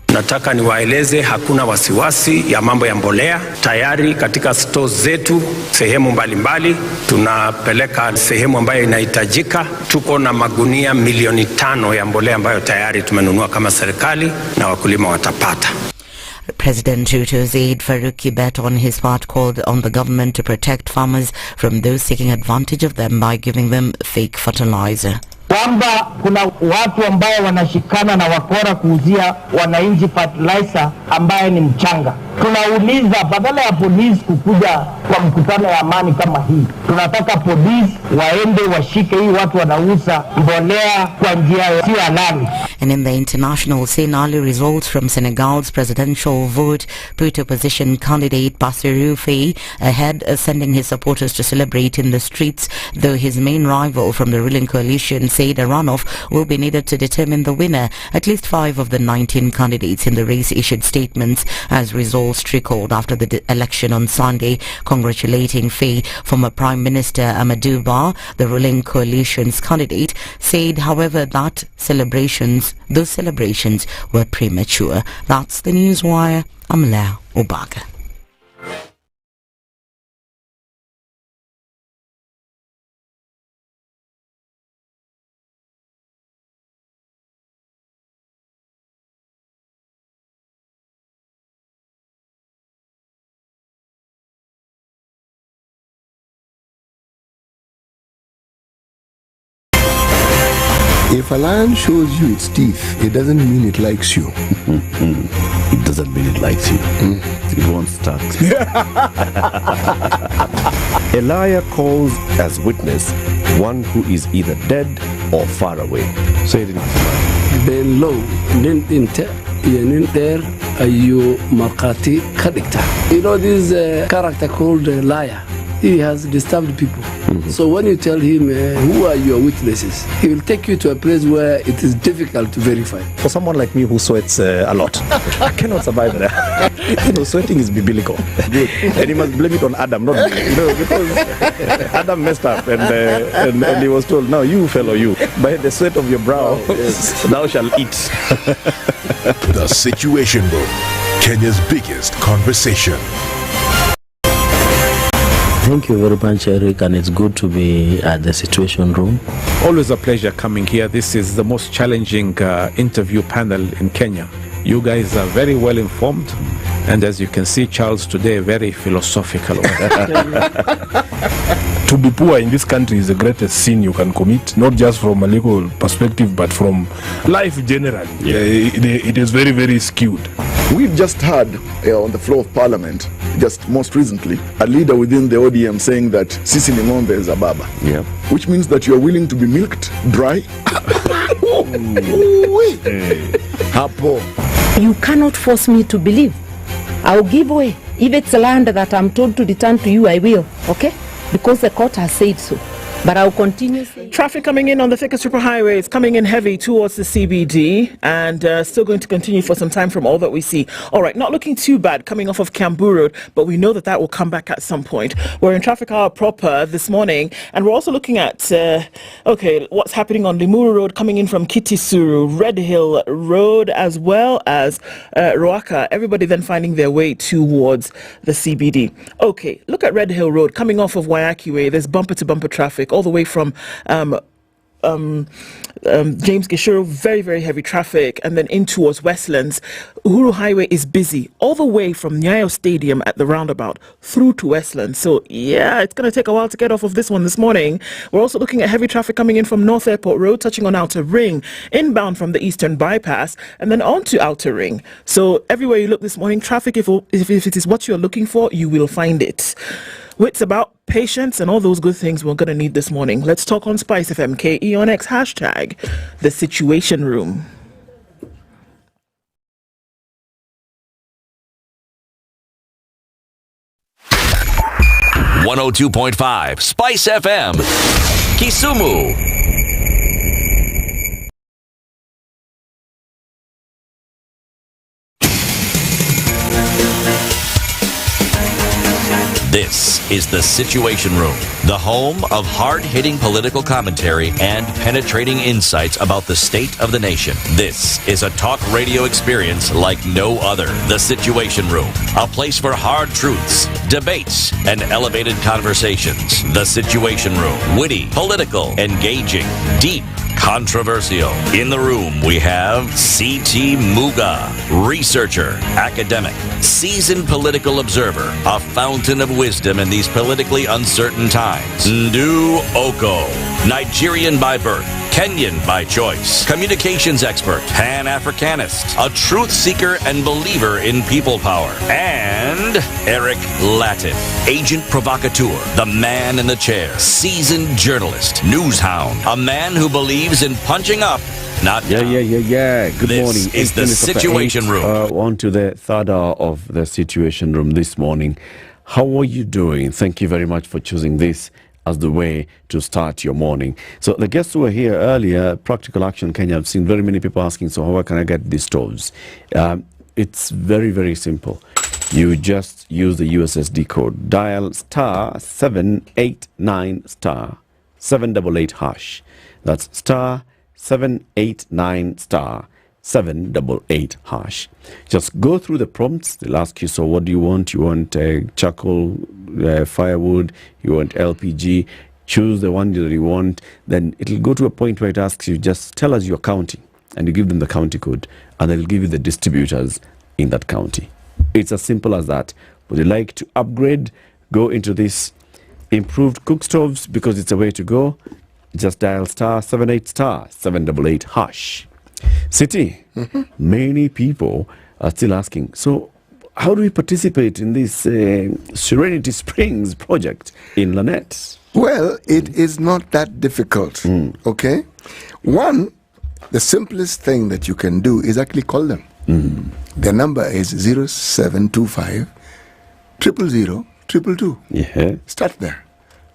Nataka niwaeleze hakuna wasiwasi ya mambo ya mbolea. Tayari katika stores zetu sehemu mbalimbali tunapeleka sehemu ambayo inahitajika. Tuko na magunia milioni 5 ya mbolea ambayo tayari tumenunua kama serikali na wakulima watapata. President Ruto's aide Farouk Kibet on his part called on the government to protect farmers from those taking advantage of them by giving them fake fertilizer. Kwamba kuna watu ambao wanashikana na wakora kuuzia wananchi fertilizer ambaye ni mchanga. Tunauliza, badala ya polisi kukuja kwa mkutano ya amani kama hii, tunataka polisi waende washike hii watu wanauza mbolea kwa njia sio halali. And in the international scene, early results from Senegal's presidential vote put opposition candidate Bassirou Faye ahead, sending his supporters to celebrate in the streets, though his main rival from the ruling coalition said a runoff will be needed to determine the winner. At least 5 of the 19 candidates in the race issued statements as results trickled after the election on Sunday, congratulating Faye. Former Prime Minister Amadou Ba, the ruling coalition's candidate, said, however, that those celebrations were premature. That's the Newswire. I'm Lea Obaga. If a lion shows you its teeth, it doesn't mean it likes you. It doesn't mean it likes you. It won't start. A liar calls as witness one who is either dead or far away. Say it in Below, you markati kadikta. You know this character called liar. He has disturbed people. So when you tell him who are your witnesses, he will take you to a place where it is difficult to verify. For someone like me who sweats a lot, I cannot survive there. Sweating is biblical. And he must blame it on Adam, not me. Because Adam messed up and he was told, "No, you fellow, you, by the sweat of your brow, thou shalt eat." The Situation Room, Kenya's biggest conversation. Thank you very much, Eric, and it's good to be at the Situation Room. Always a pleasure coming here. This is the most challenging interview panel in Kenya. You guys are very well informed, and as you can see, Charles today, very philosophical. To be poor in this country is the greatest sin you can commit, not just from a legal perspective, but from life generally. It is very, very skewed. We've just heard on the floor of Parliament, just most recently, a leader within the ODM saying that Sisi ni ng'ombe is a baba. Yeah. Which means that you are willing to be milked dry. Hapo. You cannot force me to believe. I'll give way. If it's land that I'm told to return to you, I will. Okay? Because the court has said so. But I'll continue saying. Traffic coming in on the thickest superhighways, coming in heavy towards the CBD, and still going to continue for some time from all that we see. All right, not looking too bad coming off of Kiambu Road, but we know that that will come back at some point. We're in traffic hour proper this morning, and we're also looking at, what's happening on Limuru Road coming in from Kitisuru, Red Hill Road, as well as Ruaka. Everybody then finding their way towards the CBD. Okay, look at Red Hill Road coming off of Wayaki Way. There's bumper-to-bumper traffic all the way from James Gishuru, very, very heavy traffic, and then in towards Westlands. Uhuru Highway is busy all the way from Nyayo Stadium at the roundabout through to Westlands. So yeah, it's going to take a while to get off of this one this morning. We're also looking at heavy traffic coming in from North Airport Road, touching on Outer Ring, inbound from the Eastern Bypass, and then on to Outer Ring. So everywhere you look this morning, traffic, if it is what you're looking for, you will find it. Wits about, patience, and all those good things we're going to need this morning. Let's talk on SpiceFM, KE on X, hashtag The Situation Room. .5 SpiceFM, Kisumu. This is The Situation Room, the home of hard-hitting political commentary and penetrating insights about the state of the nation. This is a talk radio experience like no other. The Situation Room, a place for hard truths, debates, and elevated conversations. The Situation Room, witty, political, engaging, deep, controversial. In the room, we have C.T. Muga, researcher, academic, seasoned political observer, a fountain of wisdom in these politically uncertain times. Ndu Oko, Nigerian by birth, Kenyan by choice, communications expert, Pan-Africanist, a truth seeker and believer in people power, and Eric Latin, agent provocateur, the man in the chair, seasoned journalist, news hound, a man who believes in punching up, not down. Good This morning. is the Situation Room. On to the third hour of the Situation Room this morning. How are you doing? Thank you very much for choosing this as the way to start your morning. So the guests who were here earlier, Practical Action Kenya, I've seen very many people asking, so how can I get these stoves? It's very, very simple. You just use the USSD code. Dial star 789 star 788 hash. That's star 789 star 788 hash. Just go through the prompts. They'll ask you, so what do you want? You want charcoal, firewood, you want LPG. Choose the one that you want. Then it'll go to a point where it asks you, just tell us your county, and you give them the county code, and they'll give you the distributors in that county. It's as simple as that. Would you like to upgrade? Go into this improved cook stoves because it's a way to go. just dial *78*788 hash. City, many people are still asking, so how do we participate in this Serenity Springs project in Lanette? Well, it is not that difficult, okay? One, the simplest thing that you can do is actually call them. Their number is 0725 000 222. Yeah. Start there.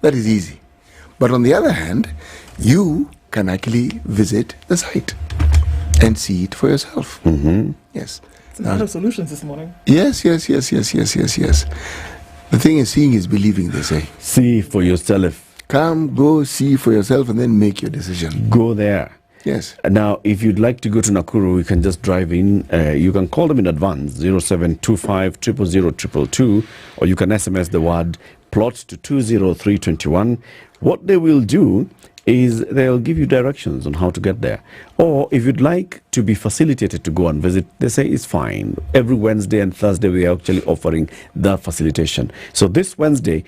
That is easy. But on the other hand, you can actually visit the site and see it for yourself. Yes. It's a lot of solutions this morning. Yes. The thing is, seeing is believing, they say. See for yourself. Come, go, see for yourself, and then make your decision. Go there. Yes. Now, if you'd like to go to Nakuru, you can just drive in. You can call them in advance, 0725 000 222, or you can SMS the word plot to 20321. What they will do is they'll give you directions on how to get there. Or if you'd like to be facilitated to go and visit, they say it's fine. Every Wednesday and Thursday, we are actually offering the facilitation. So this Wednesday,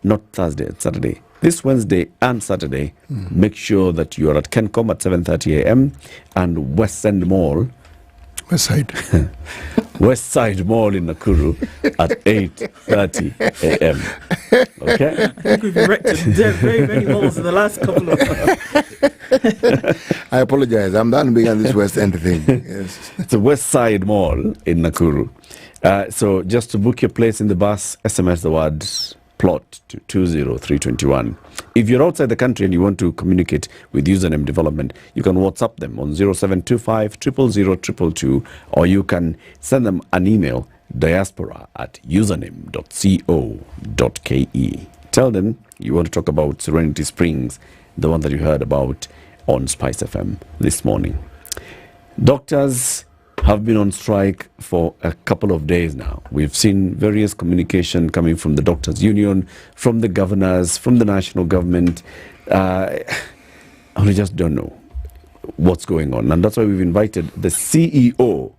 not Thursday, it's Saturday. This Wednesday and Saturday, make sure that you are at Kencom at 7:30 a.m. and West End Mall. West Side. West Side Mall in Nakuru at 8:30 a.m. Okay? I think we've erected very many malls in the last couple of I apologize. I'm done being on this West End thing. Yes. It's a West Side Mall in Nakuru. So just to book your place in the bus, SMS the word plot to 20321. If you're outside the country and you want to communicate with Username Development, you can WhatsApp them on 0725 000 222, or you can send them an email, diaspora@username.co.ke. Tell them you want to talk about Serenity Springs, the one that you heard about on SpiceFM this morning. Doctors have been on strike for a couple of days now. We've seen various communication coming from the Doctors' Union, from the governors, from the national government. We just don't know what's going on. And that's why we've invited the CEO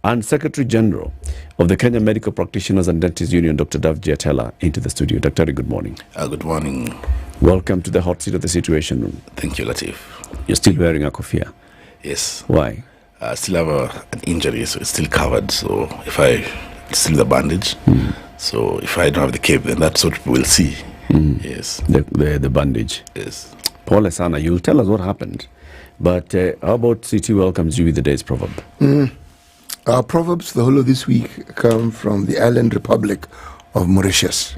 and Secretary General of the Kenya Medical Practitioners and Dentists Union, Dr. Dav Giatella, into the studio. Dr. Good morning. Good morning. Welcome to the hot seat of the Situation Room. Thank you, Latif. You're still wearing a kofia? Yes. Why? I still have an injury, so it's still covered. So if I still the bandage, so if I don't have the cape, then that's what people will see. Yes. The bandage. Yes. Paul Sana, you'll tell us what happened. But how about CT welcomes you with the day's proverb? Our proverbs the whole of this week come from the island republic of Mauritius.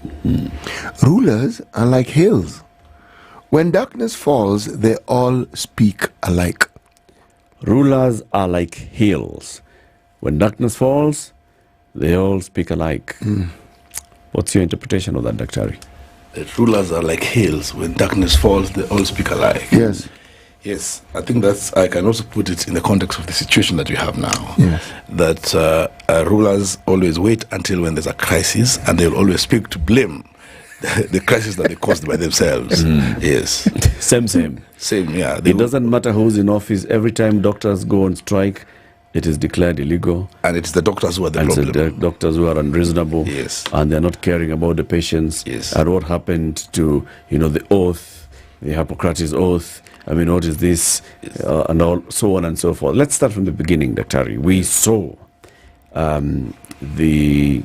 Rulers are like hills. When darkness falls, they all speak alike. Rulers are like hills. When darkness falls, they all speak alike. What's your interpretation of that, Daktari? The rulers are like hills. When darkness falls, they all speak alike. Yes. Yes, I think I can also put it in the context of the situation that we have now. Yes. That rulers always wait until when there's a crisis, and they'll always speak to blame the crisis that they caused by themselves. Yes. Same. Yeah. It doesn't matter who's in office. Every time doctors go on strike, it is declared illegal. And it's the doctors who are the problem. It's the doctors who are unreasonable. Yes. And they're not caring about the patients. Yes. And what happened to, the oath, the Hippocrates oath. I mean, what is this? Yes. And all, so on and so forth. Let's start from the beginning, Daktari. We saw the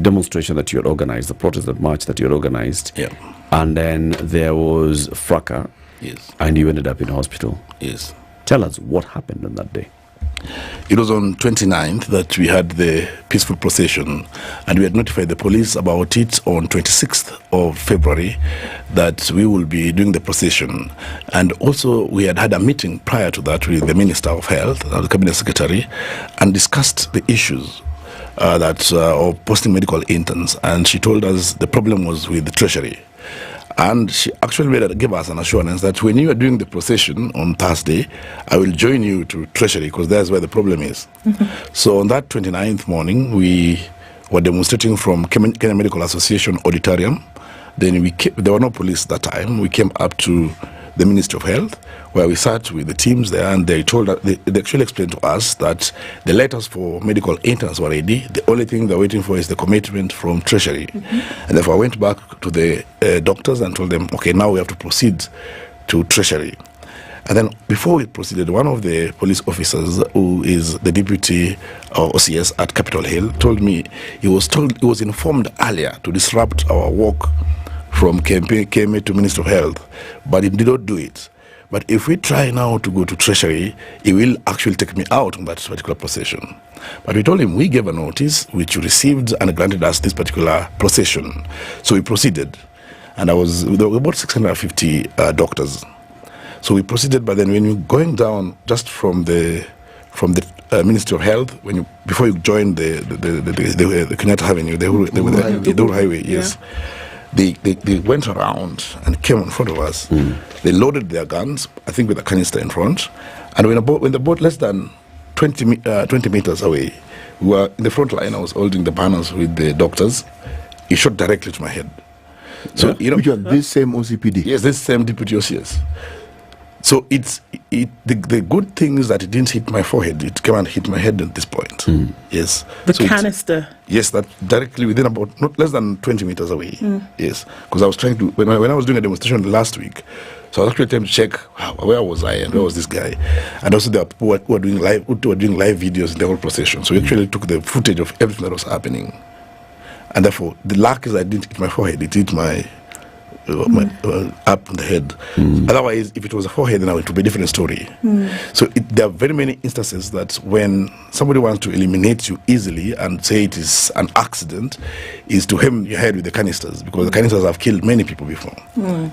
demonstration that you had organized, the protest, that march that you had organized. Yeah. And then there was fracas. Yes. And you ended up in hospital. Yes. Tell us what happened on that day. It was on 29th that we had the peaceful procession, and we had notified the police about it on 26th of February that we will be doing the procession. And also we had a meeting prior to that with the Minister of Health, the Cabinet Secretary, and discussed the issues of posting medical interns. And she told us the problem was with the Treasury. And she actually gave us an assurance that when you are doing the procession on Thursday, I will join you to Treasury, because that's where the problem is. So on that 29th morning, we were demonstrating from Kenya Medical Association Auditorium. Then there were no police at that time. We came up to the Ministry of Health, where we sat with the teams there, and they told us, they actually explained to us that the letters for medical interns were ready. The only thing they're waiting for is the commitment from Treasury. And therefore I went back to the doctors and told them, okay, now we have to proceed to Treasury. And then before we proceeded, one of the police officers, who is the deputy OCS at Capitol Hill, told me he was informed earlier to disrupt our walk from KMA to Ministry of Health, but he did not do it. But if we try now to go to Treasury, he will actually take me out on that particular procession. But we told him we gave a notice which you received and granted us this particular procession. So we proceeded, and there were about 650 doctors. So we proceeded, but then when you're going down just from the Ministry of Health, before you join the Commuter Avenue, the Uhuru Highway, yes. They went around and came in front of us. They loaded their guns, I think with a canister in front. And when the boat less than 20 meters away, we were in the front line. I was holding the banners with the doctors. He shot directly to my head. So which was this same OCPD? Yes, this same deputy OCS. So the good thing is that it didn't hit my forehead. It came and hit my head at this point. Yes. The canister. Yes, that directly within about not less than 20 meters away. Yes, because I was trying to when I was doing a demonstration last week, so I was actually trying to check where was I and where was this guy, and also there are people who are doing live videos in the whole procession. So we actually took the footage of everything that was happening, and therefore the luck is I didn't hit my forehead. It hit my up on the head. Otherwise, if it was a forehead, then it would be a different story. So there are very many instances that when somebody wants to eliminate you easily and say it is an accident, is to hem your head with the canisters, because the canisters have killed many people before.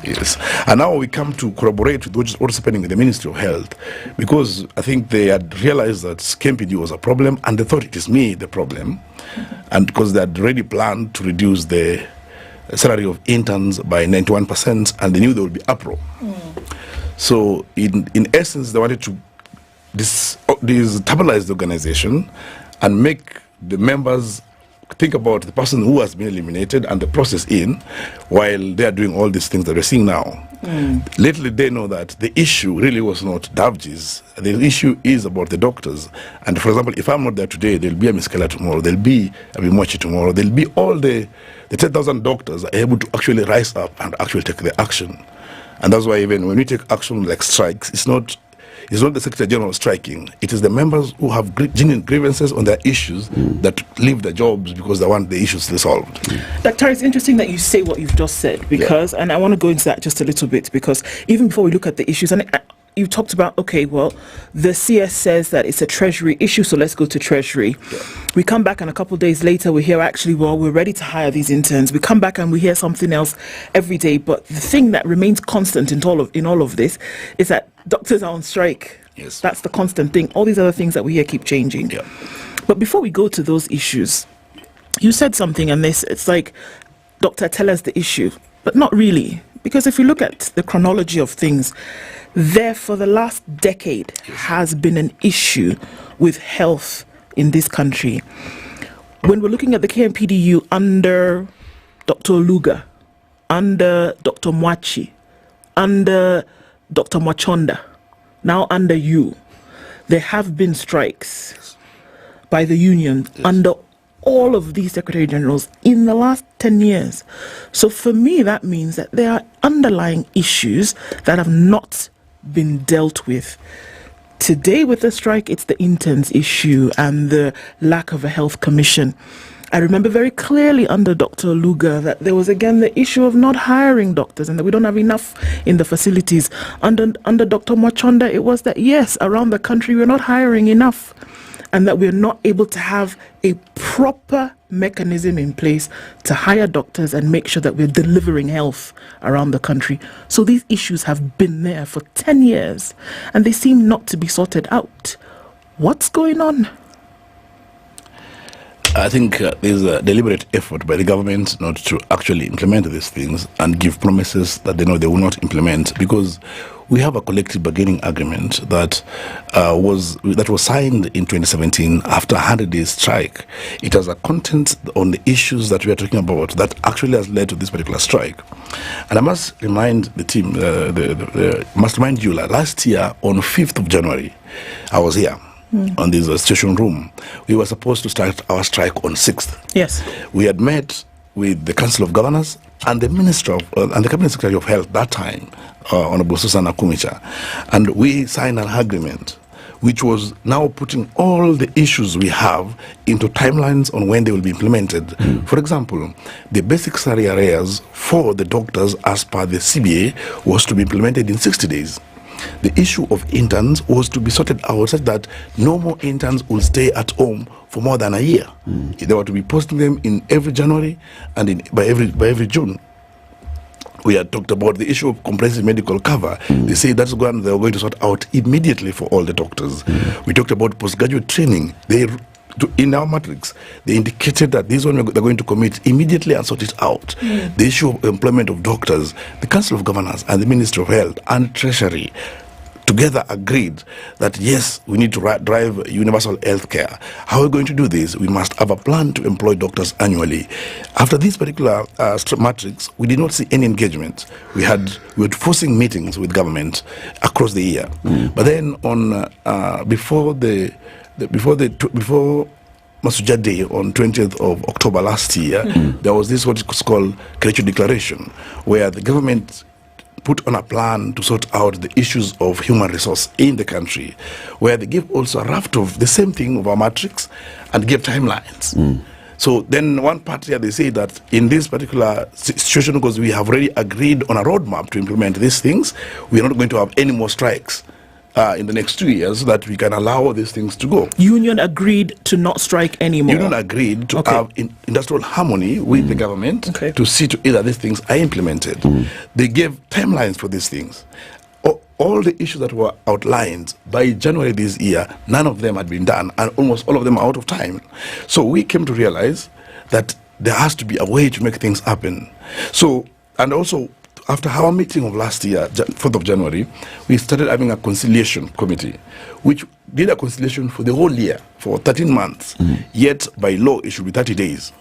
Yes. And now we come to corroborate with what's happening with the Ministry of Health, because I think they had realized that KMPD was a problem, and they thought it is me the problem, and because they had already planned to reduce the salary of interns by 91%, and they knew there would be uproar. So in essence, they wanted to destabilize the organization and make the members think about the person who has been eliminated and the process while they are doing all these things that we're seeing now. Lately, they know that the issue really was not Davji's. The issue is about the doctors. And for example, if I'm not there today, there'll be a Miskela tomorrow, there'll be a Bimochi tomorrow, there'll be all the 10,000 doctors are able to actually rise up and actually take the action. And that's why even when we take action like strikes, it's not the Secretary General striking. It is the members who have genuine grievances on their issues that leave their jobs because they want the issues resolved. Dr. It's interesting that you say what you've just said, because, and I want to go into that just a little bit, because even before we look at the issues, and you talked about, okay, well, the CS says that it's a Treasury issue, so let's go to Treasury. We come back and a couple of days later we hear, actually, well, we're ready to hire these interns. We come back and we hear something else every day. But the thing that remains constant in all of this is that doctors are on strike. Yes. That's the constant thing. All these other things that we hear keep changing. Yeah. But before we go to those issues, you said something, and it's like, doctor, tell us the issue. But not really. Because if you look at the chronology of things, there for the last decade has been an issue with health in this country. When we're looking at the KMPDU under Dr. Oluga, under Dr. Mwachi, under Dr. Mwachonda, now under you, there have been strikes by the union under all of these Secretary Generals in the last 10 years. So for me, that means that there are underlying issues that have not been dealt with. Today with the strike, it's the interns issue and the lack of a health commission. I remember very clearly under Dr. Luga that there was again the issue of not hiring doctors and that we don't have enough in the facilities. Under Dr. Mwachonda, it was that yes, around the country we're not hiring enough, and that we're not able to have a proper mechanism in place to hire doctors and make sure that we're delivering health around the country. So these issues have been there for 10 years and they seem not to be sorted out. What's going on? I think there's a deliberate effort by the government not to actually implement these things and give promises that they know they will not implement, because we have a collective bargaining agreement that was signed in 2017 after a 100-day strike. It has a content on the issues that we are talking about that actually has led to this particular strike. And I must remind the team, must remind you, last year on 5th of January, I was here. On this station room. We were supposed to start our strike on 6th. Yes. We had met with the Council of Governors and the Minister of, and the Cabinet Secretary of Health that time, Honorable Susanna Commuter, and we signed an agreement which was now putting all the issues we have into timelines on when they will be implemented. For example, the basic salary arrears for the doctors as per the CBA was to be implemented in 60 days. The issue of interns was to be sorted out such that no more interns will stay at home for more than a year. They were to be posting them in every January and by every June. We had talked about the issue of comprehensive medical cover. They say that's one they were going to sort out immediately for all the doctors. We talked about postgraduate training. In our matrix, they indicated that this one they're going to commit immediately and sort it out. The issue of employment of doctors, the Council of Governors and the Ministry of Health and Treasury together agreed that yes, we need to drive universal health care. How are we going to do this? We must have a plan to employ doctors annually. After this particular matrix, we did not see any engagement. We were forcing meetings with government across the year. But then before Masuja Day on 20th of October last year, there was this what is called Kelechi Declaration, where the government put on a plan to sort out the issues of human resource in the country, where they give also a raft of the same thing of our matrix and give timelines. So then one part here, they say that in this particular situation, because we have already agreed on a roadmap to implement these things, we are not going to have any more strikes in the next 2 years, so that we can allow these things to go. Union agreed to not strike anymore. Union agreed to have industrial harmony with the government to see to either these things are implemented. They gave timelines for these things. All the issues that were outlined by January this year, none of them had been done, and almost all of them are out of time. So we came to realize that there has to be a way to make things happen. So, and also, after our meeting of last year, 4th of January, we started having a conciliation committee, which did a conciliation for the whole year, for 13 months. Yet, by law, it should be 30 days.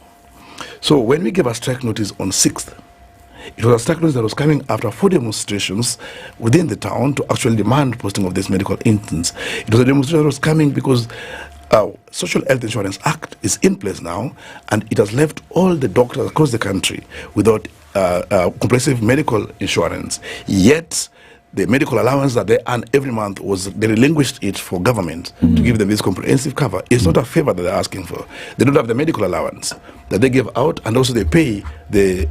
So when we gave a strike notice on 6th, it was a strike notice that was coming after 4 demonstrations within the town to actually demand posting of this medical interns. It was a demonstration that was coming because Social Health Insurance Act is in place now, and it has left all the doctors across the country without comprehensive medical insurance. Yet the medical allowance that they earn every month they relinquished it for government to give them this comprehensive cover. It's not a favor that they're asking for. They don't have the medical allowance that they give out, and also they pay the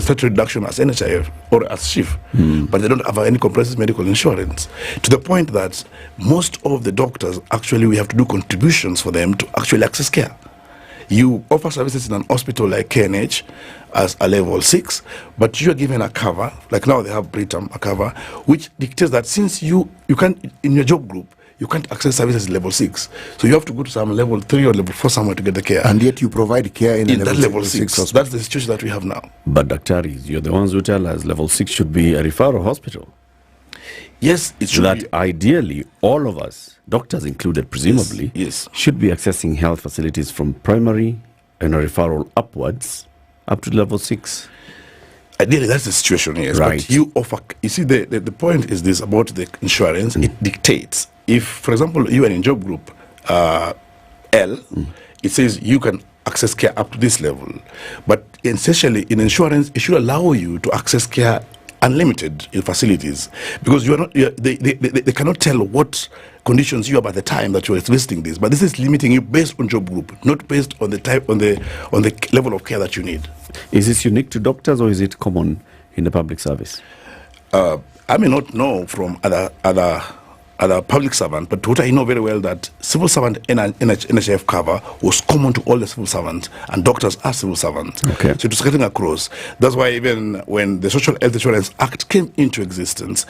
statutory deduction as NHIF or as SHIF, but they don't have any comprehensive medical insurance, to the point that most of the doctors, actually, we have to do contributions for them to actually access care. You offer services in an hospital like KNH as a level 6, but you are given a cover, like now they have Britam, a cover, which dictates that since you can't, in your job group, you can't access services level 6. So you have to go to some level 3 or level 4 somewhere to get the care. And yet you provide care in that level 6. That's the situation that we have now. But Dr. You're the ones who tell us level 6 should be a referral hospital. Yes, it should be. Ideally, all of us, doctors included presumably, should be accessing health facilities from primary and a referral upwards up to level 6. Ideally, that's the situation, yes. Right. But you see, the point is this about the insurance. It dictates. If, for example, you are in job group L, it says you can access care up to this level. But essentially, in insurance, it should allow you to access care unlimited in facilities, because you are not. They cannot tell what conditions you have at the time that you are visiting this. But this is limiting you based on job group, not based on the type, on the level of care that you need. Is this unique to doctors, or is it common in the public service? I may not know from other public servant, but what I know very well that civil servant NHIF cover was common to all the civil servants, and doctors are civil servants. Okay. So it was getting across. That's why even when the Social Health Insurance Act came into existence,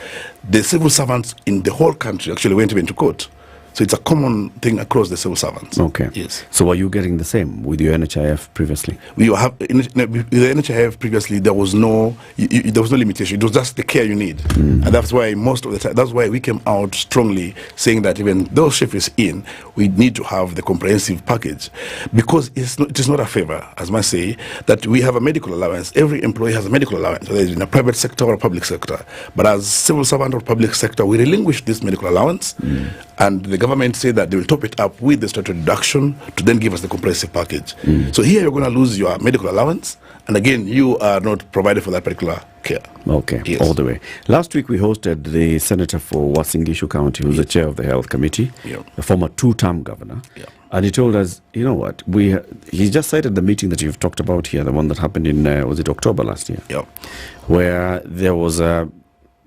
the civil servants in the whole country actually went even to court. So it's a common thing across the civil servants. Okay. Yes. So were you getting the same with your NHIF previously? With the NHIF previously, there was no limitation. It was just the care you need, and that's why most of the time, that's why we came out strongly saying that even though SHIF is in, we need to have the comprehensive package, because it is not a favor, as I say, that we have a medical allowance. Every employee has a medical allowance, whether it's in a private sector or a public sector. But as civil servant or public sector, we relinquish this medical allowance, and the government said that they will top it up with the statutory deduction to then give us the comprehensive package. So here you're going to lose your medical allowance, and again, you are not provided for that particular care. Okay, yes. All the way. Last week we hosted the senator for Uasin-Gishu County, who's the chair of the health committee, the former two-term governor. And he told us, you know what, he just cited the meeting that you've talked about here, the one that happened in, was it October last year? Where there was a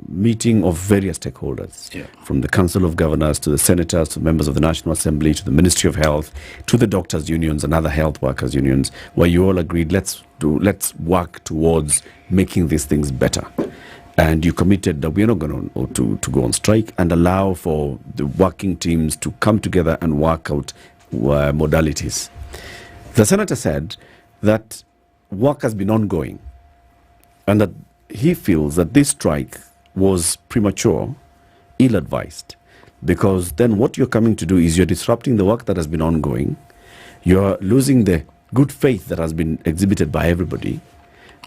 meeting of various stakeholders, from the Council of Governors to the senators, to members of the National Assembly, to the Ministry of Health, to the doctors' unions and other health workers' unions, where you all agreed, let's work towards making these things better. And you committed that we're not going to go on strike and allow for the working teams to come together and work out modalities. The senator said that work has been ongoing and that he feels that this strike was premature, ill-advised, because then what you're coming to do is you're disrupting the work that has been ongoing, you're losing the good faith that has been exhibited by everybody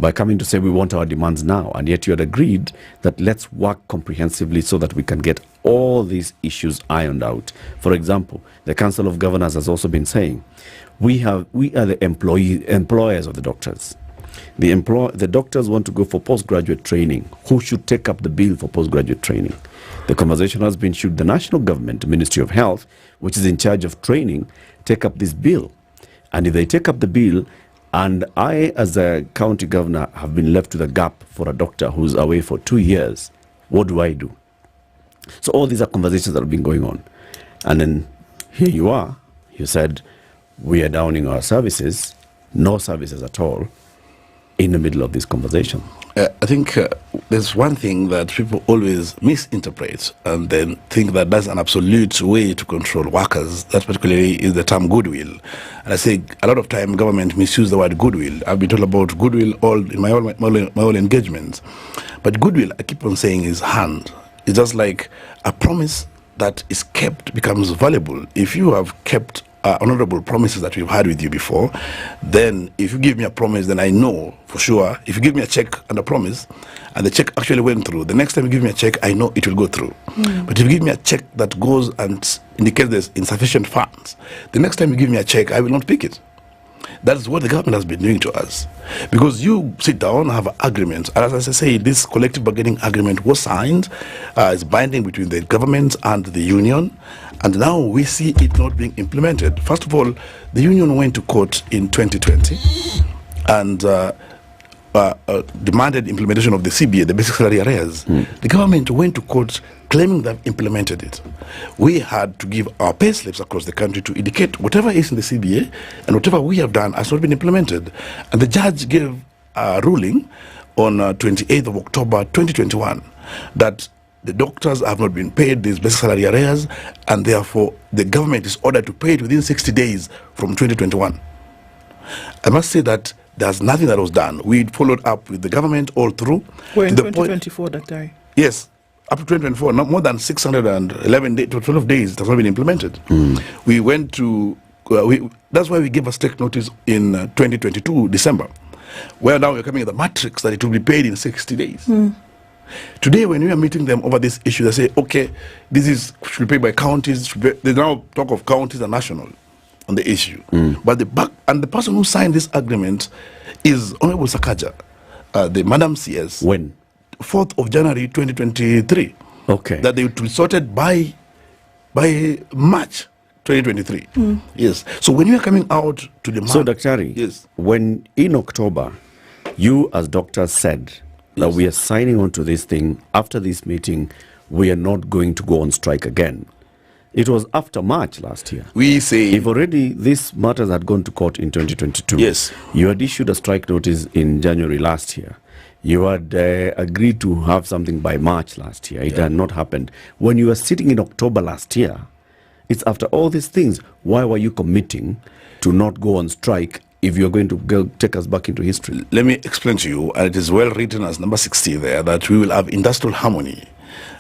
by coming to say we want our demands now, and yet you had agreed that let's work comprehensively so that we can get all these issues ironed out. For example, the Council of Governors has also been saying we are the employers of the doctors. The doctors want to go for postgraduate training. Who should take up the bill for postgraduate training? The conversation has been, should the national government, the Ministry of Health, which is in charge of training, take up this bill? And if they take up the bill, and I, as a county governor, have been left with a gap for a doctor who's away for 2 years, what do I do? So all these are conversations that have been going on. And then here you are, you said, we are downing our services, no services at all, in the middle of this conversation. I think there's one thing that people always misinterpret and then think that that's an absolute way to control workers. That particularly is the term goodwill. And I say a lot of time government misuse the word goodwill. I've been told about goodwill all in my all engagements. But goodwill, I keep on saying, is hand. It's just like a promise that is kept becomes valuable. If you have kept honorable promises that we've had with you before, then if you give me a promise, then I know for sure. If you give me a check and a promise, and the check actually went through, the next time you give me a check, I know it will go through. But if you give me a check that goes and indicates there's insufficient funds, the next time you give me a check, I will not pick it. That is what the government has been doing to us. Because you sit down, have an agreement. And as I say, this collective bargaining agreement was signed. It's binding between the government and the union. And now we see it not being implemented. First of all, the union went to court in 2020 and demanded implementation of the CBA, the basic salary arrears. The government went to court claiming they've implemented it. We had to give our pay slips across the country to indicate whatever is in the CBA and whatever we have done has not been implemented. And the judge gave a ruling on 28th of October 2021 that the doctors have not been paid these basic salary arrears, and therefore the government is ordered to pay it within 60 days from 2021. I must say that there's nothing that was done. We followed up with the government all through. We're in 2024 that day. Yes, up to 2024, not more than 611 days to 12 days, it has not been implemented. We went to, that's why we gave a strict notice in 2022, December, where now we're coming at the matrix that it will be paid in 60 days. Today, when we are meeting them over this issue, they say, okay, this is should be paid by counties. They now talk of counties and national on the issue. But the person who signed this agreement is Honorable Sakaja, the Madam CS. When? 4th of January 2023. Okay. That they would be sorted by March 2023. Yes. So when you are coming out to the So, Daktari, yes, when in October, you as doctors said that we are signing on to this thing, after this meeting, we are not going to go on strike again. It was after March last year. We say, if already these matters had gone to court in 2022, yes, you had issued a strike notice in January last year. You had agreed to have something by March last year. It had not happened. When you were sitting in October last year, it's after all these things. Why were you committing to not go on strike if you're going to go take us back into history? Let me explain to you, and it is well written as number 60 there, that we will have industrial harmony.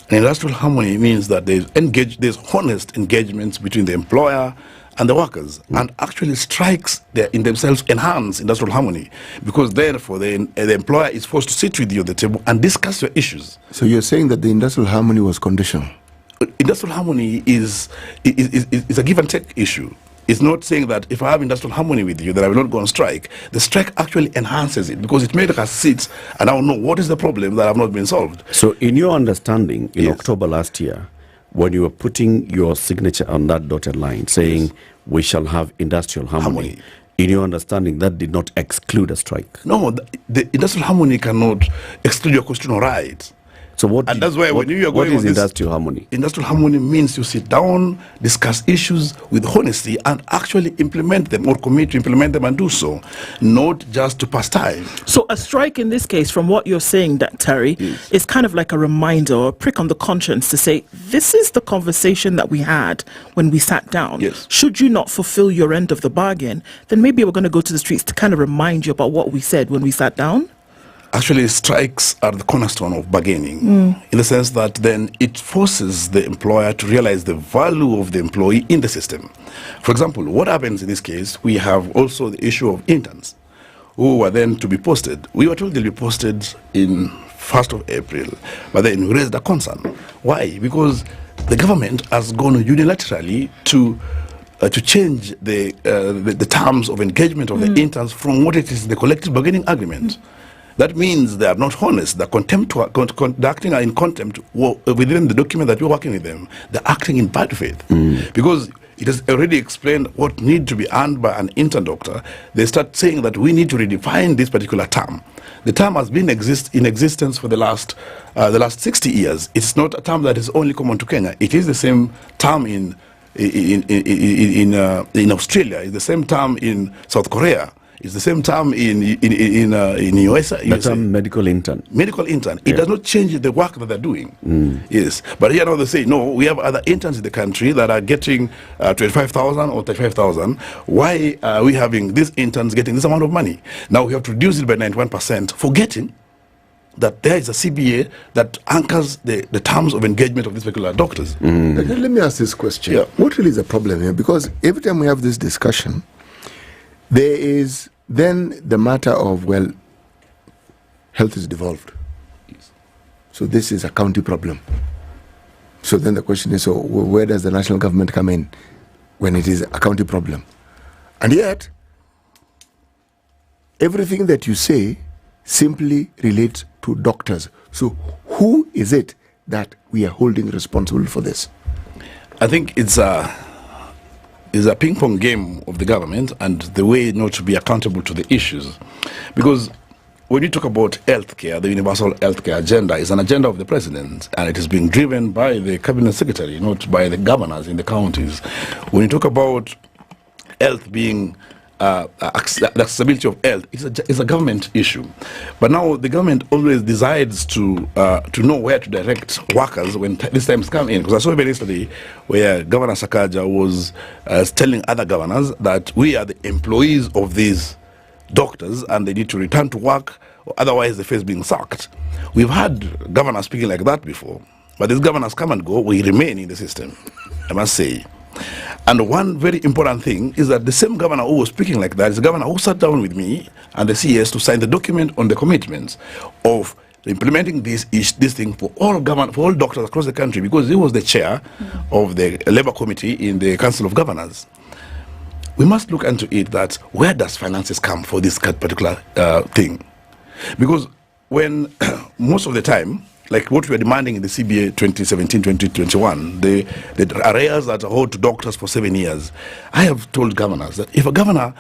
And industrial harmony means that there's honest engagements between the employer and the workers, and actually strikes in themselves enhance industrial harmony, because therefore the employer is forced to sit with you at the table and discuss your issues. So you're saying that the industrial harmony was conditional? industrial harmony is a give and take issue. It's not saying that if I have industrial harmony with you, that I will not go on strike. The strike actually enhances it because it makes us sit and I will know what is the problem that have not been solved. So in your understanding, in October last year, when you were putting your signature on that dotted line saying we shall have industrial harmony, in your understanding, that did not exclude a strike? No, the industrial harmony cannot exclude your constitutional rights. So what? And that's why when you are what going is on this, industrial harmony? Industrial harmony means you sit down, discuss issues with honesty, and actually implement them or commit to implement them and do so, not just to pass time. So a strike in this case, from what you're saying, that Terry, is kind of like a reminder or a prick on the conscience to say, this is the conversation that we had when we sat down. Yes. Should you not fulfill your end of the bargain, then maybe we're going to go to the streets to kind of remind you about what we said when we sat down. Actually, strikes are the cornerstone of bargaining, in the sense that then it forces the employer to realize the value of the employee in the system. For example, what happens in this case, we have also the issue of interns who were then to be posted. We were told they'll be posted in 1st of April, but then we raised a concern. Why? Because the government has gone unilaterally to change the terms of engagement of the interns from what it is in the collective bargaining agreement. That means they are not honest. They're acting in contempt within the document that you're working with them. They're acting in bad faith. Because it has already explained what needs to be earned by an intern doctor. They start saying that we need to redefine this particular term. The term has been in existence for the last 60 years. It's not a term that is only common to Kenya. It is the same term in Australia. It's the same term in South Korea. It's the same term in USA. The term medical intern. Medical intern. It does not change the work that they're doing. Yes. But here now they say, no, we have other interns in the country that are getting 25,000 or 35,000. Why are we having these interns getting this amount of money? Now we have to reduce it by 91%, forgetting that there is a CBA that anchors the terms of engagement of these particular doctors. Let me ask this question. What really is the problem here? Because every time we have this discussion, there is then the matter of, well, health is devolved. So this is a county problem. So then the question is, so where does the national government come in when it is a county problem? And yet, everything that you say simply relates to doctors. So who is it that we are holding responsible for this? I think it's a ping pong game of the government and the way not to be accountable to the issues. Because when you talk about healthcare, the universal healthcare agenda is an agenda of the president, and it is being driven by the cabinet secretary, not by the governors in the counties. When you talk about health being the accessibility of health, it's a government issue. But now the government always decides to know where to direct workers when these times come in. Because I saw even yesterday where Governor Sakaja was telling other governors that we are the employees of these doctors and they need to return to work, or otherwise they face being sacked. We've had governors speaking like that before, but these governors come and go. We remain in the system, I must say. And one very important thing is that the same governor who was speaking like that is the governor who sat down with me and the CS to sign the document on the commitments of implementing this thing for all doctors across the country, because he was the chair of the Labour Committee in the Council of Governors. We must look into it, that where does finances come for this particular thing? Because when most of the time, like what we are demanding in the CBA 2017-2021, the arrears that are owed to doctors for 7 years, I have told governors that if a governor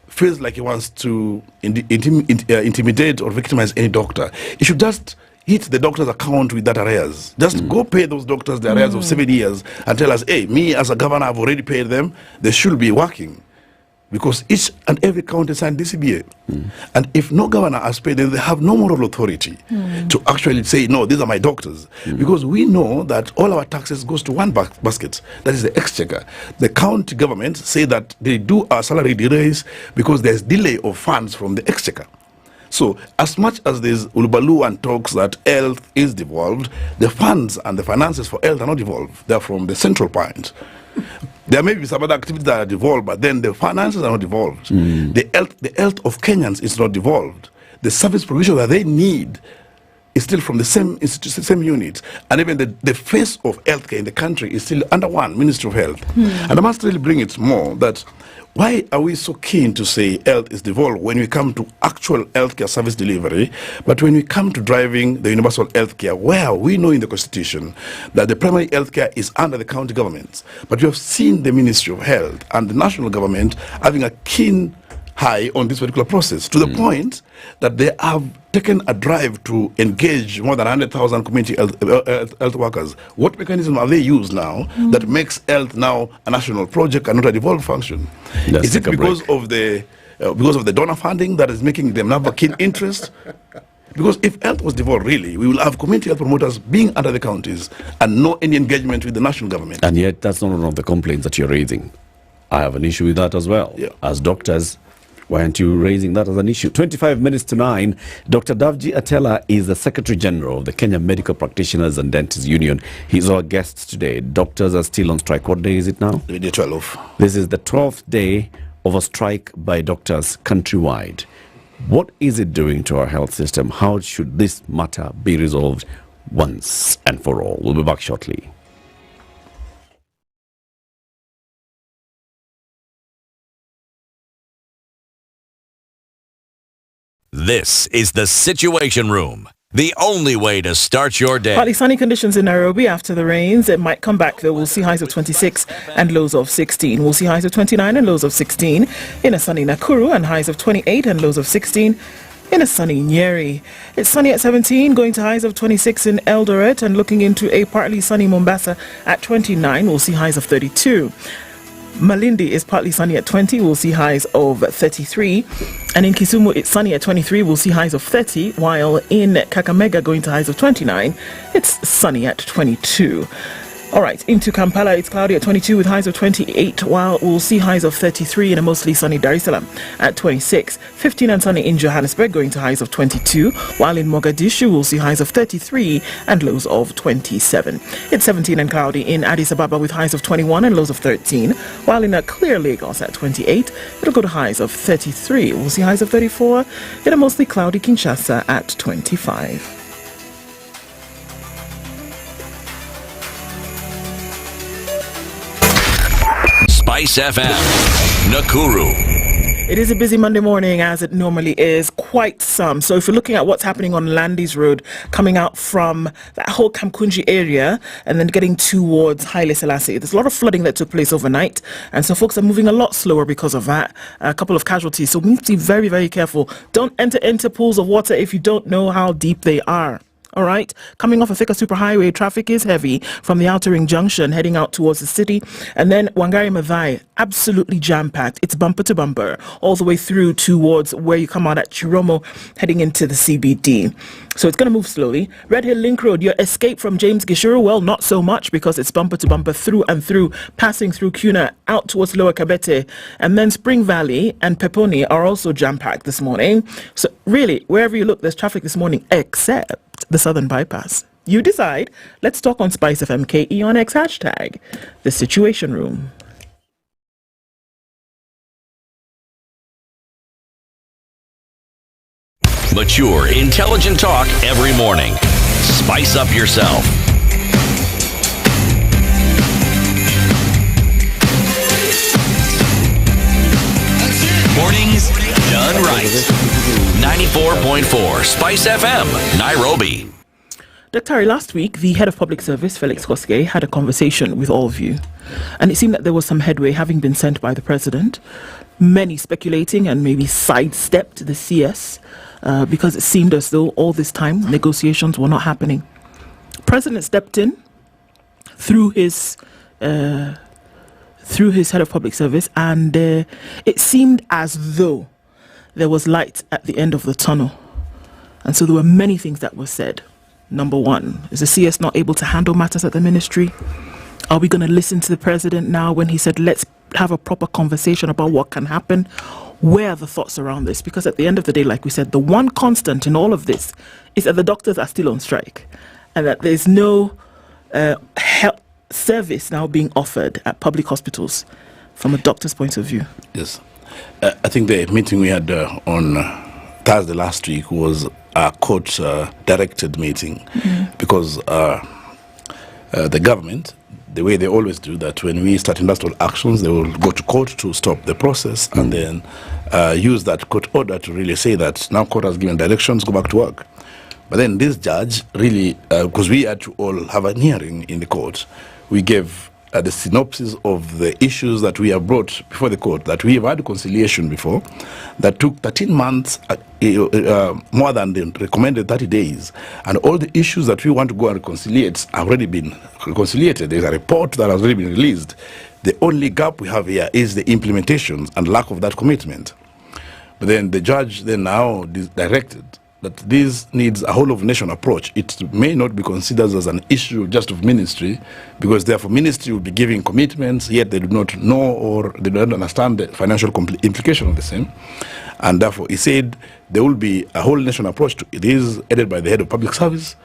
feels like he wants to intimidate or victimize any doctor, he should just hit the doctor's account with that arrears. Just go pay those doctors the arrears of 7 years and tell us, hey, me as a governor, I've already paid them. They should be working. Because each and every county signed the CBA. And if no governor has paid, then they have no moral authority to actually say, no, these are my doctors. Because we know that all our taxes goes to one basket. That is the exchequer. The county government say that they do a salary raise because there's delay of funds from the exchequer. So as much as there's ulubalu and talks that health is devolved, the funds and the finances for health are not devolved. They're from the central point. There may be some other activities that are devolved, but then the finances are not devolved. The health of Kenyans is not devolved. The service provision that they need is still from the same institution, same unit, and even the face of healthcare in the country is still under one Ministry of Health. And I must really bring it more that why are we so keen to say health is devolved when we come to actual healthcare service delivery, but when we come to driving the universal healthcare, where we know in the Constitution that the primary healthcare is under the county governments, but we have seen the Ministry of Health and the national government having a keen high on this particular process, to the point that they have taken a drive to engage more than 100,000 community health workers. What mechanism have they used now that makes health now a national project and not a devolved function? Is it because of the donor funding that is making them have a keen interest? Because if health was devolved, really, we will have community health promoters being under the counties and no any engagement with the national government. And yet, that's not one of the complaints that you're raising. I have an issue with that as well. As doctors, why aren't you raising that as an issue? 25 minutes to 9. Dr. Davji Atela is the Secretary General of the Kenya Medical Practitioners and Dentists Union. He's our guest today. Doctors are still on strike. What day is it now? Day 12. This is the 12th day of a strike by doctors countrywide. What is it doing to our health system? How should this matter be resolved once and for all? We'll be back shortly. This is the Situation Room, the only way to start your day. Partly sunny conditions in Nairobi after the rains. It might come back though. We'll see highs of 26 and lows of 16. We'll see highs of 29 and lows of 16. In a sunny Nakuru and highs of 28 and lows of 16. In a sunny Nyeri. It's sunny at 17, going to highs of 26 in Eldoret, and looking into a partly sunny Mombasa at 29. We'll see highs of 32. Malindi is partly sunny at 20, we'll see highs of 33. And in Kisumu, it's sunny at 23, we'll see highs of 30. While in Kakamega, going to highs of 29, it's sunny at 22. All right, into Kampala, it's cloudy at 22 with highs of 28, while we'll see highs of 33 in a mostly sunny Dar es Salaam at 26. 15 and sunny in Johannesburg, going to highs of 22, while in Mogadishu, we'll see highs of 33 and lows of 27. It's 17 and cloudy in Addis Ababa with highs of 21 and lows of 13, while in a clear Lagos at 28, it'll go to highs of 33. We'll see highs of 34 in a mostly cloudy Kinshasa at 25. SpiceFM, Nakuru. It is a busy Monday morning, as it normally is, quite some. So if you're looking at what's happening on Landis Road, coming out from that whole Kamkunji area and then getting towards Haile Selassie, there's a lot of flooding that took place overnight. And so folks are moving a lot slower because of that. A couple of casualties. So we need to be very, very careful. Don't enter into pools of water if you don't know how deep they are. All right, coming off a Thika Superhighway, traffic is heavy from the Outer Ring Junction heading out towards the city. And then Wangari Maathai, absolutely jam-packed. It's bumper to bumper all the way through towards where you come out at Chiromo heading into the CBD. So it's going to move slowly. Red Hill Link Road, your escape from James Gishuru, well, not so much because it's bumper to bumper through and through, passing through Kuna out towards Lower Kabete. And then Spring Valley and Peponi are also jam-packed this morning. So really, wherever you look, there's traffic this morning except the Southern Bypass. You decide. Let's talk on SpiceFM KE on X hashtag, the Situation Room. Mature, intelligent talk every morning. Spice up yourself. Mornings done right. 94.4 Spice FM, Nairobi. Dr. Last week, the head of public service, Felix Koske, had a conversation with all of you. And it seemed that there was some headway having been sent by the president. Many speculating and maybe sidestepped the CS because it seemed as though all this time negotiations were not happening. President stepped in through his head of public service, and it seemed as though there was light at the end of the tunnel. And so there were many things that were said. Number one, is the CS not able to handle matters at the ministry? Are we going to listen to the president now when he said, let's have a proper conversation about what can happen? Where are the thoughts around this? Because at the end of the day, like we said, the one constant in all of this is that the doctors are still on strike and that there's no health service now being offered at public hospitals from a doctor's point of view. Yes. I think the meeting we had on Thursday last week was a court-directed meeting because the government, the way they always do that, when we start industrial actions, they will go to court to stop the process and then use that court order to really say that now court has given directions, go back to work. But then this judge really, because we had to all have a hearing in the court, we gave the synopsis of the issues that we have brought before the court, that we have had conciliation before, that took 13 months, more than the recommended 30 days. And all the issues that we want to go and reconciliate have already been reconciliated. There's a report that has already been released. The only gap we have here is the implementation and lack of that commitment. But then the judge then now directed that this needs a whole of nation approach. It may not be considered as an issue just of ministry, because therefore ministry will be giving commitments, yet they do not know or they don't understand the financial implication of the same. And therefore he said there will be a whole nation approach to it. It is headed by the head of public service,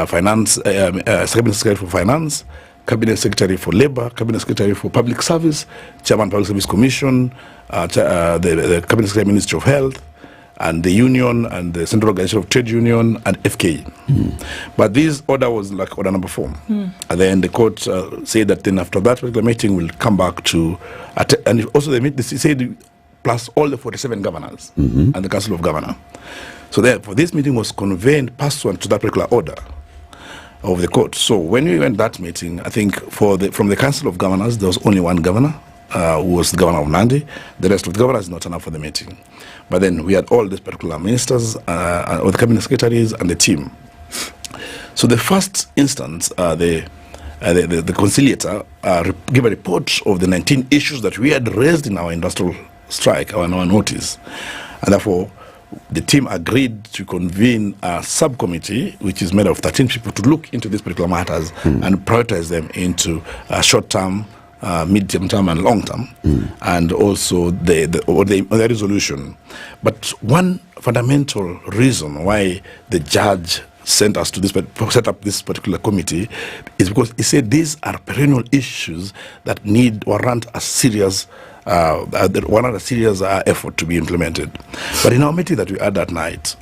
finance, cabinet secretary for finance, cabinet secretary for labor, cabinet secretary for public service, chairman public service commission, the cabinet secretary ministry of health, and the union and the Central Organization of Trade Union and FK. But this order was like order number 4. And then the court said that then after that the meeting will come back to, and also they said plus all the 47 governors and the Council of Governors. So therefore this meeting was convened pursuant to that particular order of the court. So when we went that meeting, I think from the Council of Governors there was only one governor, who was the governor of Nandi. The rest of the governors did not turn up for the meeting. But then we had all these particular ministers, or the cabinet secretaries and the team. So the first instance, the conciliator gave a report of the 19 issues that we had raised in our industrial strike, our notice. And therefore, the team agreed to convene a subcommittee, which is made of 13 people, to look into these particular matters and prioritize them into short-term, mid-term term and long-term, and also the resolution. But one fundamental reason why the judge sent us to set up this particular committee is because he said these are perennial issues that warrant a serious effort to be implemented. But in our meeting that we had that night,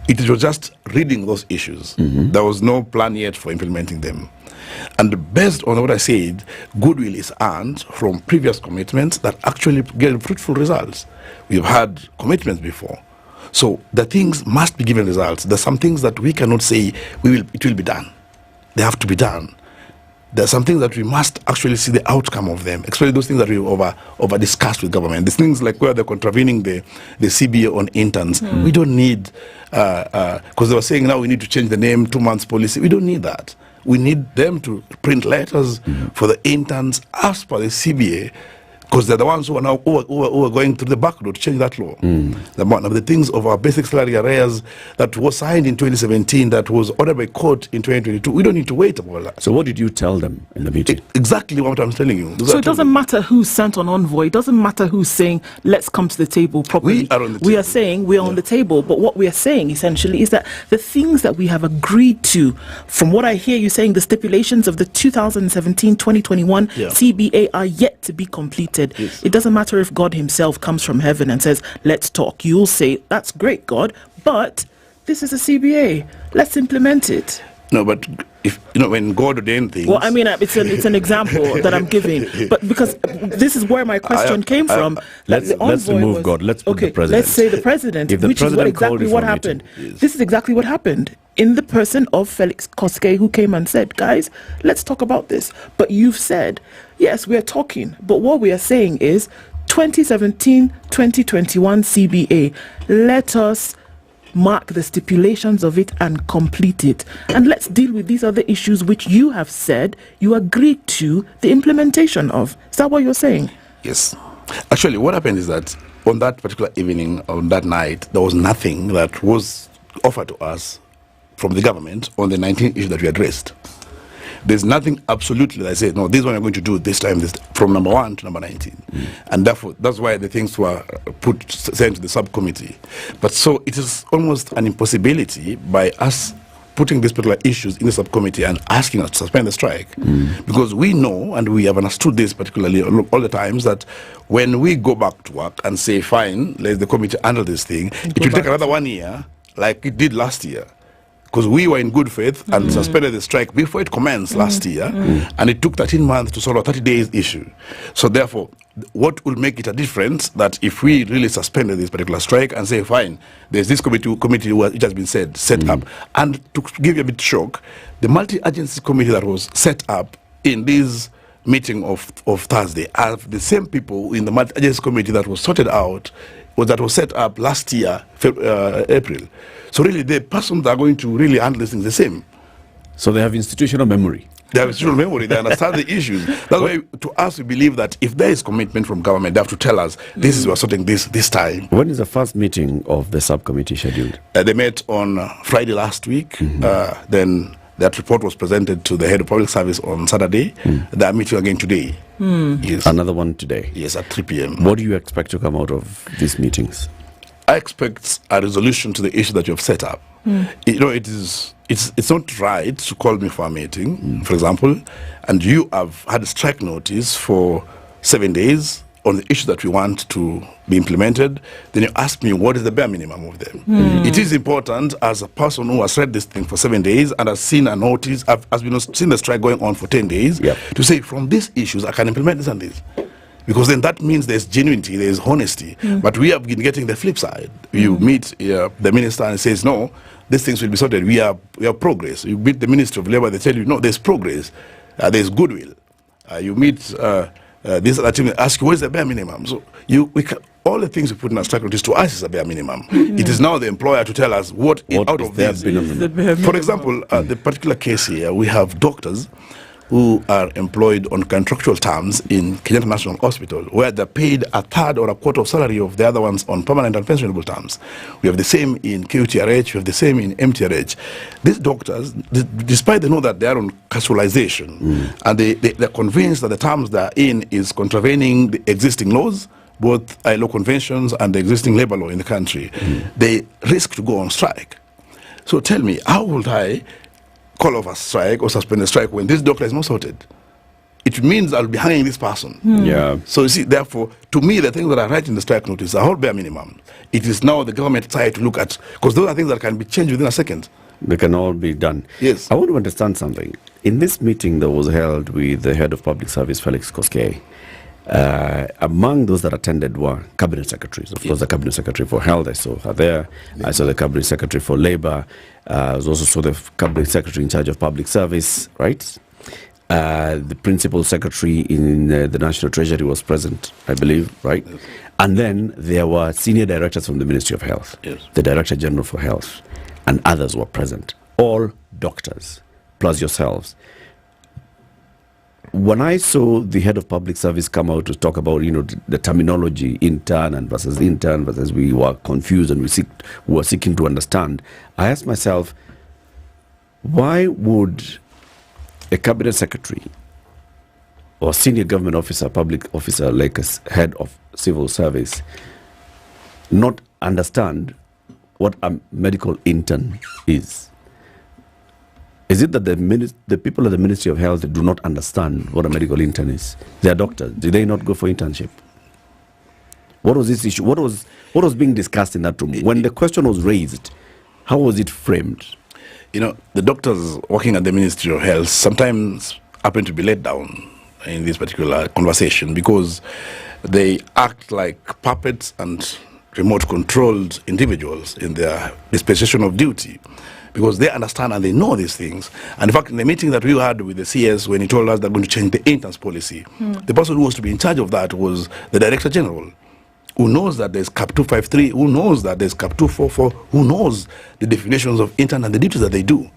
it was just reading those issues. There was no plan yet for implementing them. And based on what I said, goodwill is earned from previous commitments that actually get fruitful results. We've had commitments before. So the things must be given results. There's some things that we cannot say it will be done. They have to be done. There are some things that we must actually see the outcome of them, especially those things that we over discussed with government. These things like where they're contravening the CBA on interns. We don't need, because they were saying now we need to change the name, 2 months policy. We don't need that. We need them to print letters for the interns as per the CBA, because they're the ones who are now who are going through the back door to change that law. The things of our basic salary arrears that was signed in 2017, that was ordered by court in 2022. We don't need to wait about that. So what did you tell them in the meeting? Exactly what I'm telling you. So it doesn't matter who's sent on envoy. It doesn't matter who's saying, let's come to the table properly. We are on the table. We are saying we're on the table. But what we are saying essentially is that the things that we have agreed to, from what I hear you saying, the stipulations of the 2017-2021 CBA are yet to be completed. Yes. It doesn't matter if God himself comes from heaven and says, let's talk. You'll say, that's great, God, but this is a CBA. Let's implement it. No, but if when God ordained things. Well, I mean, it's an example that I'm giving, but because this is where my question came from. Let's remove God. Let's put the president. Let's say the president, which is exactly what happened. Yes. This is exactly what happened in the person of Felix Koske, who came and said, guys, let's talk about this. But you've said, yes, we are talking, but what we are saying is 2017-2021 CBA. Let us mark the stipulations of it and complete it, and let's deal with these other issues which you have said you agreed to the implementation of. Is that what you're saying? Yes. Actually, what happened is that on that particular evening, on that night, there was nothing that was offered to us from the government on the 19 issues that we addressed. There's nothing absolutely that I said, no, this one I'm going to do this time, from number 1 to number 19. And therefore, that's why the things were sent to the subcommittee. But so it is almost an impossibility by us putting these particular issues in the subcommittee and asking us to suspend the strike. Because we know, and we have understood this particularly all the times, that when we go back to work and say, fine, let the committee handle this thing, it will take another 1 year, like it did last year. Because we were in good faith and suspended the strike before it commenced last year, and it took 13 months to solve a 30 days issue. So therefore, what will make it a difference that if we really suspended this particular strike and say, fine, there's this committee which has been set up, and to give you a bit shock, the multi-agency committee that was set up in this meeting of Thursday are the same people in the multi-agency committee that was sorted out, that was set up last year, April. So really, the persons that are going to really handle this thing is the same. So they have institutional memory. They have institutional memory. They understand the issues. That's why, to us, we believe that if there is commitment from government, they have to tell us, this is we're sorting this time. When is the first meeting of the subcommittee scheduled? They met on Friday last week. Then that report was presented to the head of public service on Saturday. They are meeting again today. Yes. Another one today? Yes, at 3 p.m. What do you expect to come out of these meetings? I expect a resolution to the issue that you have set up. You know, it's not right to call me for a meeting, for example, and you have had a strike notice for 7 days on the issue that we want to be implemented. Then you ask me what is the bare minimum of them. It is important, as a person who has read this thing for 7 days and has seen a notice, has been seen the strike going on for 10 days, to say from these issues I can implement this and this. Because then that means there's genuinity, there's honesty. But we have been getting the flip side. You meet the minister and says, no, these things will be sorted. We have progress. You meet the Ministry of Labour, they tell you, no, there's progress. There's goodwill. You meet this other team, they ask you, where's the bare minimum? So all the things we put in our strike notice to us is a bare minimum. It is now the employer to tell us what out of this. For example, the particular case here, we have doctors who are employed on contractual terms in Kenyatta National Hospital, where they're paid a third or a quarter of salary of the other ones on permanent and pensionable terms. We have the same in QTRH, we have the same in MTRH. These doctors, despite they know that they are on casualization, and they're convinced that the terms they're in is contravening the existing laws, both ILO conventions and the existing labor law in the country, they risk to go on strike. So tell me, how would I call off a strike or suspend a strike when this doctor is not sorted? It means I'll be hanging this person. So you see, therefore, to me, the things that are right in the strike notice are all bare minimum. It is now the government side to look at, because those are things that can be changed within a second. They can all be done. Yes. I want to understand something. In this meeting that was held with the head of public service, Felix Koskei, among those that attended were cabinet secretaries. Of course, the cabinet secretary for health, I saw her there. I saw the cabinet secretary for labor. I also saw the cabinet secretary in charge of public service, right? The principal secretary in the National Treasury was present, I believe, right? Yes. And then there were senior directors from the Ministry of Health, the Director General for Health, and others were present. All doctors, plus yourselves. When I saw the head of public service come out to talk about, the terminology intern and versus we were confused and we were seeking to understand, I asked myself, why would a cabinet secretary or senior government officer, public officer like a head of civil service not understand what a medical intern is? Is it that the people at the Ministry of Health do not understand what a medical intern is? They are doctors. Did they not go for internship? What was this issue? What was being discussed in that room? When the question was raised, how was it framed? The doctors working at the Ministry of Health sometimes happen to be let down in this particular conversation because they act like puppets and remote-controlled individuals in their dispensation of duty, because they understand and they know these things. And in fact, in the meeting that we had with the CS, when he told us they're going to change the interns policy, the person who was to be in charge of that was the Director General, who knows that there's CAP 253, who knows that there's CAP 244, who knows the definitions of intern and the duties that they do.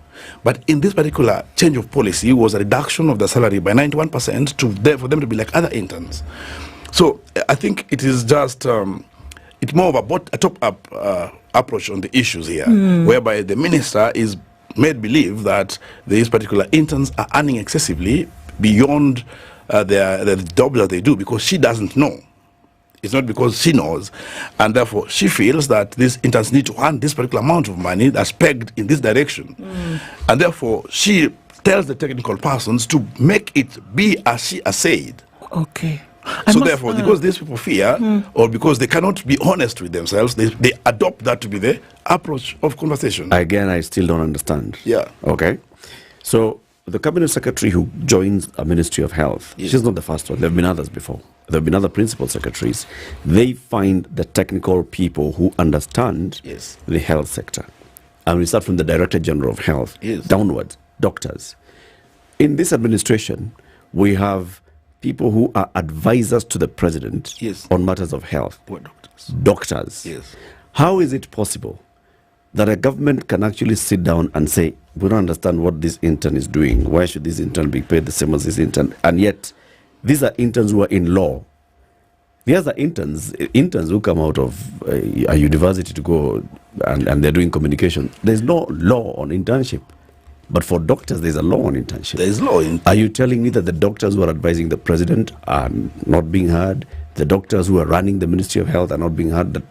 But in this particular change of policy was a reduction of the salary by 91% for them to be like other interns. So I think it is just, it's more of a top-up approach on the issues here, whereby the minister is made believe that these particular interns are earning excessively beyond the job that they do, because she doesn't know. It's not because she knows. And therefore, she feels that these interns need to earn this particular amount of money that's pegged in this direction. And therefore, she tells the technical persons to make it be as she has said. Okay. So therefore, because these people fear, or because they cannot be honest with themselves, they adopt that to be the approach of conversation. Again, I still don't understand. Yeah. Okay. So the cabinet secretary who joins a Ministry of Health, she's not the first one. There have been others before. There have been other principal secretaries. They find the technical people who understand the health sector. And we start from the Director General of Health downwards, doctors. In this administration, we have people who are advisors to the president on matters of health. Doctors. How is it possible that a government can actually sit down and say, we don't understand what this intern is doing. Why should this intern be paid the same as this intern? And yet, these are interns who are in law. These are interns who come out of a university to go and they're doing communication. There's no law on internship. But for doctors, there's a law on internship. There's law. Are you telling me that the doctors who are advising the president are not being heard? The doctors who are running the Ministry of Health are not being heard?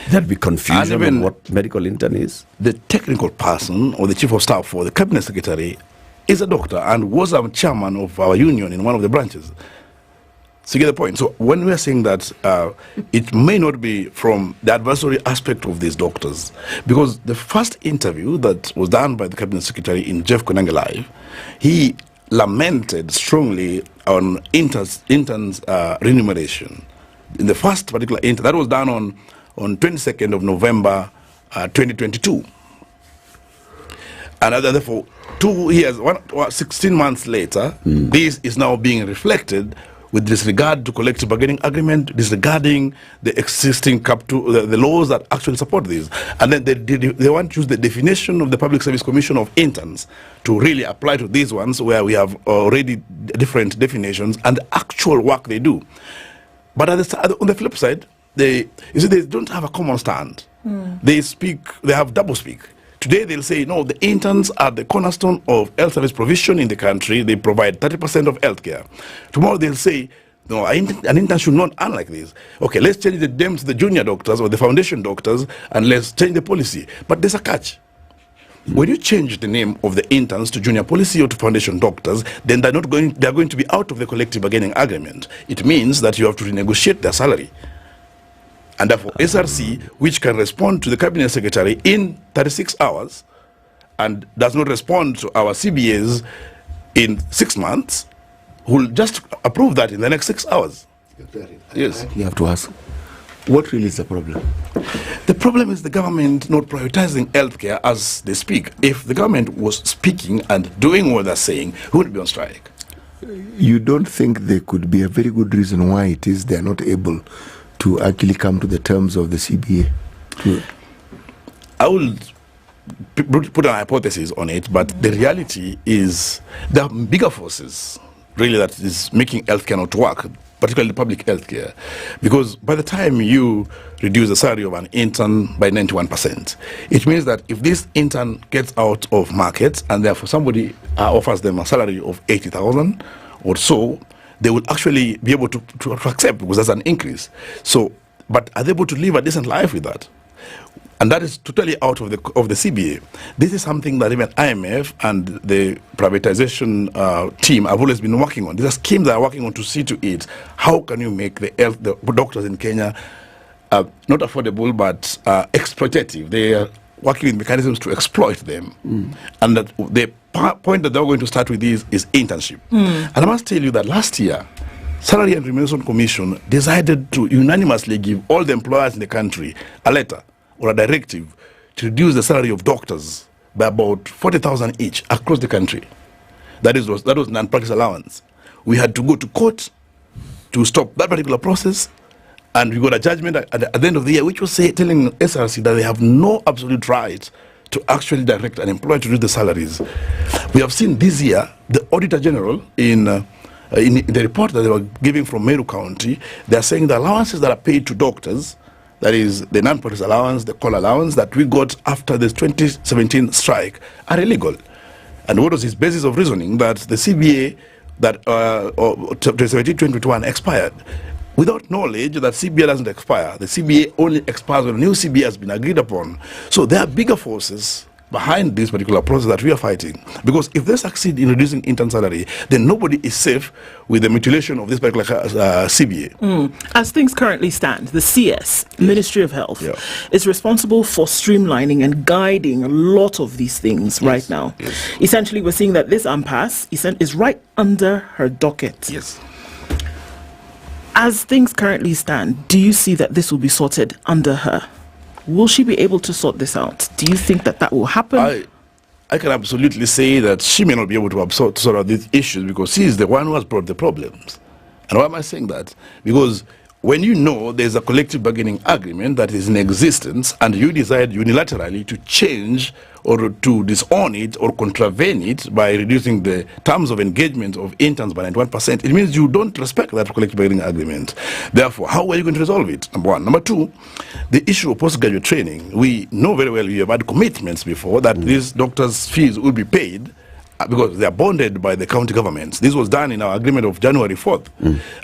There'd be confusion on what medical intern is. The technical person or the chief of staff or the cabinet secretary is a doctor and was a chairman of our union in one of the branches. So you get the point. So when we are saying that it may not be from the advisory aspect of these doctors, because the first interview that was done by the cabinet secretary in Jeff Konange Live, he lamented strongly on interns remuneration. In the first particular interview, that was done on 22nd of November 2022. And therefore, 2 years, 16 months later, this is now being reflected with disregard to collective bargaining agreement, disregarding the existing the laws that actually support this. And then they want to use the definition of the Public Service Commission of interns to really apply to these ones where we have already different definitions and the actual work they do. But on the flip side, they don't have a common stand. They have double speak. Today they'll say, no, the interns are the cornerstone of health service provision in the country. They provide 30% of healthcare. Tomorrow they'll say, no, an intern should not earn like this. Okay, let's change the names to the junior doctors or the foundation doctors and let's change the policy. But there's a catch. When you change the name of the interns to junior policy or to foundation doctors, then they're going to be out of the collective bargaining agreement. It means that you have to renegotiate their salary. And therefore, SRC, which can respond to the cabinet secretary in 36 hours and does not respond to our CBAs in 6 months, will just approve that in the next 6 hours. Yes. You have to ask, what really is the problem? The problem is the government not prioritizing healthcare as they speak. If the government was speaking and doing what they're saying, who would be on strike? You don't think there could be a very good reason why it is they're not able to actually come to the terms of the CBA? I will put a hypothesis on it, but the reality is there are bigger forces really that is making healthcare not work, particularly public healthcare. Because by the time you reduce the salary of an intern by 91%, it means that if this intern gets out of market and therefore somebody offers them a salary of 80,000 or so, they will actually be able to accept because that's an increase. So, but are they able to live a decent life with that? And that is totally out of the CBA. This is something that even IMF and the privatization team have always been working on. These are schemes they are working on to see to it. How can you make the doctors in Kenya not affordable but exploitative? They are working with mechanisms to exploit them. And that the point that they're going to start with is internship. And I must tell you that last year, Salary and Remuneration Commission decided to unanimously give all the employers in the country a letter or a directive to reduce the salary of doctors by about 40,000 each across the country. That was non-practice allowance. We had to go to court to stop that particular process, and we got a judgment at the end of the year, which was telling SRC that they have no absolute right to actually direct an employer to reduce the salaries. We have seen this year the Auditor General in the report that they were giving from Meru County, they are saying the allowances that are paid to doctors, that is the non-practice allowance, the call allowance that we got after the 2017 strike, are illegal. And what was his basis of reasoning? That the CBA that 2017-2021 expired. without knowledge that CBA doesn't expire. The CBA only expires when a new CBA has been agreed upon. So there are bigger forces behind this particular process that we are fighting. Because if they succeed in reducing intern salary, then nobody is safe with the mutilation of this particular CBA. As things currently stand, the CS, Ministry of Health, is responsible for streamlining and guiding a lot of these things right now. Essentially, we're seeing that this impasse is right under her docket. As things currently stand, do you see that this will be sorted under her? Will she be able to sort this out? Do you think that will happen? I can absolutely say that she may not be able to sort out these issues because she is the one who has brought the problems. And why am I saying that? Because when you know there's a collective bargaining agreement that is in existence and you decide unilaterally to change or to disown it or contravene it by reducing the terms of engagement of interns by 91%, it means you don't respect that collective bargaining agreement. Therefore, how are you going to resolve it? Number one. Number two, the issue of postgraduate training. We know very well, we have had commitments before that these doctors' fees will be paid because they are bonded by the county governments. This was done in our agreement of January 4th.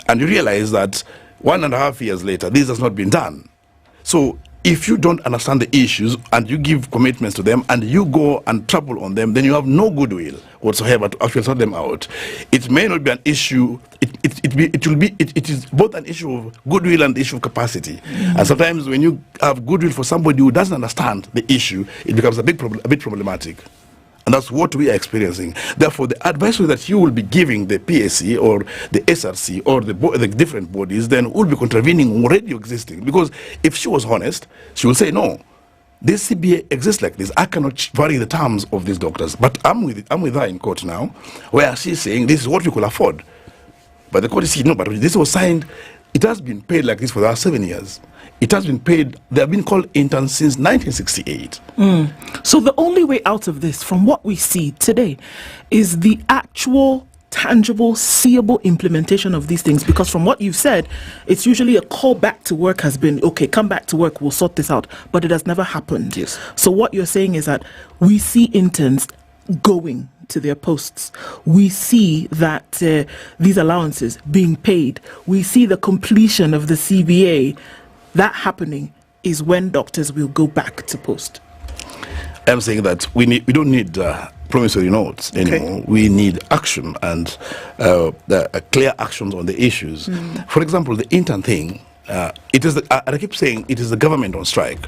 And you realize that 1.5 years later, this has not been done. So if you don't understand the issues and you give commitments to them and you go and trample on them, then you have no goodwill whatsoever to actually sort them out. It may not be an issue. It is both an issue of goodwill and the issue of capacity. And sometimes when you have goodwill for somebody who doesn't understand the issue, it becomes a bit problematic. And that's what we are experiencing. Therefore, the advisory that you will be giving the PSC or the SRC or the different bodies then will be contravening already existing. Because if she was honest, she will say, no, this CBA exists like this. I cannot vary the terms of these doctors. But I'm with her in court now, where she's saying this is what we could afford. But the court is saying, no, but this was signed. It has been paid like this for the last 7 years. It has been paid. They have been called interns since 1968. So the only way out of this, from what we see today, is the actual, tangible, seeable implementation of these things. Because from what you've said, it's usually a call back to work has been, okay, come back to work, we'll sort this out. But it has never happened. So what you're saying is that we see interns going to their posts. We see that these allowances being paid. We see the completion of the CBA. That happening is when doctors will go back to post. I'm saying that we don't need promissory notes anymore. We need action and clear actions on the issues. For example, the intern thing, I keep saying it is the government on strike.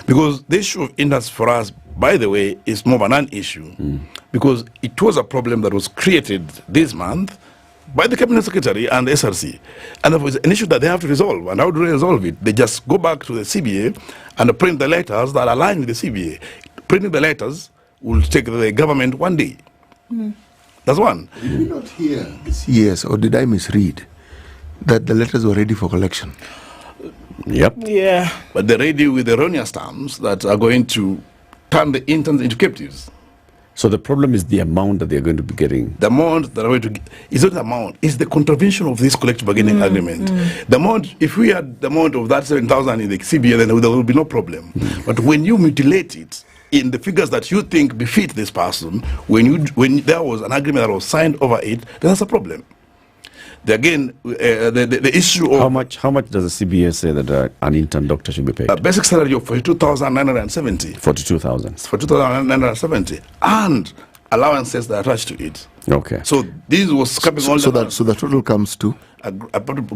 Because the issue of interns for us, by the way, is more of a non-issue. Because it was a problem that was created this month by the Cabinet Secretary and the SRC. And therefore, it's an issue that they have to resolve. And how do they resolve it? They just go back to the CBA and print the letters that align with the CBA. Printing the letters will take the government 1 day. That's one. Did we not hear yes, or did I misread that the letters were ready for collection? Yep. Yeah. But they're ready with erroneous terms that are going to turn the interns into captives. So the problem is the amount that they're going to be getting. The amount that they're going to get is not the amount, it's the contravention of this collective bargaining agreement. The amount, if we had the amount of that 7,000 in the CBA, then there will be no problem. But when you mutilate it in the figures that you think befit this person, when there was an agreement that was signed over it, then that's a problem. The issue of how much does the CBA say that an intern doctor should be paid? A basic salary of 42,970. 42,000. 42,970, and allowances that are attached to it. Okay. So this was coming on. So the total comes to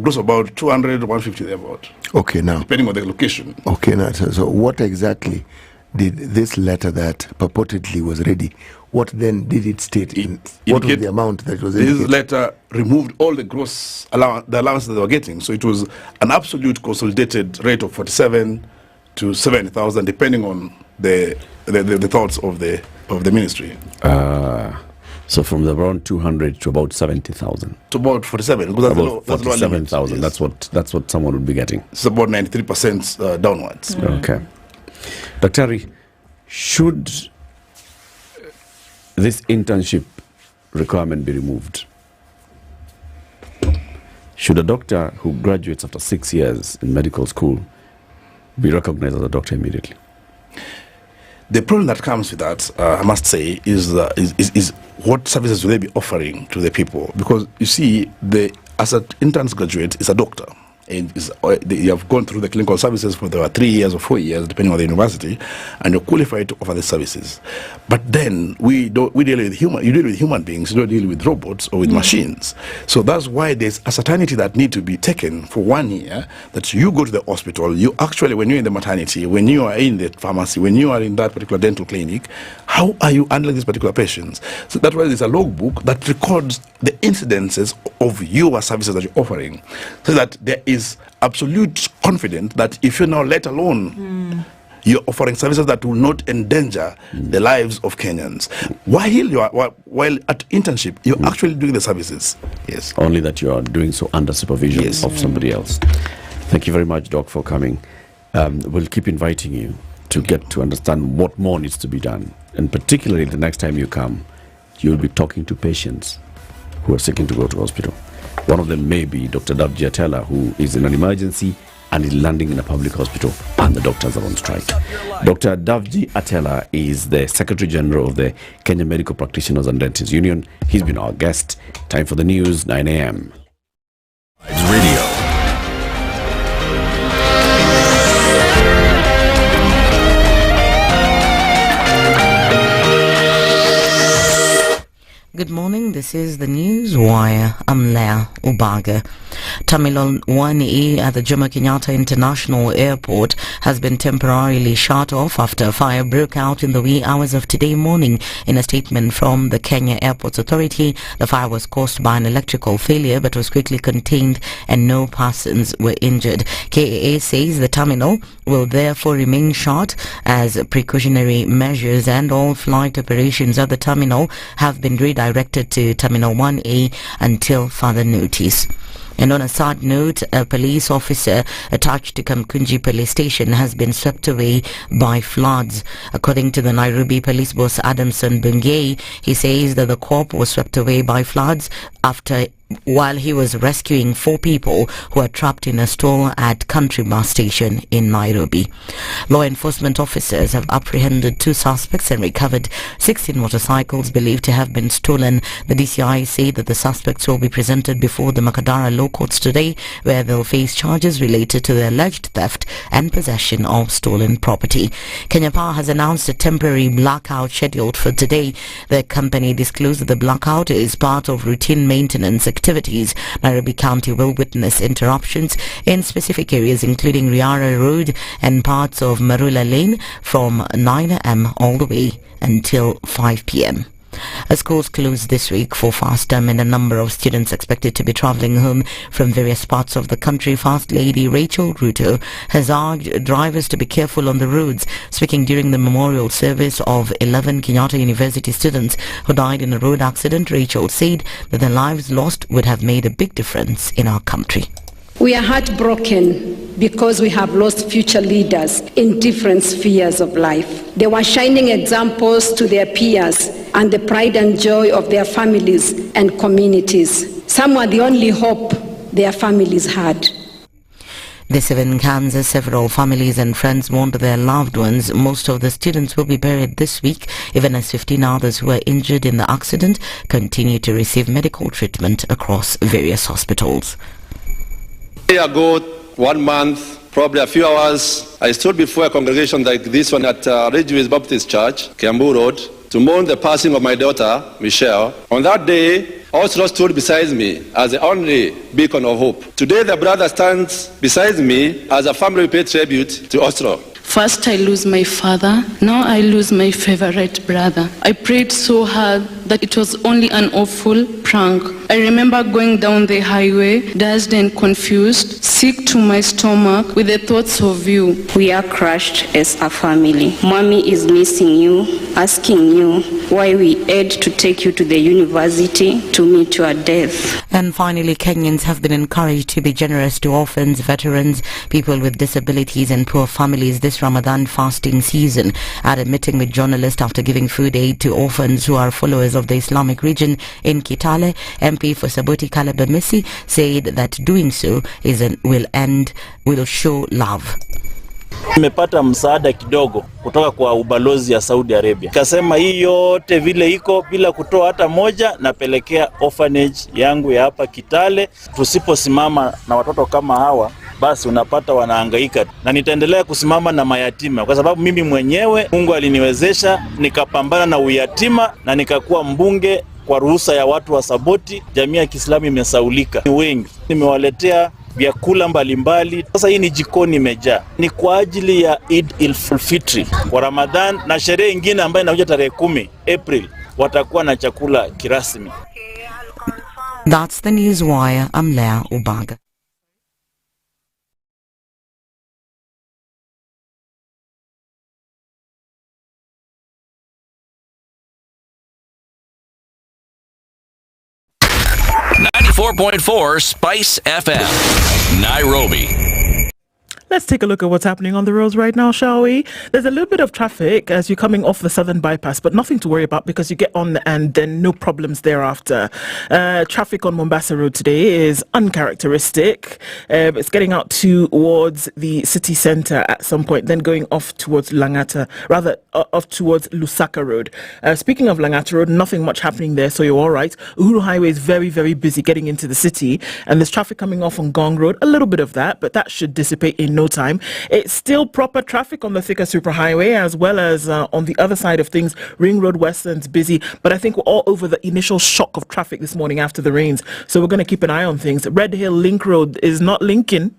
gross about 200, 150 thereabout. Okay, now depending on the location. Okay, now so what exactly did this letter that purportedly was ready? What then did it state? What was the amount that was indicated? This letter removed all the gross allowances they were getting. So it was an absolute consolidated rate of 47 to 70,000, depending on the thoughts of the ministry. So from around 200 to about 70,000. To about 47. About 47,000. Yes. That's what someone would be getting. It's about 93% downwards. Okay. Dr. Ari, should this internship requirement be removed? Should a doctor who graduates after 6 years in medical school be recognized as a doctor immediately? The problem that comes with that, I must say, is what services will they be offering to the people? Because you see, as an interns graduate is a doctor. you have gone through the clinical services for 3 years or 4 years, depending on the university, and you're qualified to offer the services. But then we deal with human beings, you don't deal with robots or with machines. So that's why there's a certainty that need to be taken for 1 year, that you go to the hospital, you actually, when you're in the maternity, when you are in the pharmacy, when you are in that particular dental clinic, how are you handling these particular patients? So that's why there's a logbook that records the incidences of your services that you're offering, so that there is absolute confidence that if you're now let alone, you're offering services that will not endanger the lives of Kenyans. While at internship, you're actually doing the services. Yes. Only that you are doing so under supervision of somebody else. Thank you very much, Doc, for coming. We'll keep inviting you to get to understand what more needs to be done. And particularly the next time you come, you'll be talking to patients who are seeking to go to hospital. One of them may be Dr. Davji Atela, who is in an emergency and is landing in a public hospital, and the doctors are on strike. Dr. Davji Atela is the Secretary General of the Kenya Medical Practitioners and Dentists Union. He's been our guest. Time for the news, 9 a.m. Radio. Good morning, this is the News Wire. I'm Leah Ubaga. Terminal 1A at the Jomo Kenyatta International Airport has been temporarily shut off after a fire broke out in the wee hours of today morning. In a statement from the Kenya Airports Authority, the fire was caused by an electrical failure but was quickly contained and no persons were injured. KAA says the terminal will therefore remain shut as precautionary measures, and all flight operations at the terminal have been redirected to Terminal 1A until further notice. And on a sad note, a police officer attached to Kamkunji police station has been swept away by floods. According to the Nairobi police boss Adamson Bungei, he says that the corp was swept away by floods while he was rescuing 4 people who are trapped in a stall at Country Bus Station in Nairobi. Law enforcement officers have apprehended 2 suspects and recovered 16 motorcycles believed to have been stolen. The DCI say that the suspects will be presented before the Makadara Law Courts today, where they'll face charges related to the alleged theft and possession of stolen property. Kenya Power has announced a temporary blackout scheduled for today. The company disclosed that the blackout is part of routine maintenance activities. Nairobi County will witness interruptions in specific areas including Riara Road and parts of Marula Lane from 9 a.m. all the way until 5 p.m. Schools closed this week for fast term, and a number of students expected to be travelling home from various parts of the country. First Lady Rachel Ruto has urged drivers to be careful on the roads. Speaking during the memorial service of 11 Kenyatta University students who died in a road accident, Rachel said that their lives lost would have made a big difference in our country. We are heartbroken because we have lost future leaders in different spheres of life. They were shining examples to their peers and the pride and joy of their families and communities. Some were the only hope their families had. This in Kansas, several families and friends mourned their loved ones. Most of the students will be buried this week, even as 15 others who were injured in the accident continue to receive medical treatment across various hospitals. A year ago, 1 month, probably a few hours, I stood before a congregation like this one at Ridgeway Baptist Church, Kiambu Road, to mourn the passing of my daughter, Michelle. On that day, Oslo stood beside me as the only beacon of hope. Today, the brother stands beside me as a family pay tribute to Oslo. First I lose my father, now I lose my favorite brother. I prayed so hard that it was only an awful prank. I remember going down the highway, dazed and confused, sick to my stomach with the thoughts of you. We are crushed as a family. Mommy is missing you, asking you why we had to take you to the university to meet your death. And finally, Kenyans have been encouraged to be generous to orphans, veterans, people with disabilities and poor families this Ramadan fasting season. At a meeting with journalists after giving food aid to orphans who are followers of the Islamic region in Kitale, MP for Saboti Caleb Messi said that doing so will show love. Nimepata msaada kidogo kutoka kwa ubalozi ya Saudi Arabia. Kasema hii yote vile iko bila kutoa hata moja, napelekea orphanage yangu ya hapa Kitale. Tusiposimama na watoto kama hawa, basi unapata wanahangaika, na nitaendelea kusimama na mayatima kwa sababu mimi mwenyewe Mungu aliniwezesha nikapambana na uyatima na nikakuwa mbunge kwa ruhusa ya watu wa Saboti. Jamii ya Kiislamu imesaulika, ni wengi, nimewaletea vyakula mbalimbali. Sasa hii ni jikoni imejaa, ni kwa ajili ya Eid al-Fitr kwa Ramadhan na sherehe nyingine ambayo inakuja tarehe 10 April, watakuwa na chakula kirasmi. That's the news wire. I'm Lea Ubaga. .4 Spice FM, Nairobi. Let's take a look at what's happening on the roads right now, shall we? There's a little bit of traffic as you're coming off the southern bypass, but nothing to worry about because you get on and then no problems thereafter. Traffic on Mombasa Road today is uncharacteristic. It's getting out towards the city centre at some point, then going off towards Langata, rather off towards Lusaka Road. Speaking of Langata Road, nothing much happening there, so you're all right. Uhuru Highway is very, very busy getting into the city, and there's traffic coming off on Gong Road, a little bit of that, but that should dissipate in no time. It's still proper traffic on the Thika Superhighway as well as on the other side of things. Ring Road Western's busy, but I think we're all over the initial shock of traffic this morning after the rains, so we're going to keep an eye on things. Red Hill Link Road is not linking,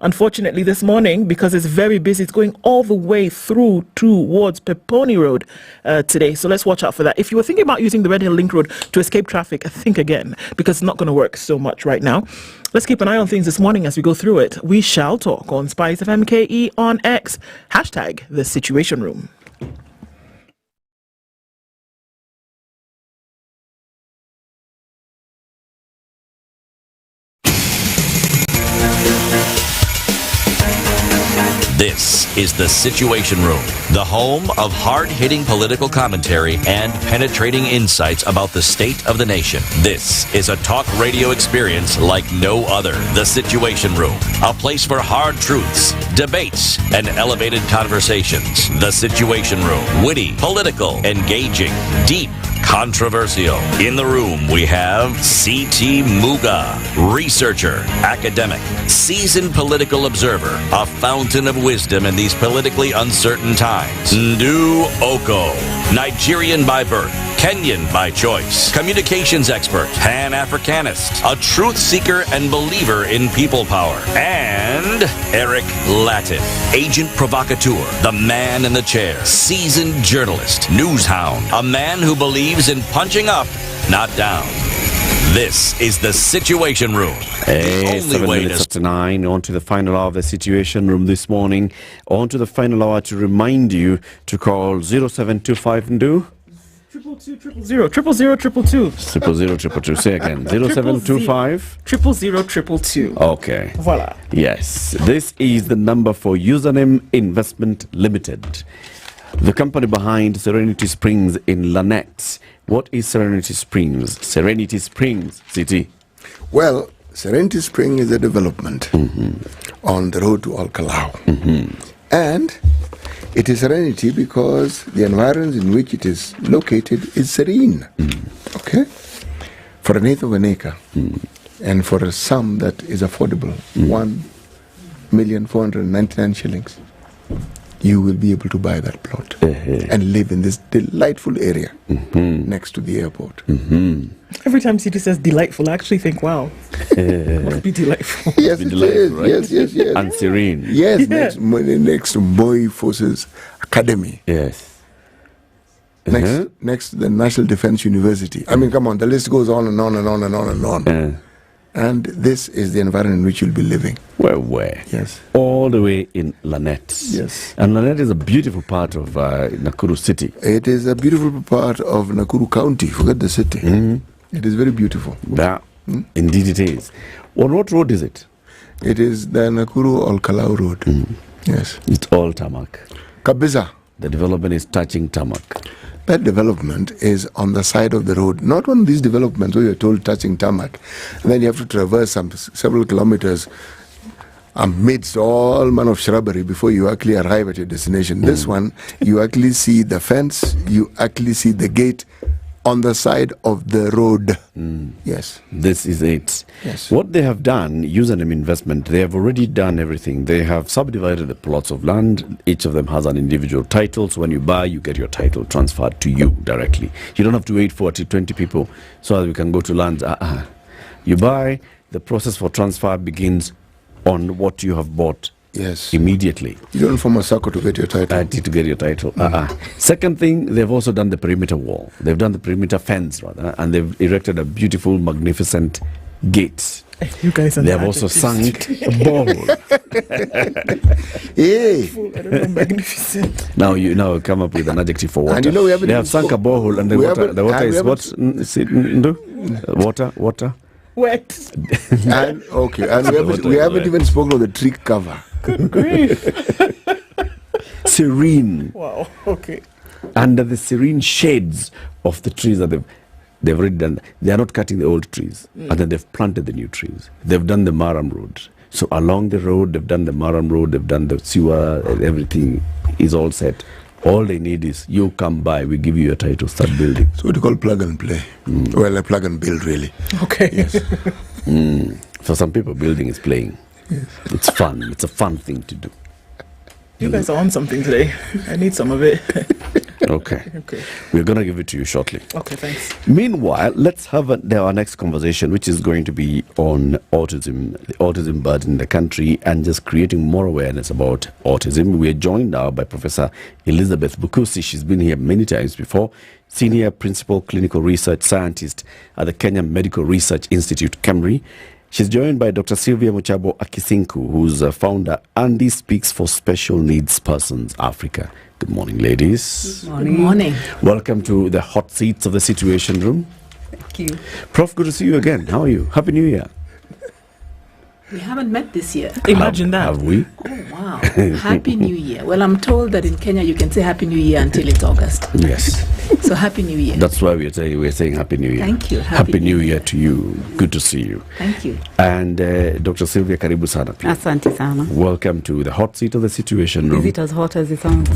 unfortunately, this morning because it's very busy. It's going all the way through towards Peponi Road today, so let's watch out for that. If you were thinking about using the Red Hill Link Road to escape traffic, think again because it's not going to work so much right now. Let's keep an eye on things this morning as we go through it. We shall talk on SpiceFM KE on X, hashtag The Situation Room. This is The Situation Room, the home of hard-hitting political commentary and penetrating insights about the state of the nation. This is a talk radio experience like no other. The Situation Room, a place for hard truths, debates, and elevated conversations. The Situation Room, witty, political, engaging, deep, controversial. In the room, we have C.T. Muga, researcher, academic, seasoned political observer, a fountain of wisdom in these politically uncertain times. Ndu Oko, Nigerian by birth, Kenyan by choice, communications expert, Pan-Africanist, a truth seeker and believer in people power, and Eric Latin, agent provocateur, the man in the chair, seasoned journalist, news hound, a man who believes in punching up, not down. This is The Situation Room. Hey, 7 minutes after 9, on to the final hour of The Situation Room this morning. On to the final hour to remind you to call 0725 and do 222. Say again. 0725 222. Okay. Voila. Yes. This is the number for Username Investment Limited, the company behind Serenity Springs in Lanette. What is Serenity Springs? Serenity Springs, City. Well, Serenity Spring is a development on the road to Al Kalau. And it is serenity because the environment in which it is located is serene. Okay? For an eighth of an acre. And for a sum that is affordable, 1,499,000 shillings, you will be able to buy that plot and live in this delightful area next to the airport. Every time City says delightful, I actually think, wow, must be delightful. Yes, it is. Right? Yes. And serene. Yes, next to Moi Forces Academy. Yes. Next to the National Defense University. I mean, come on, the list goes on and on and on and on and on. And this is the environment in which you'll be living. Where? Yes. All the way in Lanette. Yes. And Lanette is a beautiful part of Nakuru city. It is a beautiful part of Nakuru County. Forget the city. It is very beautiful. Yeah, indeed it is. On what road is it? It is the Nakuru Al Kalau Road. Yes. It's all tarmac. Kabisa. The development is touching tarmac. That development is on the side of the road, not one of these developments where you're told touching tarmac, and then you have to traverse several kilometers amidst all manner of shrubbery before you actually arrive at your destination. This one, you actually see the fence, you actually see the gate on the side of the road. Yes. This is it. Yes. What they have done, username investment, they have already done everything. They have subdivided the plots of land. Each of them has an individual title. So when you buy, you get your title transferred to you directly. You don't have to wait for 20 people so that we can go to land. You buy, the process for transfer begins on what you have bought. Yes. Immediately. You don't form a circle to get your title. To get your title. Second thing, they've also done the perimeter wall. They've done the perimeter fence, rather, and they've erected a beautiful, magnificent gate. You guys are They have also sunk a borehole. I don't know, magnificent. Now you come up with an adjective for water. And you know, we haven't they have sunk a borehole, and the water is what? Water. Wet. And we haven't even spoken of the tree cover. Good grief. Serene. Wow. Okay. Under the serene shades of the trees that they've already done. They are not cutting the old trees, and then they've planted the new trees. They've done the Maram Road. So along the road, they've done the Maram Road, they've done the sewer, everything is all set. All they need is you come by, we give you your title, start building. So what you call plug and play. Well, plug and build, really. Okay. Yes. For some people, building is playing. Yes. It's fun. It's a fun thing to do. You guys are on something today. I need some of it. Okay. We're going to give it to you shortly. Okay, thanks. Meanwhile, let's have our next conversation, which is going to be on autism, the autism burden in the country, and just creating more awareness about autism. We are joined now by Professor Elizabeth Bukusi. She's been here many times before. Senior Principal Clinical Research Scientist at the Kenya Medical Research Institute, KEMRI. She's joined by Dr. Sylvia Muchabo Akisinku, who's a founder, Andy Speaks for Special Needs Persons Africa. Good morning, ladies. Good morning. Welcome to the hot seats of the Situation Room. Thank you. Prof, good to see you again. How are you? Happy New Year. We haven't met this year. Imagine that. Have we? Oh, wow. Happy New Year. Well, I'm told that in Kenya you can say Happy New Year until it's August. Yes. So Happy New Year. That's why we're saying Happy New Year. Thank you. Happy New Year to you. Good to see you. Thank you. And Dr. Sylvia, karibu sana pia. Asante sana. Welcome to the hot seat of the Situation Room. Is it as hot as it sounds?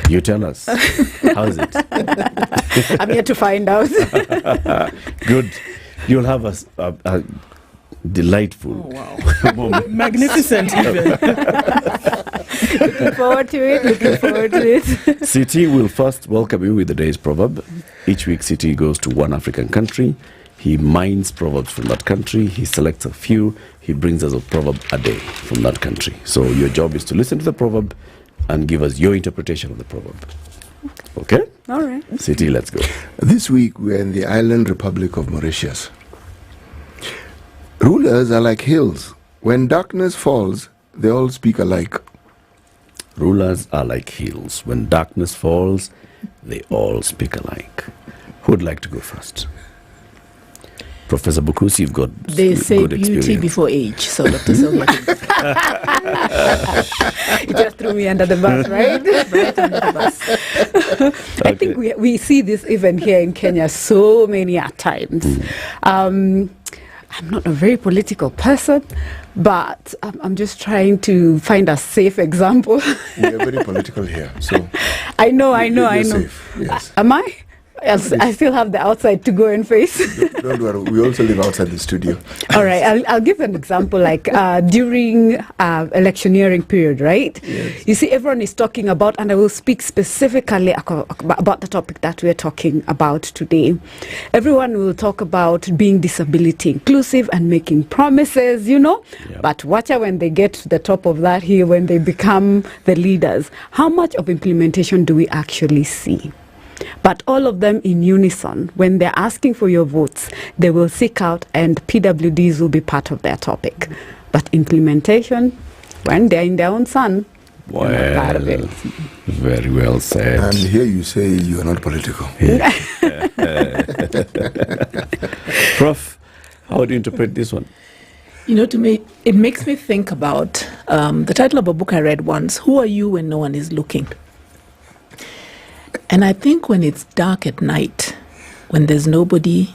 You tell us. How is it? I'm here to find out. Good. You'll have a delightful moment. Magnificent even. Looking forward to it. CT will first welcome you with the day's proverb. Each week CT goes to one African country. He mines proverbs from that country. He selects a few. He brings us a proverb a day from that country. So your job is to listen to the proverb and give us your interpretation of the proverb. Okay? All right. CT, let's go. This week we're in the island republic of Mauritius. Rulers are like hills. When darkness falls, they all speak alike. Rulers are like hills. When darkness falls, they all speak alike. Who would like to go first? Professor Bukusi, you've got They say good beauty experience. before age. So Dr. Sylvia. You just threw me under the bus, right? Right under the bus. I think we see this even here in Kenya so many times. I'm not a very political person, but I'm just trying to find a safe example. We are very political here, so I know. Safe, yes. Am I? I still have the outside to go and face. Don't worry, we also live outside the studio. All right, I'll give an example. Like during electioneering period, right? Yes. You see, everyone is talking about, and I will speak specifically about the topic that we're talking about today. Everyone will talk about being disability inclusive and making promises, you know. Yep. But watch out when they get to the top of that here, when they become the leaders. How much of implementation do we actually see? But all of them in unison, when they're asking for your votes, they will seek out, and PWDs will be part of their topic. But implementation, when they're in their own sun, Well, they're not part of it. very well said. And here you say you are not political. Prof, how do you interpret this one? You know, to me, it makes me think about the title of a book I read once, Who Are You When No One Is Looking? And I think when it's dark at night, when there's nobody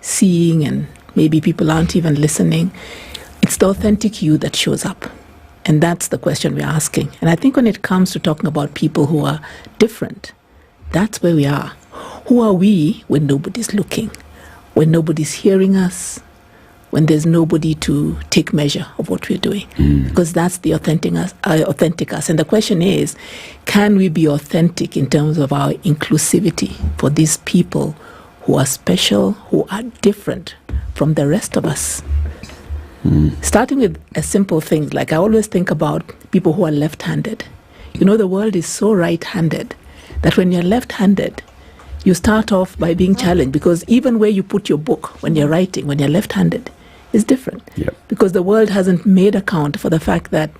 seeing and maybe people aren't even listening, it's the authentic you that shows up. And that's the question we're asking. And I think when it comes to talking about people who are different, that's where we are. Who are we when nobody's looking, when nobody's hearing us, when there's nobody to take measure of what we're doing? Because that's the authentic us. And the question is, can we be authentic in terms of our inclusivity for these people who are special, who are different from the rest of us? Starting with a simple thing, like I always think about people who are left-handed. You know, the world is so right-handed that when you're left-handed, you start off by being challenged, because even where you put your book when you're writing, when you're left-handed, is different. Because the world hasn't made account for the fact that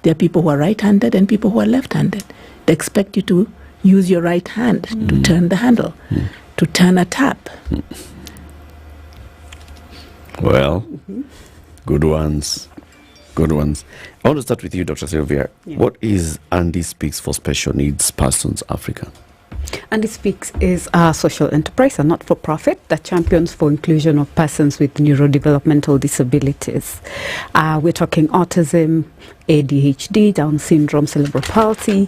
there are people who are right-handed and people who are left-handed. They expect you to use your right hand to turn the handle, to turn a tap. Well, good ones. Good ones. I want to start with you, Dr. Sylvia. What is Andy Speaks for Special Needs Persons Africa? Andy Speaks is a social enterprise, a not-for-profit that champions for inclusion of persons with neurodevelopmental disabilities. We're talking autism, ADHD, Down syndrome, cerebral palsy,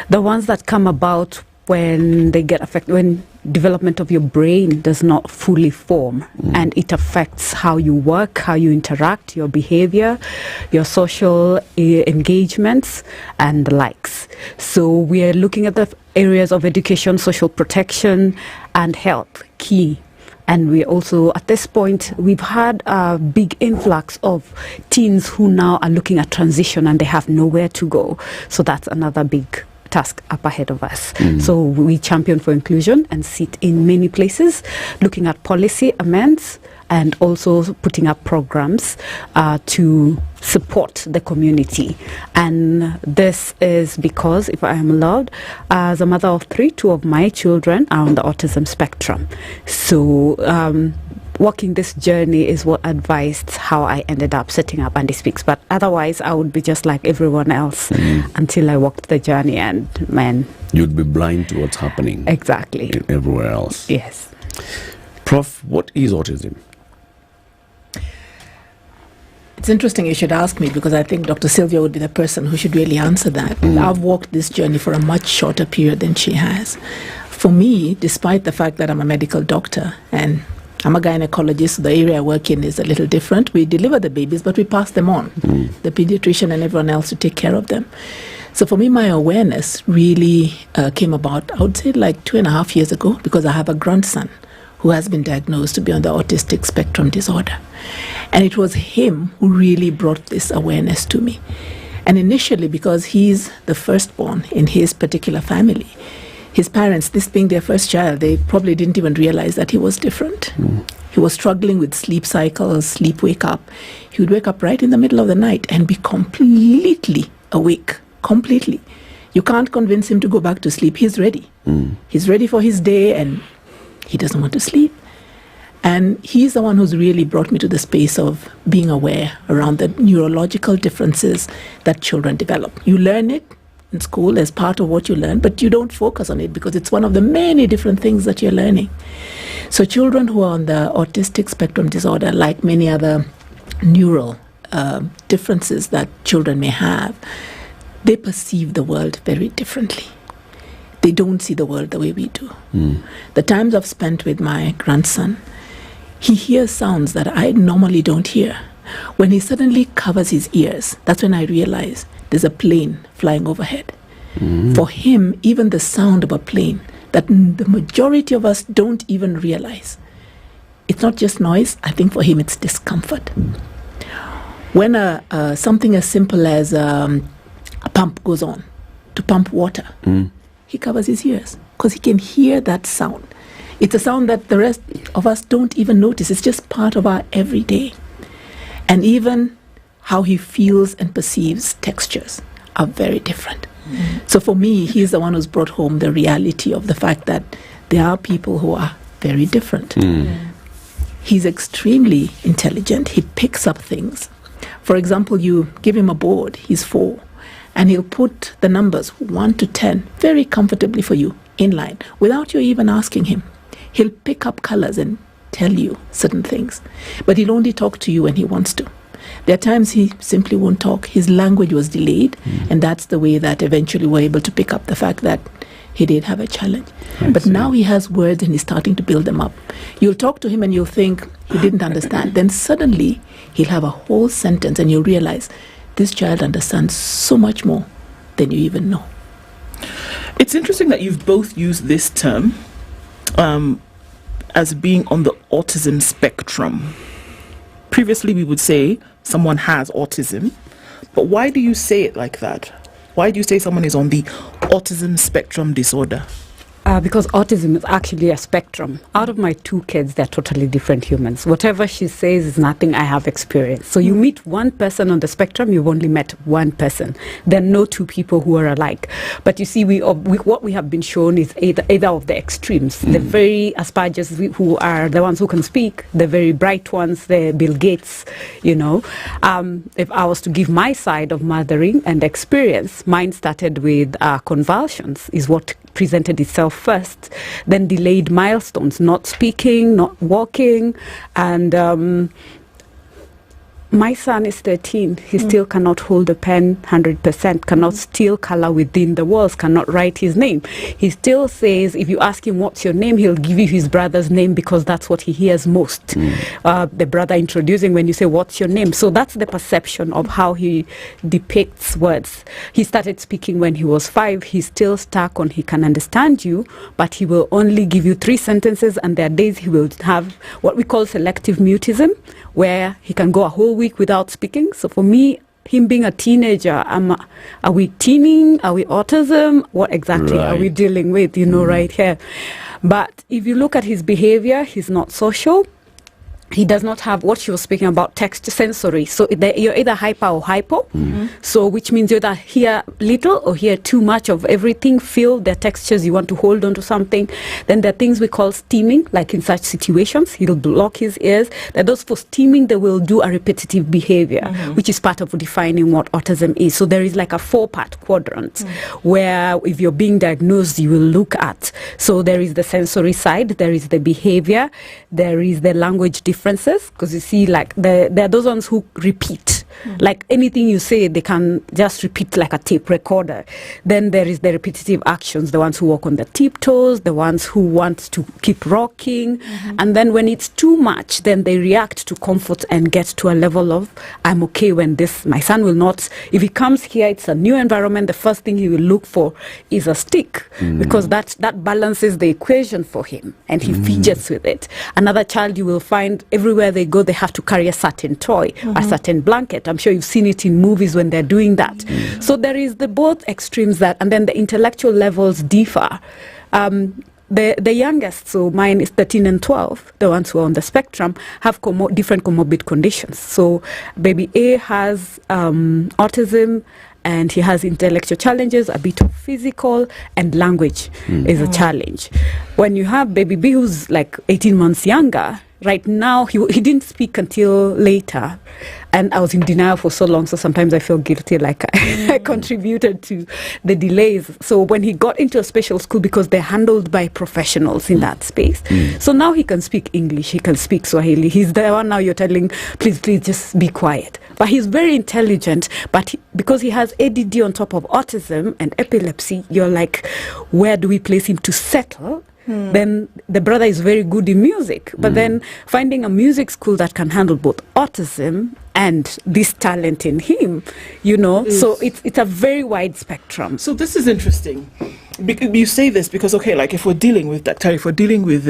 the ones that come about when they get affected, when development of your brain does not fully form, and it affects how you work, how you interact, your behavior, your social engagements, and the likes. So we are looking at the areas of education, social protection, and health, key. And we also, at this point, we've had a big influx of teens who now are looking at transition and they have nowhere to go. So that's another big task up ahead of us. So we champion for inclusion and sit in many places, looking at policy amends and also putting up programs to support the community. And this is because, if I am allowed, as a mother of 3, 2 of my children are on the autism spectrum. So walking this journey is what advised how I ended up setting up Andy Speaks. But otherwise, I would be just like everyone else until I walked the journey, and man, you'd be blind to what's happening. Exactly. Everywhere else. Yes. Prof, what is autism? It's interesting you should ask me, because I think Dr. Sylvia would be the person who should really answer that. I've walked this journey for a much shorter period than she has. For me, despite the fact that I'm a medical doctor and I'm a gynecologist, so the area I work in is a little different. We deliver the babies, but we pass them on. The pediatrician and everyone else to take care of them. So for me, my awareness really came about, I would say, like 2.5 years ago, because I have a grandson who has been diagnosed to be on the autistic spectrum disorder. And it was him who really brought this awareness to me. And initially, because he's the firstborn in his particular family, his parents, this being their first child, they probably didn't even realize that he was different. He was struggling with sleep cycles, sleep wake up. He would wake up right in the middle of the night and be completely awake, completely. You can't convince him to go back to sleep. He's ready. He's ready for his day and he doesn't want to sleep. And he's the one who's really brought me to the space of being aware around the neurological differences that children develop. You learn it in school as part of what you learn, but you don't focus on it because it's one of the many different things that you're learning. So children who are on the autistic spectrum disorder, like many other neural differences that children may have, they perceive the world very differently. They don't see the world the way we do. The times I've spent with my grandson, he hears sounds that I normally don't hear. When he suddenly covers his ears, that's when I realize there's a plane flying overhead. For him, even the sound of a plane, that the majority of us don't even realize. It's not just noise. I think for him it's discomfort. When something as simple as a pump goes on to pump water, he covers his ears because he can hear that sound. It's a sound that the rest of us don't even notice. It's just part of our everyday. And even how he feels and perceives textures are very different. So for me, he's the one who's brought home the reality of the fact that there are people who are very different. He's extremely intelligent. He picks up things. For example, you give him a board, he's 4, and he'll put the numbers 1 to 10 very comfortably for you in line without you even asking him. He'll pick up colors and tell you certain things, but he'll only talk to you when he wants to. There are times he simply won't talk. His language was delayed, and that's the way that eventually we're able to pick up the fact that he did have a challenge. But now he has words and he's starting to build them up. You'll talk to him and you'll think he didn't understand. Then suddenly he'll have a whole sentence and you'll realize this child understands so much more than you even know. It's interesting that you've both used this term as being on the autism spectrum. Previously we would say someone has autism, but why do you say it like that? Why do you say someone is on the autism spectrum disorder? Because autism is actually a spectrum. Out of my 2 kids, they're totally different humans. Whatever she says is nothing I have experienced. So you meet one person on the spectrum, you've only met one person. There are no 2 people who are alike. But you see, what we have been shown is either of the extremes. The very Asperger's who are the ones who can speak, the very bright ones, the Bill Gates, you know. If I was to give my side of mothering and experience, mine started with convulsions, is what presented itself first, then delayed milestones, not speaking, not walking, and my son is 13. He still cannot hold a pen 100%, cannot still color within the walls, cannot write his name. He still says, if you ask him what's your name, he'll give you his brother's name because that's what he hears most. The brother introducing when you say, what's your name? So that's the perception of how he depicts words. He started speaking when he was 5. He's still stuck on he can understand you, but he will only give you 3 sentences, and there are days he will have what we call selective mutism, where he can go a whole week without speaking. So for me, him being a teenager, are we teaming? Are we autism? What exactly are we dealing with, right here? But if you look at his behavior, he's not social. He does not have what she was speaking about, text sensory. So you're either hyper or hypo. So which means you either hear little or hear too much of everything, feel the textures, you want to hold on to something. Then there are things we call steaming, like in such situations, he'll block his ears. Those for steaming, they will do a repetitive behavior, which is part of defining what autism is. So there is like a 4-part quadrant where if you're being diagnosed, you will look at. So there is the sensory side, there is the behavior, there is the language differences, because you see, like there are those ones who repeat. Like anything you say, they can just repeat like a tape recorder. Then there is the repetitive actions, the ones who walk on the tiptoes, the ones who want to keep rocking. And then when it's too much, then they react to comfort and get to a level of, I'm okay when this, my son will not, if he comes here, it's a new environment, the first thing he will look for is a stick, because that balances the equation for him, and he fidgets with it. Another child you will find, everywhere they go, they have to carry a certain toy, a certain blanket. I'm sure you've seen it in movies when they're doing that. So there is the both extremes and then the intellectual levels differ. The youngest, so mine is 13 and 12, the ones who are on the spectrum, have different comorbid conditions. So baby A has autism, and he has intellectual challenges, a bit of physical, and language is a challenge. When you have baby B, who's like 18 months younger, right now, he didn't speak until later. And I was in denial for so long, so sometimes I feel guilty, like I contributed to the delays. So when he got into a special school, because they're handled by professionals in that space, so now he can speak English, he can speak Swahili. He's the one now you're telling, please just be quiet. But he's very intelligent, but because he has ADD on top of autism and epilepsy, you're like, where do we place him to settle? Then the brother is very good in music, but then finding a music school that can handle both autism and this talent in him, so it's a very wide spectrum. So this is interesting. Because you say this because, okay, like if we're dealing with that, if we're dealing with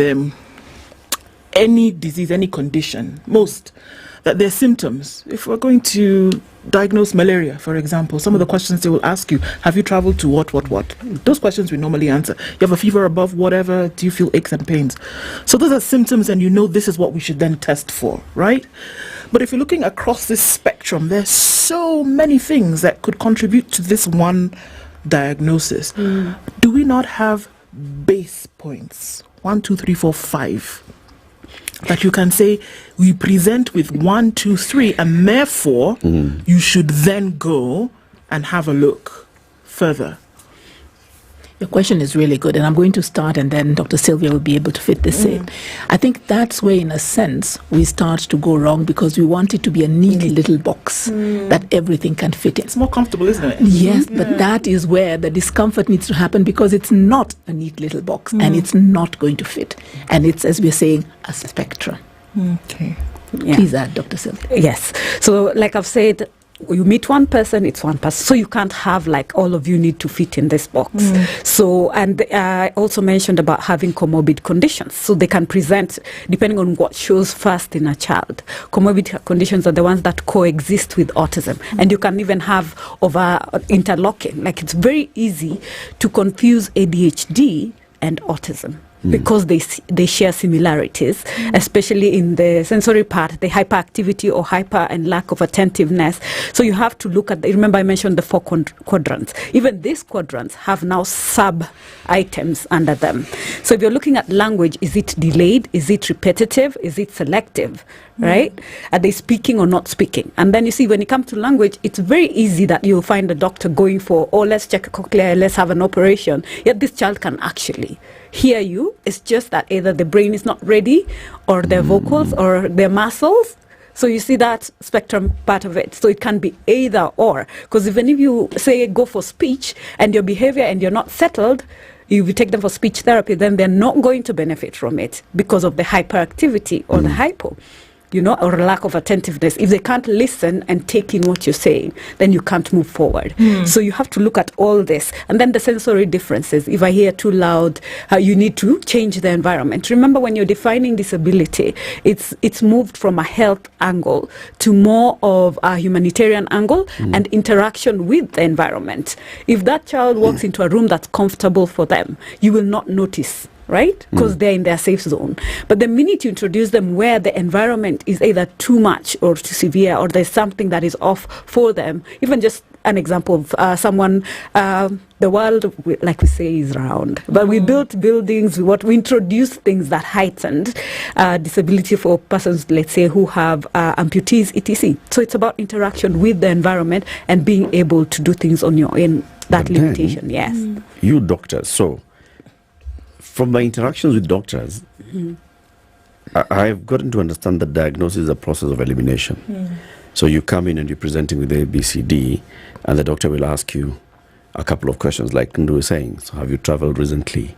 any disease, any condition, that there's symptoms. If we're going to diagnose malaria, for example, some of the questions they will ask you, have you traveled to what? Those questions we normally answer. You have a fever above whatever, do you feel aches and pains? So those are symptoms, and this is what we should then test for, right? But if you're looking across this spectrum, there's so many things that could contribute to this one diagnosis. Do we not have base points? 1, 2, 3, 4, 5. That you can say, we present with 1, 2, 3, and therefore you should then go and have a look further. Your question is really good, and I'm going to start, and then Dr. Sylvia will be able to fit this in. I think that's where, in a sense, we start to go wrong, because we want it to be a neat little box that everything can fit in. It's more comfortable, isn't it? Yes, but that is where the discomfort needs to happen, because it's not a neat little box, and it's not going to fit. And it's, as we're saying, a spectrum. Okay. Please add, Dr. Sylvia. Yes. So, like I've said, you meet one person, it's one person. So you can't have like all of you need to fit in this box. So, and I also mentioned about having comorbid conditions. So they can present depending on what shows first in a child. Comorbid conditions are the ones that coexist with autism. And you can even have over interlocking. Like, it's very easy to confuse ADHD and autism, because they share similarities, especially in the sensory part, the hyperactivity or hyper and lack of attentiveness. So you have to look at, remember I mentioned the 4 quadrants. Even these quadrants have now sub-items under them. So if you're looking at language, is it delayed? Is it repetitive? Is it selective? Right? Are they speaking or not speaking? And then you see, when it comes to language, it's very easy that you'll find a doctor going for, oh, let's check a cochlea, let's have an operation. Yet this child can actually hear you. It's just that either the brain is not ready, or their vocals, or their muscles. So you see that spectrum part of it. So it can be either or. Because even if you say go for speech and your behavior and you're not settled, if you take them for speech therapy, then they're not going to benefit from it because of the hyperactivity or the hypo. Or lack of attentiveness. If they can't listen and take in what you're saying, then you can't move forward. So you have to look at all this. And then the sensory differences. If I hear too loud, you need to change the environment. Remember, when you're defining disability, it's moved from a health angle to more of a humanitarian angle and interaction with the environment. If that child walks into a room that's comfortable for them, you will not notice, right? Because they're in their safe zone. But the minute you introduce them where the environment is either too much or too severe, or there's something that is off for them, even just an example of someone, the world, like we say, is round. But we built buildings, we introduced things that heightened disability for persons, let's say, who have amputees, etc. So it's about interaction with the environment and being able to do things on your own. That but limitation, yes. You doctors, so from my interactions with doctors, I've gotten to understand that diagnosis is a process of elimination. So you come in and you're presenting with A, B, C, D, and the doctor will ask you a couple of questions, like Ndu was saying. So have you traveled recently?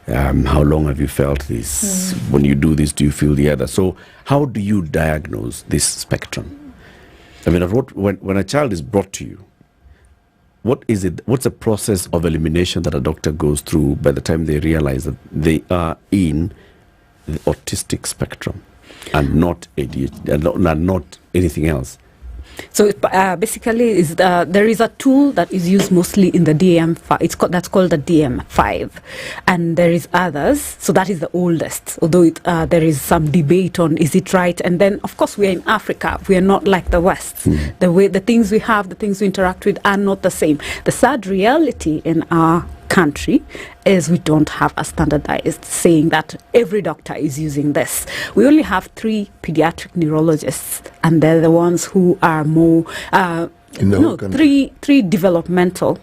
How long have you felt this? When you do this, do you feel the other? So how do you diagnose this spectrum? I mean, when a child is brought to you, what is it? What's the process of elimination that a doctor goes through by the time they realize that they are in the autistic spectrum and not ADHD and not anything else? So basically, there is a tool that is used mostly in the DSM-5. That's called the DSM-5, and there is others. So that is the oldest. Although there is some debate on is it right. And then, of course, we are in Africa. We are not like the West. The things we have, the things we interact with, are not the same. The sad reality in our country is we don't have a standardized saying that every doctor is using this. We only have 3 pediatric neurologists, and they're the ones who are more three developmental,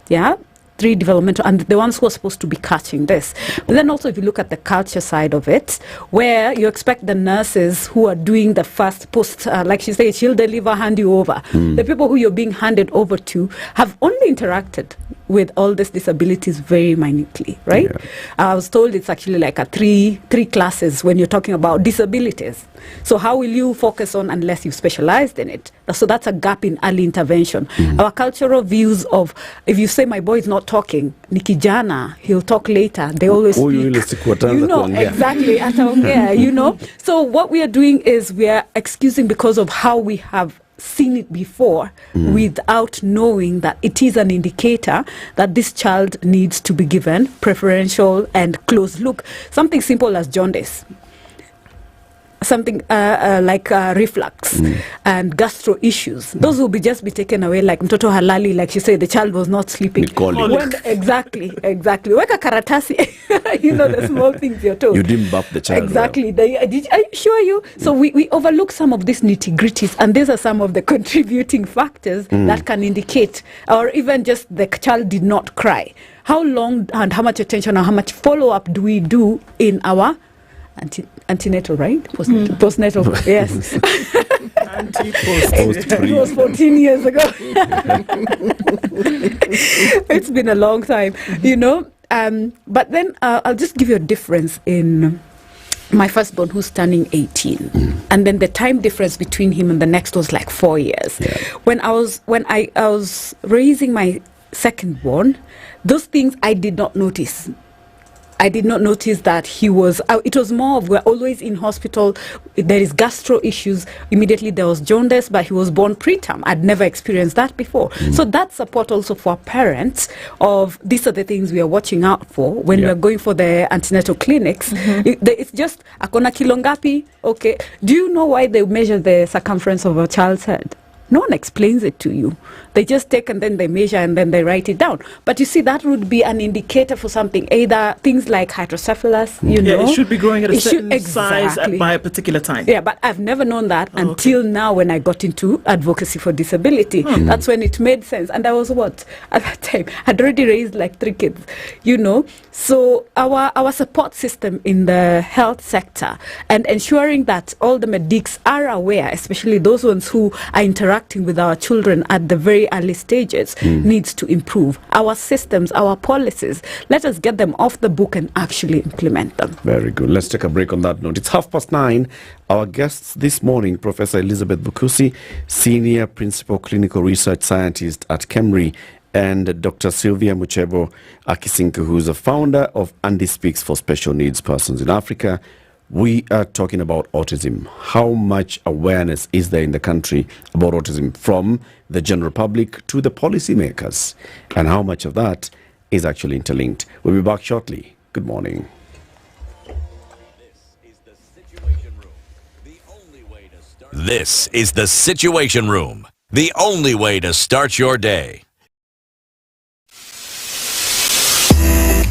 3 developmental, and the ones who are supposed to be catching this. But then also, if you look at the culture side of it, where you expect the nurses who are doing the first post, like she said, she'll deliver, hand you over. The people who you're being handed over to have only interacted with all these disabilities very minutely, right? I was told it's actually like a three classes when you're talking about disabilities. So how will you focus on unless you've specialized in it? So that's a gap in early intervention. Our cultural views of, if you say my boy is not talking, ni kijana, he'll talk later. They always speak. Exactly, ataongea, So what we are doing is we are excusing because of how we have seen it before without knowing that it is an indicator that this child needs to be given preferential and close look. Something simple as jaundice. something like reflux and gastro issues, those will just be taken away, like mtoto halali, like she said, the child was not sleeping. Exactly. Weka karatasi, the small things you're told. You didn't bump the child. Exactly. Well. Are you sure you? So we overlook some of these nitty-gritties, and these are some of the contributing factors that can indicate, or even just the child did not cry. How long and how much attention or how much follow-up do we do in our antenatal, right? Postnatal, yes. It was 14 years ago. It's been a long time, But then I'll just give you a difference in my firstborn, who's turning 18, and then the time difference between him and the next was like 4 years. Yeah. When I was raising my secondborn, those things I did not notice. I did not notice that he was, it was more of, we're always in hospital, there is gastro issues, immediately there was jaundice, but he was born preterm. I'd never experienced that before. So that support also for parents of, these are the things we are watching out for when we're going for the antenatal clinics. It's just, akona kilongapi, okay. Do you know why they measure the circumference of a child's head? No one explains it to you. They just take and then they measure and then they write it down. But you see, that would be an indicator for something, either things like hydrocephalus, it should be growing at a certain size by a particular time. Yeah, but I've never known that until now when I got into advocacy for disability. That's when it made sense. And I was at that time, I'd already raised like 3 kids, So our support system in the health sector and ensuring that all the medics are aware, especially those ones who are interacting with our children at the very early stages, needs to improve. Our systems, our policies, let us get them off the book and actually implement them. Very good. Let's take a break on that note. It's 9:30. Our guests this morning, Professor Elizabeth Bukusi, Senior Principal Clinical Research Scientist at KEMRI, and Dr. Sylvia Muchebo Akisinka, who is a founder of Andy Speaks for Special Needs Persons in Africa. We are talking about autism. How much awareness is there in the country about autism, from the general public to the policymakers? And how much of that is actually interlinked? We'll be back shortly. Good morning. This is the Situation Room, the only way to start your day.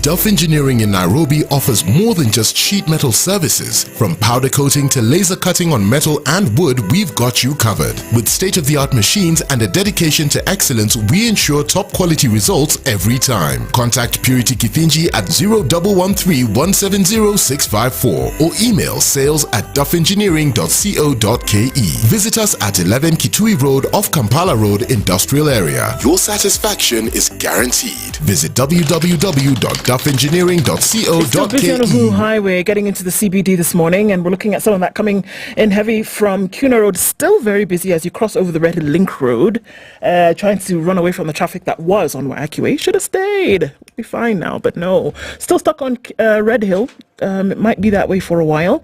Duff Engineering in Nairobi offers more than just sheet metal services. From powder coating to laser cutting on metal and wood, we've got you covered. With state-of-the-art machines and a dedication to excellence, we ensure top quality results every time. Contact Purity Kithinji at 0113-170-654 or email sales@dufengineering.co.ke. Visit us at 11 Kitui Road off Kampala Road Industrial Area. Your satisfaction is guaranteed. Visit www.dufengineering.co.ke. Still busy on Uhuru Highway getting into the CBD this morning, and we're looking at some of that coming in heavy from Kuna Road. Still very busy as you cross over the Red Hill Link Road, trying to run away from the traffic that was on Wakiwe. Should have stayed. We'll be fine now, but no. Still stuck on Red Hill. It might be that way for a while.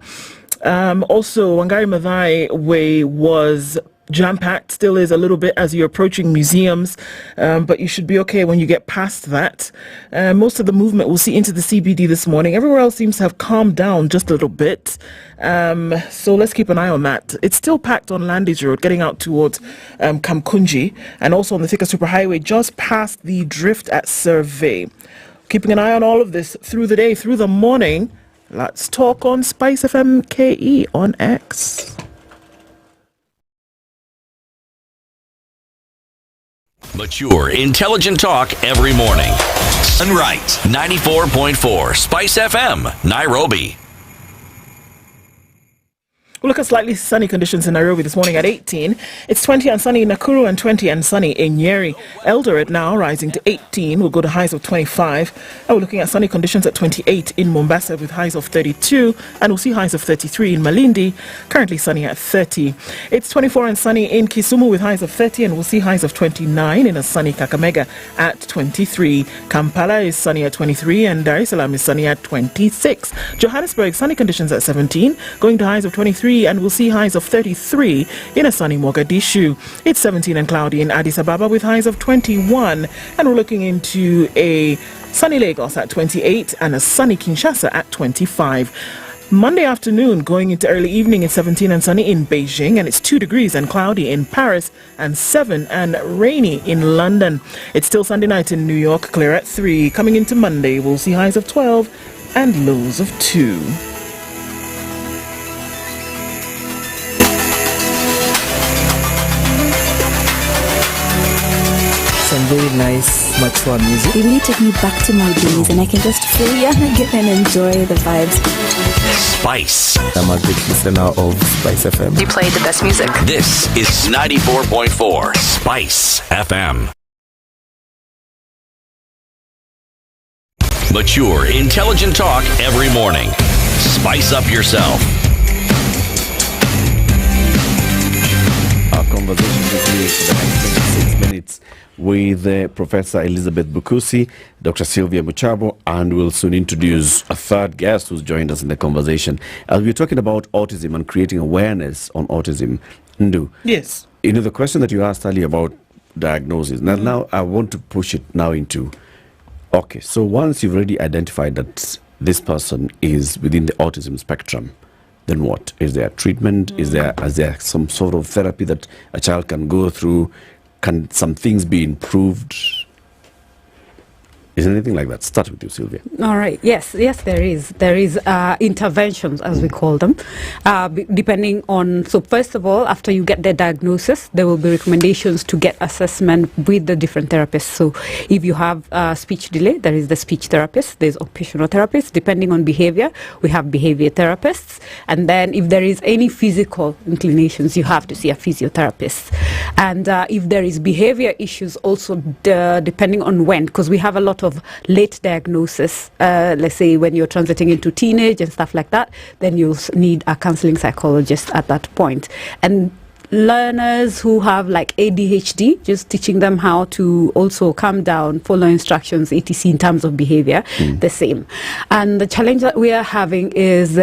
Also, Wangari Maathai Way was jam-packed, still is a little bit as you're approaching museums, but you should be okay when you get past that. Most of the movement we'll see into the CBD this morning. Everywhere else seems to have calmed down just a little bit, so let's keep an eye on that. It's still packed on Landis Road getting out towards Kamkunji, and also on the Thika Superhighway just past the drift at Survey. Keeping an eye on all of this through the day, through the morning. Let's talk on SpiceFM KE on X. Mature, intelligent talk every morning. And right, 94.4 Spice FM, Nairobi. We'll look at slightly sunny conditions in Nairobi this morning at 18. It's 20 and sunny in Nakuru and 20 and sunny in Nyeri. Eldoret now rising to 18. We'll go to highs of 25. And we're looking at sunny conditions at 28 in Mombasa with highs of 32. And we'll see highs of 33 in Malindi, currently sunny at 30. It's 24 and sunny in Kisumu with highs of 30. And we'll see highs of 29 in a sunny Kakamega at 23. Kampala is sunny at 23 and Dar es Salaam is sunny at 26. Johannesburg, sunny conditions at 17, going to highs of 23. And we'll see highs of 33 in a sunny Mogadishu. It's 17 and cloudy in Addis Ababa with highs of 21. And we're looking into a sunny Lagos at 28 and a sunny Kinshasa at 25. Monday afternoon going into early evening is 17 and sunny in Beijing, and it's 2 degrees and cloudy in Paris, and 7 and rainy in London. It's still Sunday night in New York, clear at 3. Coming into Monday, we'll see highs of 12 and lows of 2. Some very nice, mature music. It really took me back to my days, and I can just feel young again and enjoy the vibes. Spice. I'm a big listener of SpiceFM. You play the best music. This is 94.4 Spice FM. Mature, intelligent talk every morning. Spice up yourself. Our conversation with you for the next 26 minutes with Professor Elizabeth Bukusi, Dr. Sylvia Muchabo, and we'll soon introduce a third guest who's joined us in the conversation. As we're talking about autism and creating awareness on autism, Ndu. Yes. You know, the question that you asked earlier about diagnosis, now I want to push it now into, okay, so once you've already identified that this person is within the autism spectrum, then what? Is there treatment? Is there some sort of therapy that a child can go through? Can some things be improved? Is there anything like that? Start with you, Sylvia. All right. Yes, there is. There is interventions, as we call them, depending on. So first of all, after you get the diagnosis, there will be recommendations to get assessment with the different therapists. So if you have speech delay, there is the speech therapist. There's occupational therapists. Depending on behavior, we have behavior therapists. And then if there is any physical inclinations, you have to see a physiotherapist. And if there is behavior issues, also depending on when, because we have a lot of late diagnosis, let's say when you're transiting into teenage and stuff like that, then you'll need a counseling psychologist at that point. And learners who have like ADHD, just teaching them how to also calm down, follow instructions, etc. in terms of behavior, the same. And the challenge that we are having is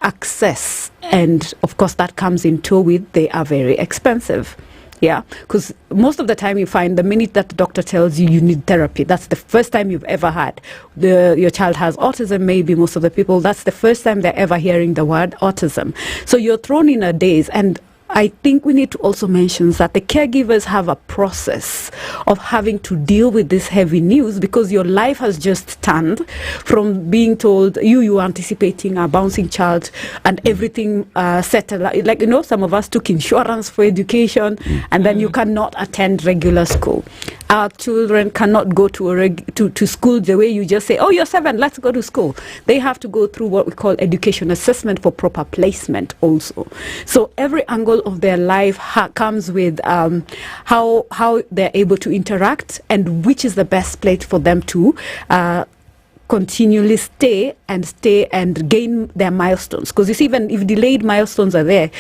access, and of course that comes in tow with they are very expensive. Yeah, because most of the time you find the minute that the doctor tells you need therapy, that's the first time you've ever had. Your child has autism, maybe most of the people, that's the first time they're ever hearing the word autism. So you're thrown in a daze, and I think we need to also mention that the caregivers have a process of having to deal with this heavy news, because your life has just turned from being told you are anticipating a bouncing child and everything settled. Like, you know, some of us took insurance for education, and then you cannot attend regular school. Our children cannot go to school the way you just say, oh, you're 7, let's go to school. They have to go through what we call education assessment for proper placement also. So every angle of their life comes with how they're able to interact, and which is the best place for them to continually stay and gain their milestones. Because you see, even if delayed milestones are there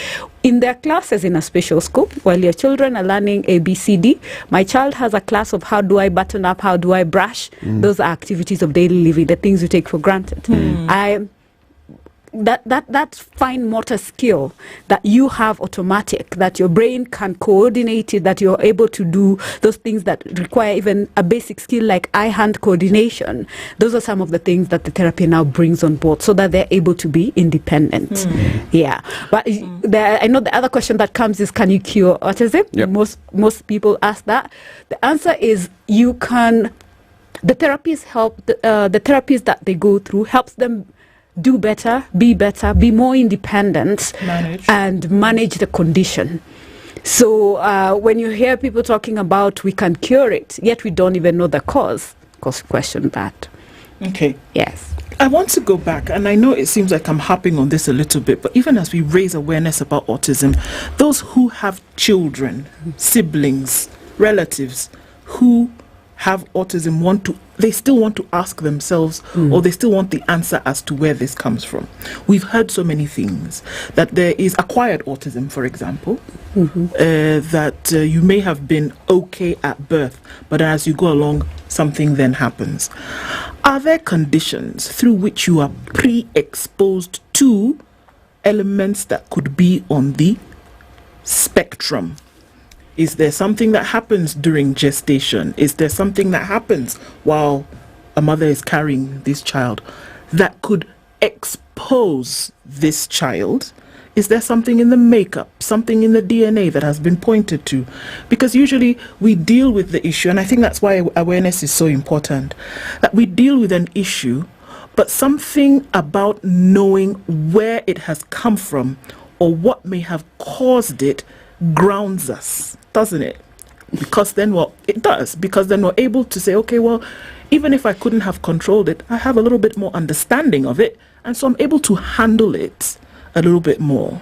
in their classes in a special school, while your children are learning ABCD, my child has a class of how do I button up, how do I brush. Those are activities of daily living, the things you take for granted. That fine motor skill that you have automatic, that your brain can coordinate it, that you're able to do those things that require even a basic skill like eye-hand coordination. Those are some of the things that the therapy now brings on board, so that they're able to be independent. Yeah, but I know the other question that comes is, can you cure autism? Yep. Most people ask that. The answer is you can. The therapies help. The therapies that they go through helps them do better, be more independent, and manage the condition. So when you hear people talking about we can cure it, yet we don't even know the cause, question that. Okay. Yes. I want to go back, and I know it seems like I'm harping on this a little bit, but even as we raise awareness about autism, those who have children, siblings, relatives who have autism they still want to ask themselves, or they still want the answer as to where this comes from. We've heard so many things, that there is acquired autism, for example, that you may have been okay at birth, but as you go along, something then happens. Are there conditions through which you are pre-exposed to elements that could be on the spectrum? Is there something that happens during gestation? Is there something that happens while a mother is carrying this child that could predispose this child? Is there something in the makeup, something in the DNA that has been pointed to? Because usually we deal with the issue, and I think that's why awareness is so important, that we deal with an issue, but something about knowing where it has come from or what may have caused it grounds us, doesn't it? Because then, because then we're able to say, okay, well, even if I couldn't have controlled it, I have a little bit more understanding of it, and so I'm able to handle it a little bit more.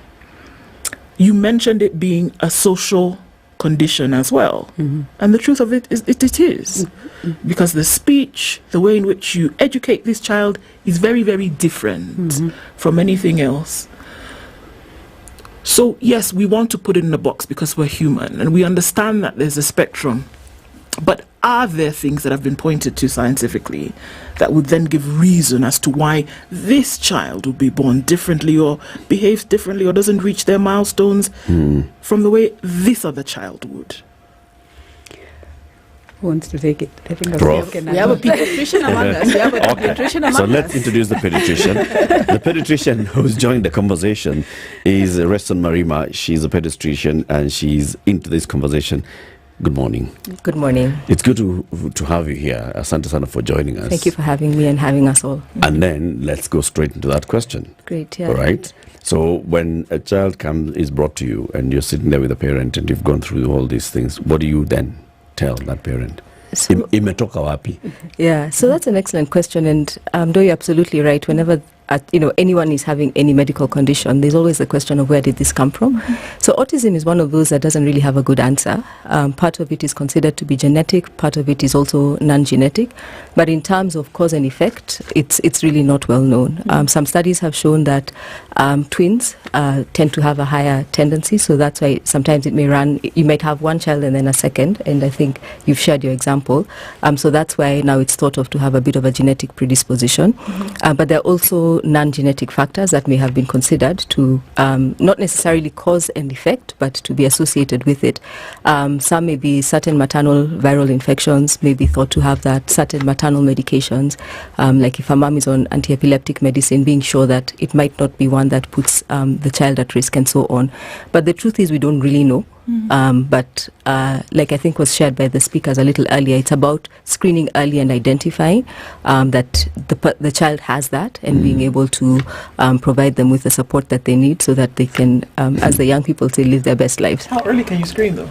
You mentioned it being a social condition as well. And the truth of it is it is. Because the speech, the way in which you educate this child is very, very different from anything else. So yes, we want to put it in a box because we're human and we understand that there's a spectrum. But are there things that have been pointed to scientifically that would then give reason as to why this child would be born differently or behaves differently or doesn't reach their milestones from the way this other child would? Who wants to take it? I think we have a pediatrician among us. We have a pediatrician among us. So let's introduce the pediatrician. The pediatrician who's joined the conversation is Reston Marima. She's a pediatrician and she's into this conversation. Good morning. Good morning. It's good to have you here. Asante sana for joining us. Thank you for having me and having us all. And then let's go straight into that question. Great, yeah. All right. So when a child is brought to you and you're sitting there with a parent and you've gone through all these things, what do you then tell that parent? Imetoka wapi? Yeah, so that's an excellent question, and though you're absolutely right, whenever anyone is having any medical condition, there's always the question of where did this come from. So autism is one of those that doesn't really have a good answer. Part of it is considered to be genetic, part of it is also non-genetic, but in terms of cause and effect, it's really not well known. Some studies have shown that twins tend to have a higher tendency, so that's why sometimes it may run, you might have one child and then a second, and I think you've shared your example. So that's why now it's thought of to have a bit of a genetic predisposition. But there are also non-genetic factors that may have been considered to not necessarily cause and effect, but to be associated with it. Some may be certain maternal viral infections, may be thought to have that, certain maternal medications, like if a mom is on anti-epileptic medicine, being sure that it might not be one that puts the child at risk and so on. But the truth is we don't really know. But like I think was shared by the speakers a little earlier, it's about screening early and identifying that the child has that and being able to provide them with the support that they need so that they can, as the young people say, live their best lives. How early can you screen though?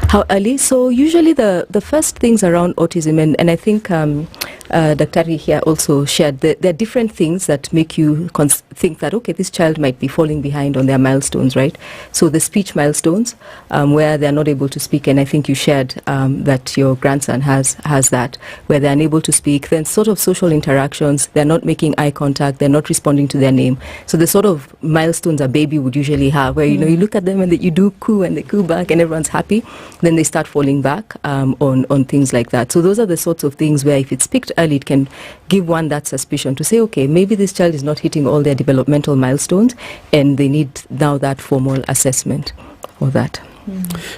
How early? So usually the first things around autism, and I think Dr. here also shared, there are different things that make you think that, okay, this child might be falling behind on their milestones, right? So the speech milestones, where they're not able to speak, and I think you shared that your grandson has that, where they're unable to speak, then sort of social interactions, they're not making eye contact, they're not responding to their name. So the sort of milestones a baby would usually have, where, you look at them and you do coo and they coo back and everyone's happy, then they start falling back on things like that. So those are the sorts of things where if it's picked early, it can give one that suspicion to say, okay, maybe this child is not hitting all their developmental milestones and they need now that formal assessment for that.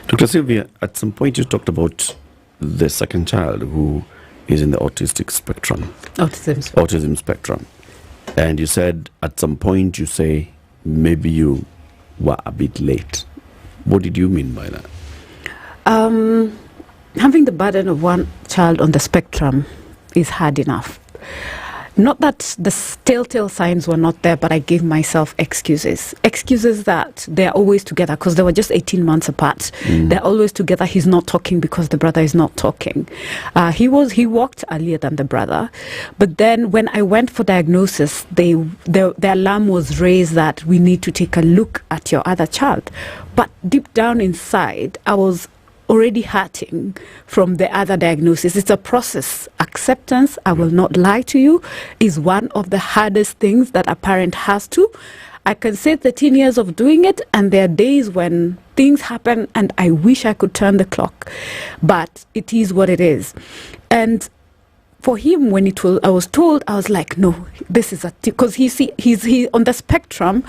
Dr. Sylvia, at some point you talked about the second child who is in the autistic spectrum. Autism spectrum. And you said at some point you say maybe you were a bit late. What did you mean by that? Having the burden of one child on the spectrum is hard enough. Not that the telltale signs were not there, but I gave myself excuses. Excuses that they're always together because they were just 18 months apart. They're always together. He's not talking because the brother is not talking. He walked earlier than the brother. But then when I went for diagnosis, the alarm was raised that we need to take a look at your other child. But deep down inside, I was already hurting from the other diagnosis. It's a process. Acceptance, I will not lie to you, is one of the hardest things that a parent has to. I can say 13 years of doing it, and there are days when things happen and I wish I could turn the clock. But it is what it is. And for him, when I was told, I was like, no, this is because he's on the spectrum.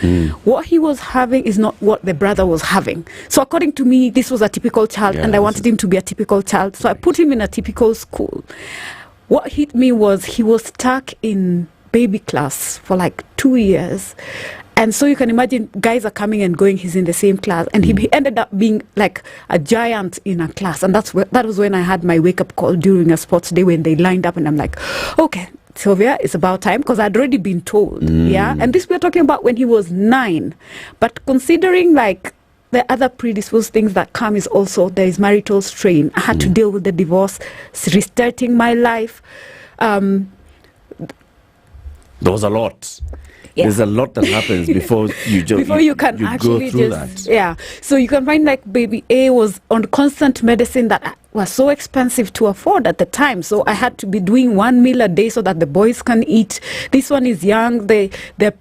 What he was having is not what the brother was having. So according to me, this was a typical child, and I wanted him to be a typical child. So I put him in a typical school. What hit me was he was stuck in baby class for like 2 years. And so you can imagine guys are coming and going, he's in the same class. And he ended up being like a giant in a class. And that was when I had my wake-up call during a sports day when they lined up. And I'm like, okay, Sylvia, it's about time, because I'd already been told. Yeah. And this we're talking about when he was 9. But considering like the other predisposed things that come is also there is marital strain. I had to deal with the divorce, restarting my life. There was a lot. Yeah. There's a lot that happens before you can actually go through just that. Yeah. So you can find like baby A was on constant medicine that was so expensive to afford at the time. So I had to be doing 1 meal a day so that the boys can eat. This one is young. They're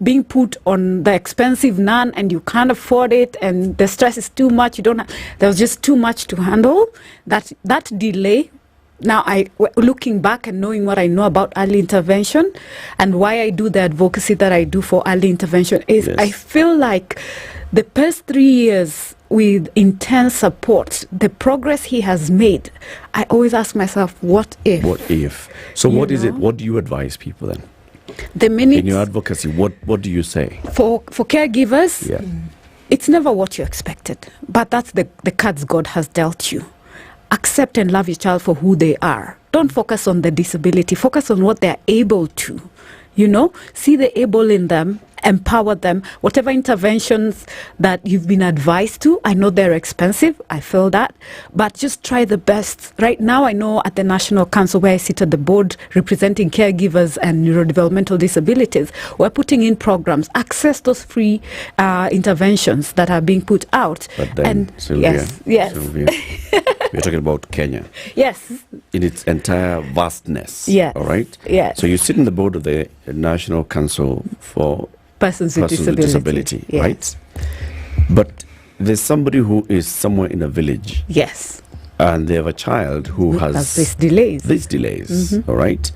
being put on the expensive none, and you can't afford it, and the stress is too much. There was just too much to handle. That delay. Now, looking back and knowing what I know about early intervention and why I do the advocacy that I do for early intervention is I feel like the past 3 years with intense support, the progress he has made, I always ask myself, what if? What if? So what is it? What do you advise people then? In your advocacy, what do you say? For caregivers, it's never what you expected, but that's the cards God has dealt you. Accept and love your child for who they are. Don't focus on the disability. Focus on what they're able to. See the able in them, empower them. Whatever interventions that you've been advised to, I know they're expensive. I feel that. But just try the best. Right now, I know at the National Council where I sit at the board representing caregivers and neurodevelopmental disabilities, we're putting in programs. Access those free interventions that are being put out. But then, Sylvia, Sylvia, we're talking about Kenya. Yes. In its entire vastness. Yes. All right? Yes. So you sit in the board of the National Council for Persons with disability. Yes. Right? But there's somebody who is somewhere in a village. Yes. And they have a child who has these delays. All right?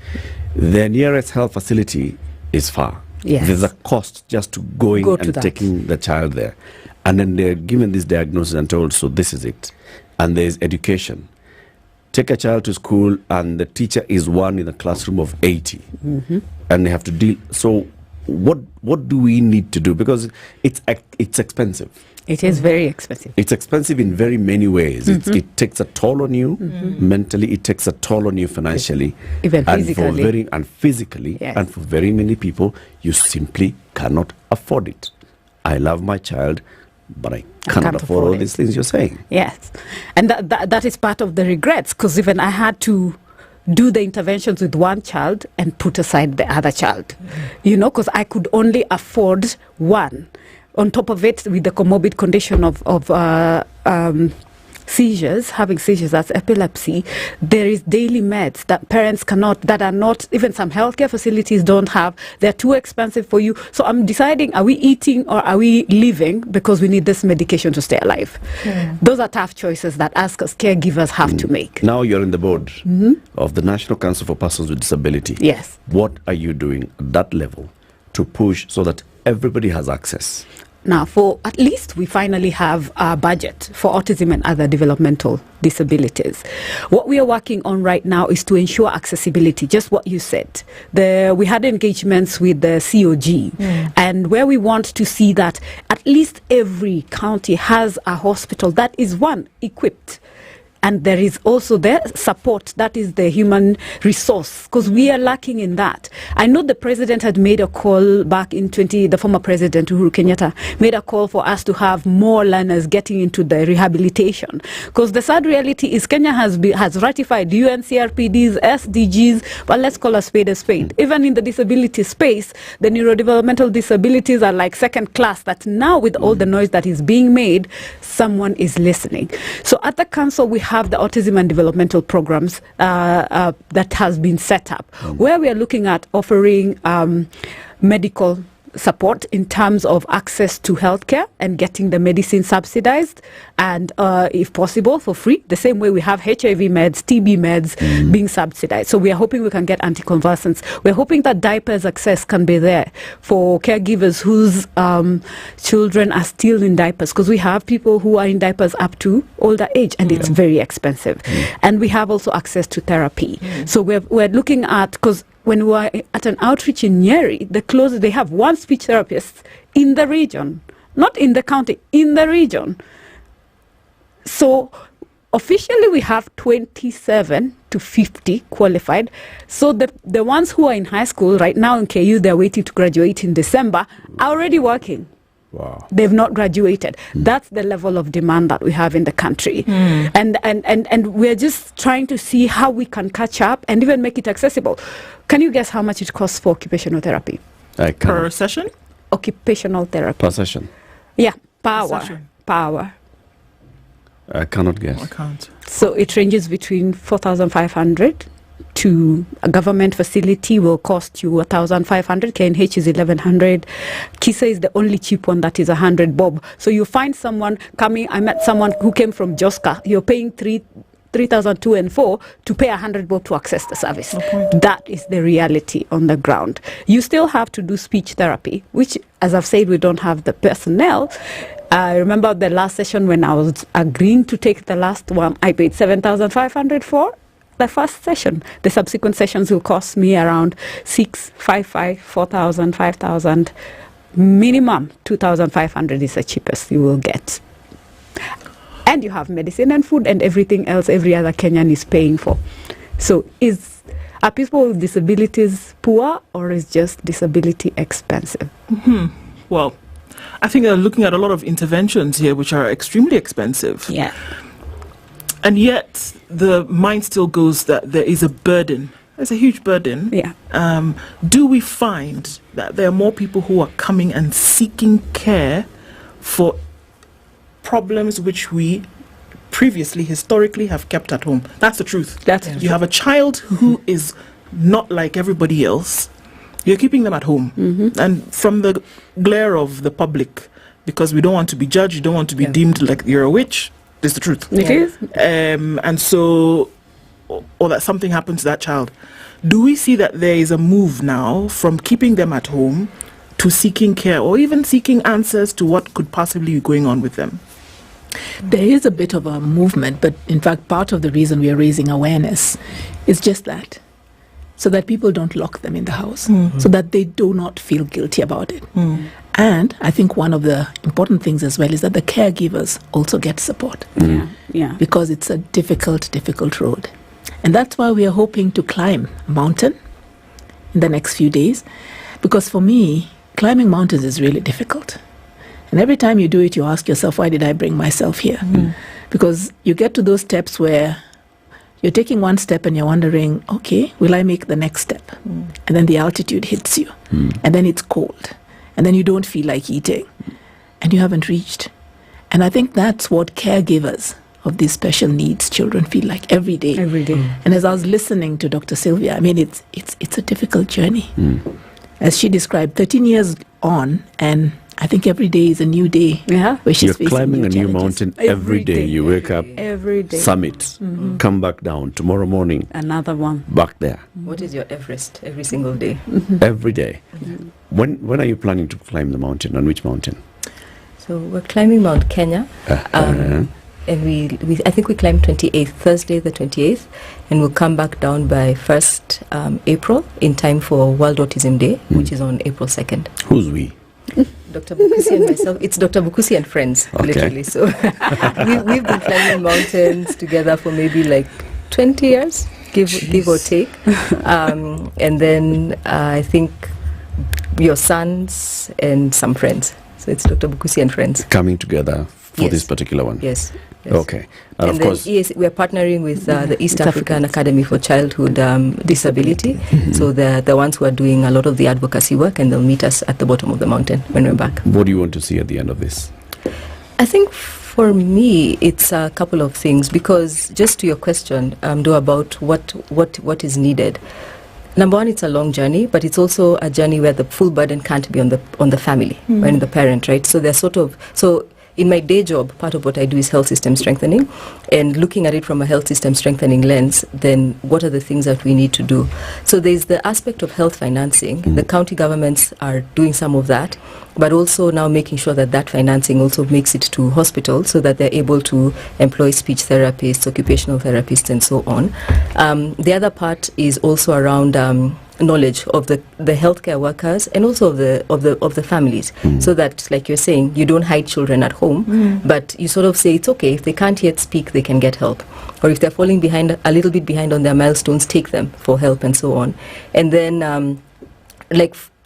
Their nearest health facility is far. Yes. There's a cost just to going and taking the child there. And then they're given this diagnosis and told, so this is it. And there's education. Take a child to school and the teacher is one in a classroom of 80. And they have to deal. So what do we need to do? Because it's expensive. It is very expensive. It's expensive in very many ways. It takes a toll on you mentally. It takes a toll on you financially, even physically, and physically. Yes. And for very many people, you simply cannot afford it. I love my child, but I cannot afford all these things you're saying. Yes, and that is part of the regrets, because even I had to do the interventions with one child and put aside the other child, because I could only afford one. On top of it, with the comorbid condition of seizures, having seizures, that's epilepsy, there is daily meds that parents cannot, that are not, even some healthcare facilities don't have. They're too expensive for you. So I'm deciding, are we eating or are we living because we need this medication to stay alive? Those are tough choices that us as caregivers have to make. Now you're in the board of the National Council for Persons with Disability. Yes. What are you doing at that level to push so that everybody has access? Now, for at least we finally have a budget for autism and other developmental disabilities. What we are working on right now is to ensure accessibility, just what you said. We had engagements with the COG, and where we want to see that at least every county has a hospital that is equipped. And there is also the support, that is the human resource, because we are lacking in that. I know the president had made a call back in the former president, Uhuru Kenyatta, made a call for us to have more learners getting into the rehabilitation. Because the sad reality is Kenya has ratified UNCRPD's, SDGs, but let's call a spade a spade. Even in the disability space, the neurodevelopmental disabilities are like second class, that now with all the noise that is being made, someone is listening. So at the council, we have the autism and developmental programs that has been set up, where we are looking at offering medical support in terms of access to healthcare and getting the medicine subsidized and if possible for free, the same way we have HIV meds, TB meds being subsidized. So we are hoping we can get anticonvulsants. We're hoping that diapers access can be there for caregivers whose children are still in diapers, because we have people who are in diapers up to older age and it's very expensive. And we have also access to therapy. So we're looking at, because when we were at an outreach in Nyeri, the closest they have one speech therapist in the region, not in the county, in the region. So officially we have 27 to 50 qualified. So the ones who are in high school right now in KU, they're waiting to graduate in December, are already working. Wow. They've not graduated. That's the level of demand that we have in the country. And we're just trying to see how we can catch up and even make it accessible. Can you guess how much it costs for occupational therapy? Per session? Occupational therapy. Per session? Yeah, power. I cannot guess. I can't. So it ranges between 4,500 to a government facility will cost you 1,500. KNH is 1,100. Kisa is the only cheap one that is 100 bob. So you find someone coming. I met someone who came from Joska. You're paying 3,200 and 4 to pay 100 bob to access the service. That is the reality on the ground. You still have to do speech therapy, which, as I've said, we don't have the personnel. I remember the last session when I was agreeing to take the last one, I paid 7,500 for the first session. The subsequent sessions will cost me around 6,500, 4,000, 5,000. Minimum 2,500 is the cheapest you will get. And you have medicine and food and everything else every other Kenyan is paying for. So are people with disabilities poor, or is just disability expensive? Well, I think they're looking at a lot of interventions here which are extremely expensive. Yeah. And yet the mind still goes that there is a burden. There's a huge burden. Yeah. Do we find that there are more people who are coming and seeking care for problems which we previously, historically, have kept at home? That's the truth. You have a child who is not like everybody else. You're keeping them at home. And from the glare of the public, because we don't want to be judged, you don't want to be deemed like you're a witch. It's the truth. It is. And so, or that something happens to that child. Do we see that there is a move now from keeping them at home to seeking care, or even seeking answers to what could possibly be going on with them? There is a bit of a movement, but in fact, part of the reason we are raising awareness is just that, so that people don't lock them in the house, so that they do not feel guilty about it. And I think one of the important things as well is that the caregivers also get support. Because it's a difficult road. And that's why we are hoping to climb a mountain in the next few days. Because for me, climbing mountains is really difficult. And every time you do it, you ask yourself, why did I bring myself here? Because you get to those steps where you're taking one step and you're wondering, okay, will I make the next step? And then the altitude hits you. And then it's cold. And then you don't feel like eating. And you haven't reached. And I think that's what caregivers of these special needs children feel like every day. And as I was listening to Dr. Sylvia, I mean, it's a difficult journey. As she described, 13 years on, and I think every day is a new day. Where she's You're climbing a new mountain every day. You wake up, every day. Summit, come back down. Tomorrow morning, another one. Back there. What is your Everest every single day? Every day. When are you planning to climb the mountain? On which mountain? So we're climbing Mount Kenya. And I think we climb 28th, Thursday the 28th, and we'll come back down by 1st April in time for World Autism Day, which is on April 2nd. Who's we? Dr. Bukusi and myself. It's Dr. Bukusi and friends, literally. So we've been climbing mountains together for maybe like 20 years, give or take. And then I think your sons and some friends. So it's Dr. Bukusi and friends. Coming together for this particular one? Yes. Okay. And of course, we're partnering with the East African Academy for Childhood Disability. So they're the ones who are doing a lot of the advocacy work, and they'll meet us at the bottom of the mountain when we're back. What do you want to see at the end of this? I think for me, it's a couple of things, because just to your question, about what is needed. Number one, it's a long journey, but it's also a journey where the full burden can't be on the family or on the parent, right? So they're in my day job, part of what I do is health system strengthening, and looking at it from a health system strengthening lens, then what are the things that we need to do? So there's the aspect of health financing. The county governments are doing some of that, but also now making sure that financing also makes it to hospitals so that they're able to employ speech therapists, occupational therapists, and so on. The other part is also around knowledge of the healthcare workers and also of the families, so that, like you're saying, you don't hide children at home, but you sort of say it's okay if they can't yet speak, they can get help, or if they're falling behind a little bit behind on their milestones, take them for help and so on. And then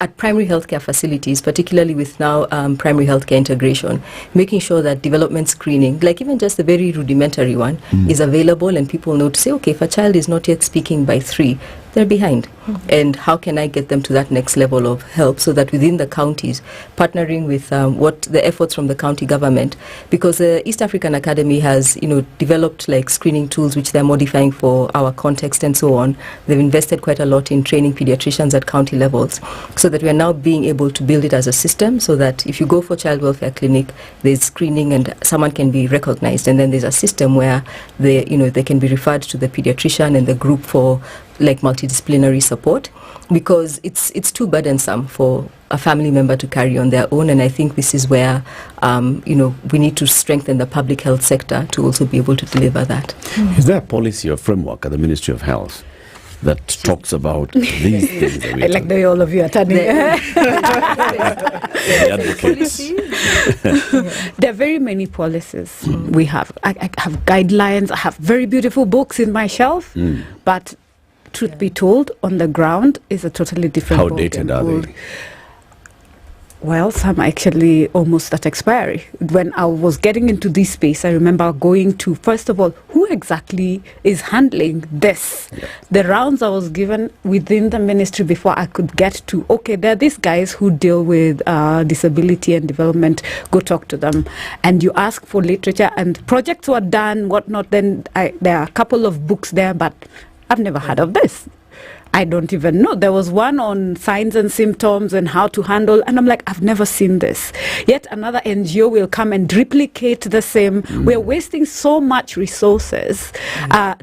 at primary healthcare facilities, particularly with now primary healthcare integration, making sure that development screening, like even just a very rudimentary one, is available, and people know to say, okay, if a child is not yet speaking by 3, they're behind. And how can I get them to that next level of help, so that within the counties, partnering with what the efforts from the county government, because the East African Academy has developed like screening tools which they're modifying for our context and so on. They've invested quite a lot in training pediatricians at county levels, so that we are now being able to build it as a system, so that if you go for child welfare clinic, there's screening and someone can be recognized, and then there's a system where they can be referred to the pediatrician and the group for like multidisciplinary support, because it's too burdensome for a family member to carry on their own. And I think this is where we need to strengthen the public health sector to also be able to deliver that. Is there a policy or framework at the Ministry of Health that talks about these things? I like the way all of you are turning. The advocates. There are very many policies we have. I have guidelines. I have very beautiful books in my shelf, but truth be told, on the ground is a totally different. How dated are they? Well, some actually almost at expiry. When I was getting into this space, I remember going to, first of all, who exactly is handling this? Yeah. The rounds I was given within the ministry before I could get to, okay, there are these guys who deal with disability and development, go talk to them. And you ask for literature, and projects were done, whatnot. Then there are a couple of books there, but I've never heard of this. I don't even know. There was one on signs and symptoms and how to handle, and I'm like, I've never seen this. Yet another NGO will come and replicate the same. We're wasting so much resources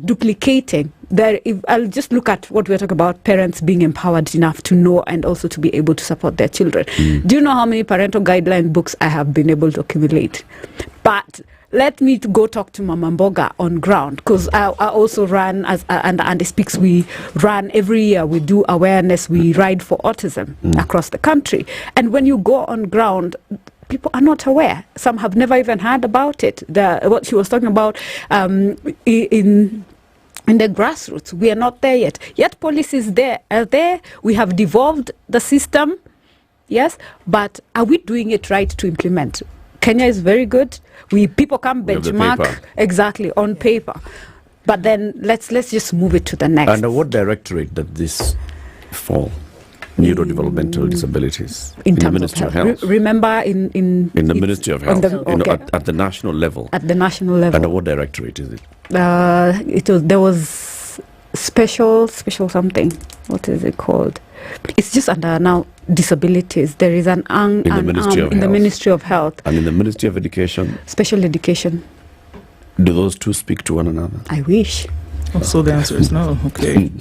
duplicating. I'll just look at what we're talking about, parents being empowered enough to know and also to be able to support their children. Do you know how many parental guideline books I have been able to accumulate? But let me go talk to Mama Mboga on ground, because I also run, and Speaks, we run every year, we do awareness, we ride for autism across the country. And when you go on ground, people are not aware. Some have never even heard about it. What she was talking about in the grassroots, we are not there yet. Yet policies are there. We have devolved the system, yes, but are we doing it right to implement? Kenya is very good. People can benchmark exactly on paper, but then let's just move it to the next. Under what directorate does this fall? Neurodevelopmental disabilities in the Ministry of Health. Remember, in the Ministry of Health, at the national level. At the national level. Under what directorate is it? There was special something. What is it called? It's just under now disabilities. There is an in the Ministry of Health. And in the Ministry of Education? Special education. Do those two speak to one another? I wish. Oh, so the answer is no. Okay.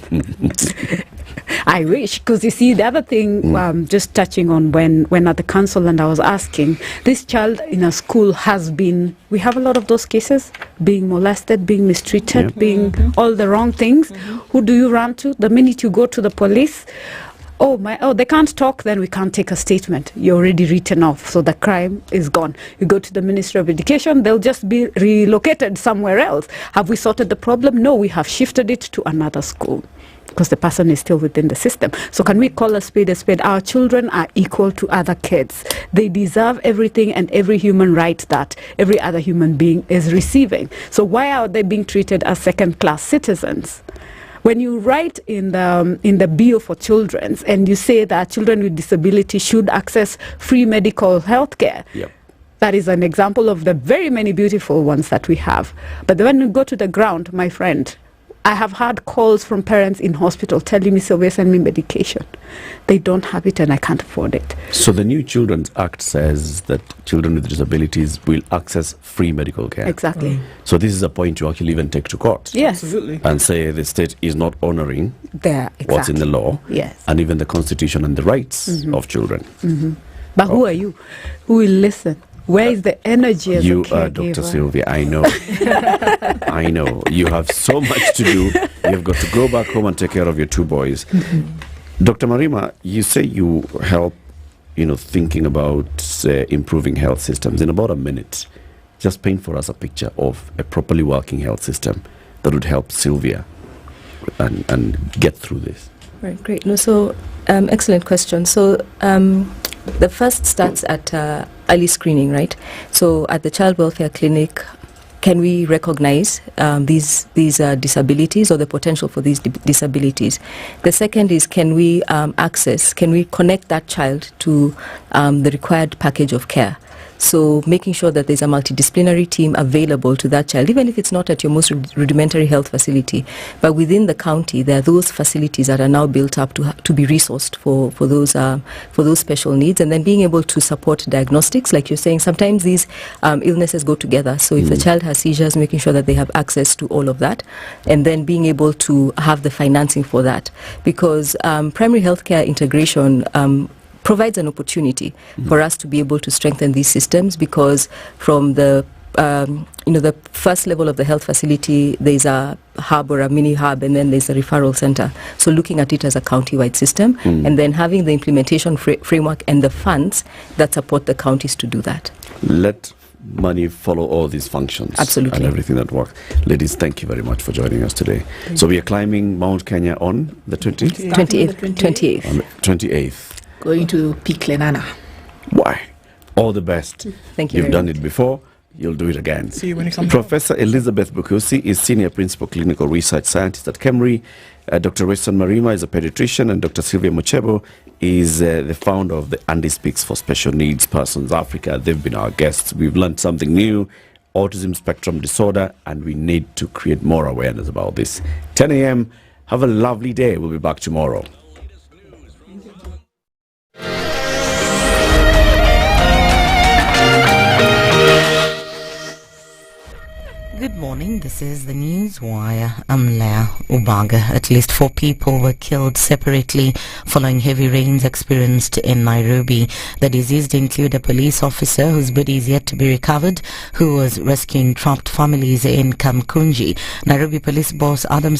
I wish, because you see, the other thing, just touching on when at the council, and I was asking, this child in a school we have a lot of those cases, being molested, being mistreated, being all the wrong things. Who do you run to? The minute you go to the police, they can't talk, then we can't take a statement. You're already written off, so the crime is gone. You go to the Ministry of Education, they'll just be relocated somewhere else. Have we sorted the problem? No, we have shifted it to another school, because the person is still within the system. So can we call a spade a spade? Our children are equal to other kids. They deserve everything and every human right that every other human being is receiving. So why are they being treated as second-class citizens? When you write in the bill for children and you say that children with disability should access free medical health care, that is an example of the very many beautiful ones that we have. But when you go to the ground, my friend, I have had calls from parents in hospital telling me, Sylvia, send me medication. They don't have it and I can't afford it. So the new Children's Act says that children with disabilities will access free medical care. Exactly. So this is a point to actually even take to court. Yes. Absolutely. And say the state is not honoring what's in the law, yes, and even the constitution and the rights of children. But who are you? Who will listen? Where is the energy as you a caregiver? Dr. Sylvia, I know. I know. You have so much to do. You've got to go back home and take care of your two boys. Dr. Marima, you say you help, thinking about improving health systems. In about a minute, just paint for us a picture of a properly working health system that would help Sylvia and get through this. Right, great. Excellent question. So the first starts at early screening, right? So at the child welfare clinic, can we recognize these disabilities or the potential for these disabilities? The second is, can we connect that child to the required package of care? So making sure that there's a multidisciplinary team available to that child, even if it's not at your most rudimentary health facility, but within the county, there are those facilities that are now built up to be resourced for those special needs, and then being able to support diagnostics, like you're saying. Sometimes these illnesses go together. So if the child has seizures, making sure that they have access to all of that, and then being able to have the financing for that, because primary healthcare integration provides an opportunity for us to be able to strengthen these systems, because from the the first level of the health facility, there's a hub or a mini hub, and then there's a referral center. So looking at it as a county-wide system, and then having the implementation framework and the funds that support the counties to do that. Let money follow all these functions. Absolutely. And everything that works. Ladies, thank you very much for joining us today. So we are climbing Mount Kenya on the 20th? 28th. On the 28th. Going to Peak Lenana. Why? All the best. Thank you. You've done it before. You'll do it again. See you when you come. Professor Elizabeth Bukusi is Senior Principal Clinical Research Scientist at KEMRI. Dr. Weston Marima is a pediatrician, and Dr. Sylvia Muchebo is the founder of the Andy Speaks for Special Needs Persons Africa. They've been our guests. We've learned something new, autism spectrum disorder, and we need to create more awareness about this. 10 a.m. Have a lovely day. We'll be back tomorrow. Good morning, this is the News Wire. I'm Leah Ubaga. At least 4 people were killed separately following heavy rains experienced in Nairobi. The deceased include a police officer whose body is yet to be recovered, who was rescuing trapped families in Kamkunji. Nairobi police boss Adamson